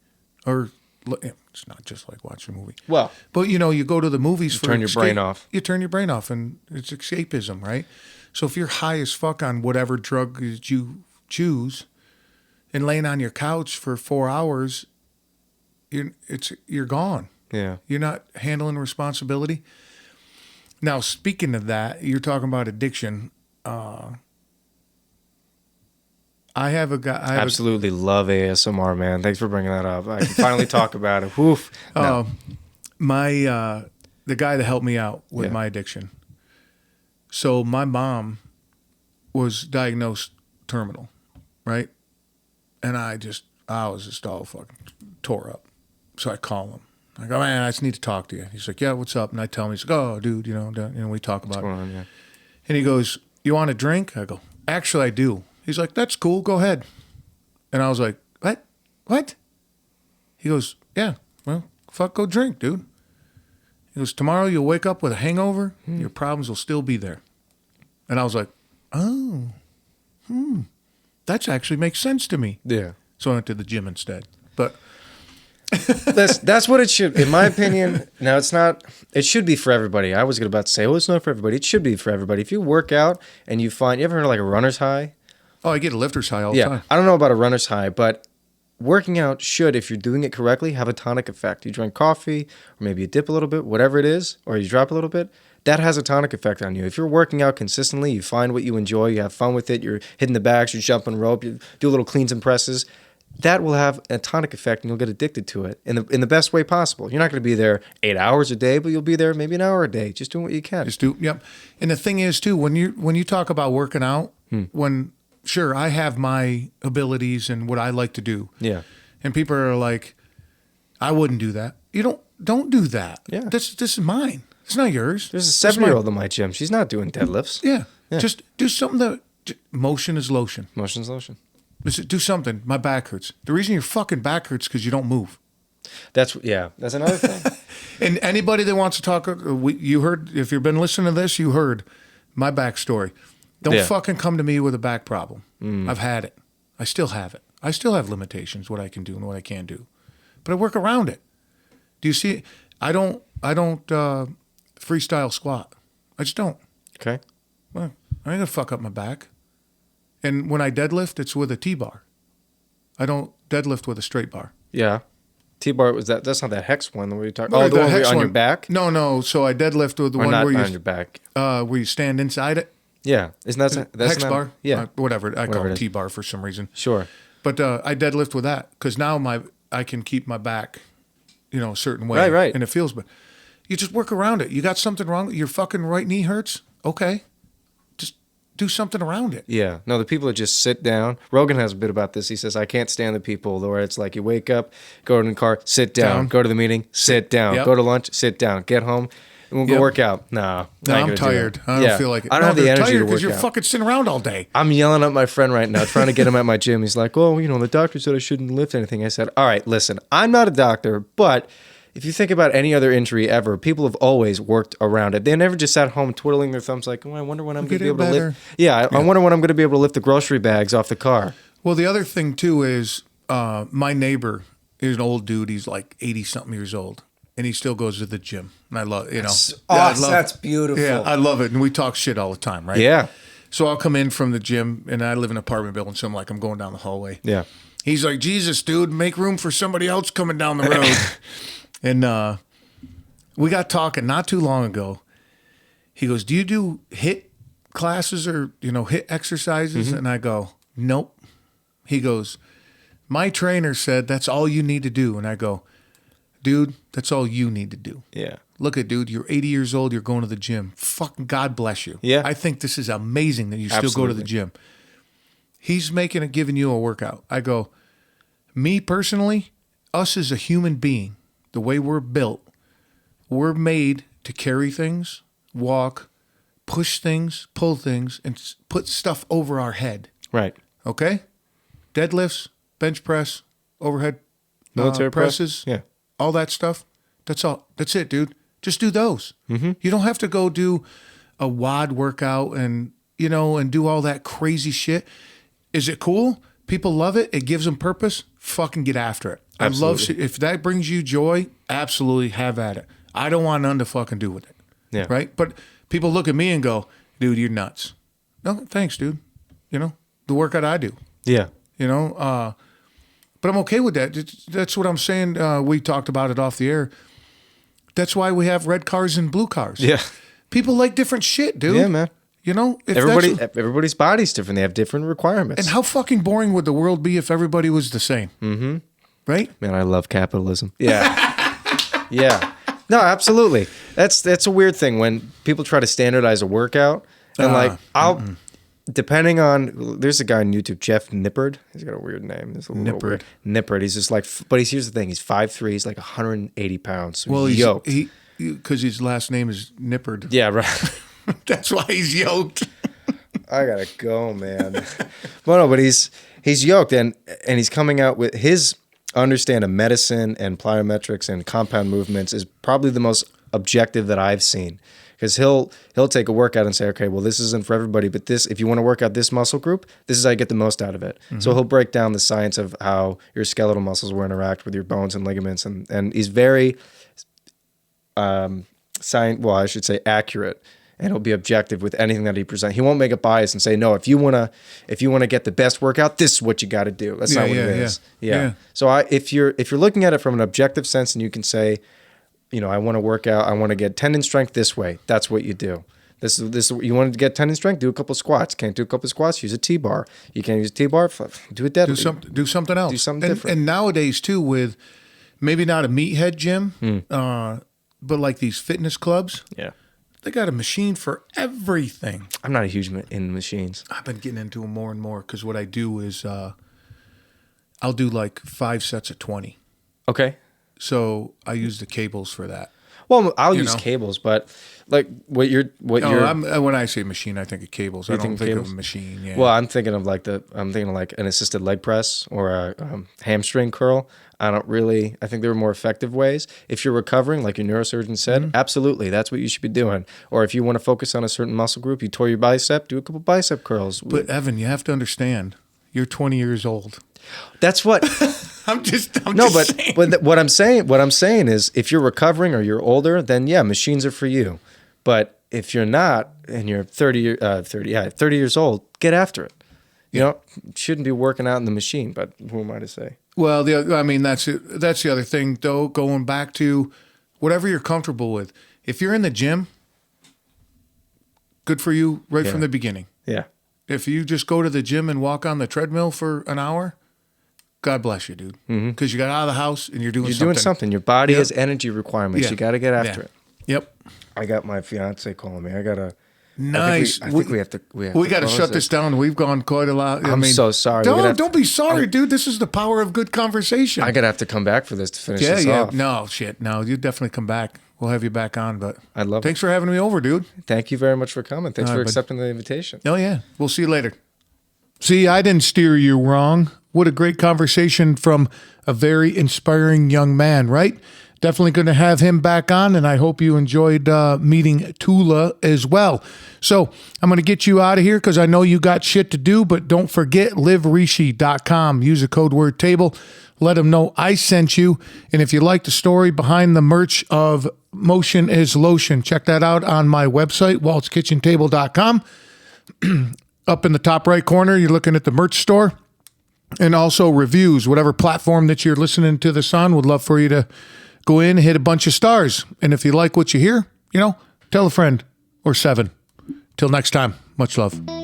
or it's not just like watching a movie. Well, but you know, you go to the movies for turn your brain off. You turn your brain off, and it's escapism, right? So if you're high as fuck on whatever drug that you choose, and laying on your couch for 4 hours, you're gone. Yeah. You're not handling responsibility. Now, speaking of that, you're talking about addiction. I have a guy. Absolutely love ASMR, man. Thanks for bringing that up. I can finally talk about it. Woof. No. The guy that helped me out with my addiction. So my mom was diagnosed terminal, right? And I was just all fucking tore up. So I call him. I go, man, I just need to talk to you. He's like, yeah, what's up? And I tell him, he's like, oh, dude, we talk about What's going on, yeah. And he goes, you want a drink? I go, actually, I do. He's like, that's cool. Go ahead. And I was like, what? What? He goes, yeah, well, fuck, go drink, dude. He goes, tomorrow you'll wake up with a hangover. Your problems will still be there. And I was like, oh, that actually makes sense to me. Yeah. So I went to the gym instead. But that's what it should, in my opinion. Now, it's not, it should be for everybody. I was about to say, well, it's not for everybody. It should be for everybody. If you work out and you ever heard of like a runner's high? Oh, I get a lifter's high all the time. I don't know about a runner's high, but working out should, if you're doing it correctly, have a tonic effect. You drink coffee, or maybe you dip a little bit, whatever it is, or you drop a little bit, that has a tonic effect on you. If you're working out consistently, you find what you enjoy, you have fun with it, you're hitting the bags, you're jumping rope, you do little cleans and presses, that will have a tonic effect and you'll get addicted to it in the best way possible. You're not going to be there 8 hours a day, but you'll be there maybe an hour a day, just doing what you can. Yep. And the thing is, too, when you talk about working out, sure, I have my abilities and what I like to do. Yeah. And people are like, I wouldn't do that. You don't do that. Yeah. This is mine. It's not yours. There's a 7-year-old in my gym. She's not doing deadlifts. Yeah. Just do something motion is lotion. Motion's lotion. Just do something. My back hurts. The reason your fucking back hurts is because you don't move. That's another thing. And anybody that wants to talk, you heard, if you've been listening to this, you heard my backstory. Don't fucking come to me with a back problem. I've had it. I still have it. I still have limitations, what I can do and what I can't do. But I work around it. Do you see? I don't freestyle squat. I just don't. Okay. Well, I ain't gonna fuck up my back. And when I deadlift, it's with a T-bar. I don't deadlift with a straight bar. Yeah. T-bar was that? That's not that hex one that we talked. No, Oh, the one hex on your back? No. So I deadlift with the Or one not where on your back. where you stand inside it. Yeah. Isn't that's hex not, bar? Yeah. Whatever. I call it it is. T-bar for some reason. Sure. But I deadlift with that because now I can keep my back, a certain way. Right. And it feels, but you just work around it. You got something wrong? Your fucking right knee hurts? Okay. Just do something around it. Yeah. No, the people that just sit down. Rogan has a bit about this. He says, I can't stand the people where it's like you wake up, go in the car, sit down. Go to the meeting, sit down. Yep. Go to lunch, sit down. Get home, and we'll go work out. No, I'm tired. I don't feel like it. I don't have the energy to work because you're out. fucking sitting around all day. I'm yelling at my friend right now, trying to get him at my gym. He's like, oh, the doctor said I shouldn't lift anything. I said, all right, listen, I'm not a doctor, but if you think about any other injury ever, people have always worked around it. They never just sat home twiddling their thumbs like, oh, I wonder when I'm going to be able to lift. Yeah, I wonder when I'm going to be able to lift the grocery bags off the car. Well, the other thing, too, is my neighbor is an old dude. He's like 80-something years old, and he still goes to the gym. And I love, That's beautiful. Yeah, I love it. And we talk shit all the time, right? Yeah. So I'll come in from the gym, and I live in an apartment building, so I'm going down the hallway. Yeah. He's like, Jesus, dude, make room for somebody else coming down the road. And we got talking not too long ago. He goes, do you do HIIT classes or, HIIT exercises? Mm-hmm. And I go, nope. He goes, my trainer said that's all you need to do. And I go, dude, that's all you need to do. Yeah. Look at, dude, you're 80 years old. You're going to the gym. Fucking God bless you. Yeah. I think this is amazing that you still go to the gym. He's giving you a workout. I go, me personally, us as a human being, the way we're built, we're made to carry things, walk, push things, pull things, and put stuff over our head. Right. Okay? Deadlifts, bench press, overhead Military presses, Yeah. all that stuff. That's all. That's it, dude. Just do those. Mm-hmm. You don't have to go do a WOD workout and do all that crazy shit. Is it cool? People love it. It gives them purpose. Fucking get after it. Absolutely. I love if that brings you joy, absolutely have at it. I don't want none to fucking do with it. Yeah. Right? But people look at me and go, dude, you're nuts. No, thanks, dude. The workout I do. Yeah. But I'm okay with that. That's what I'm saying. We talked about it off the air. That's why we have red cars and blue cars. Yeah. People like different shit, dude. Yeah, man. If Everybody's body's different. They have different requirements. and how fucking boring would the world be if everybody was the same? Mm-hmm. Right? Man, I love capitalism. Yeah. Yeah. No, absolutely. That's a weird thing when people try to standardize a workout and depending on, there's a guy on YouTube, Jeff Nippard. He's got a weird name. Nippard. Nippard. He's just here's the thing. He's 5'3". He's like 180 pounds. So Well, he's yoked. Because his last name is Nippard. Yeah, right. That's why he's yoked. I gotta go, man. Well, no, but he's yoked and he's coming out with his understand of medicine and plyometrics and compound movements is probably the most objective that I've seen. Because he'll take a workout and say, okay, well, this isn't for everybody, but this, if you want to work out this muscle group, this is how you get the most out of it. Mm-hmm. So he'll break down the science of how your skeletal muscles will interact with your bones and ligaments, and he's very accurate, and he'll be objective with anything that he presents. He won't make a bias and say, no, if you wanna get the best workout, this is what you got to do. That's not what it is. Yeah. So if you're looking at it from an objective sense, and you can say, I want to work out, I want to get tendon strength this way. That's what you do. This you want to get tendon strength, do a couple squats. Can't do a couple squats, use a T-bar. You can't use a T-bar, do a deadlift. Do something else. Do something different. And nowadays too, with maybe not a meathead gym, but like these fitness clubs. Yeah. They got a machine for everything. I'm not a huge in machines. I've been getting into them more and more because what I do is I'll do like 5 sets of 20. Okay. So I use the cables for that. Well, I'll use cables, but like when I say machine, I think of cables. I don't think of a machine. Yeah. Well, I'm thinking of like an assisted leg press or a hamstring curl. I think there are more effective ways. If you're recovering, like your neurosurgeon said, absolutely, that's what you should be doing. Or if you want to focus on a certain muscle group, you tore your bicep, do a couple bicep curls. But Evan, you have to understand, you're 20 years old. That's what saying. But what I'm saying is, if you're recovering or you're older, then yeah, machines are for you. But if you're not and you're 30 years old, get after it. You shouldn't be working out in the machine. But who am I to say? Well, that's the other thing, though. Going back to whatever you're comfortable with. If you're in the gym, good for you from the beginning. Yeah. If you just go to the gym and walk on the treadmill for an hour, God bless you, dude. Because you got out of the house and you're doing something. Your body has energy requirements. You got to get after it. Yep. I got my fiance calling me. I gotta Nice. I think we have to. We got to shut this down. We've gone quite a lot. I'm so sorry. Don't be sorry, dude. This is the power of good conversation. I'm gonna have to come back for this to finish this off. No, shit. No, you definitely come back. We'll have you back on. But I'd love. Thanks for having me over, dude. Thank you very much for coming. Thanks for accepting the invitation. Oh yeah. We'll see you later. See, I didn't steer you wrong. What a great conversation from a very inspiring young man, right? Definitely going to have him back on, and I hope you enjoyed meeting Tula as well. So I'm going to get you out of here because I know you got shit to do, but don't forget, liverishi.com. Use the code word table. Let them know I sent you. And if you like the story behind the merch of Motion is Lotion, check that out on my website, waltzkitchentable.com. Up in the top right corner, you're looking at the merch store. And also reviews, whatever platform that you're listening to this on, would love for you to go in, hit a bunch of stars. And if you like what you hear, tell a friend or 7. Till next time, much love.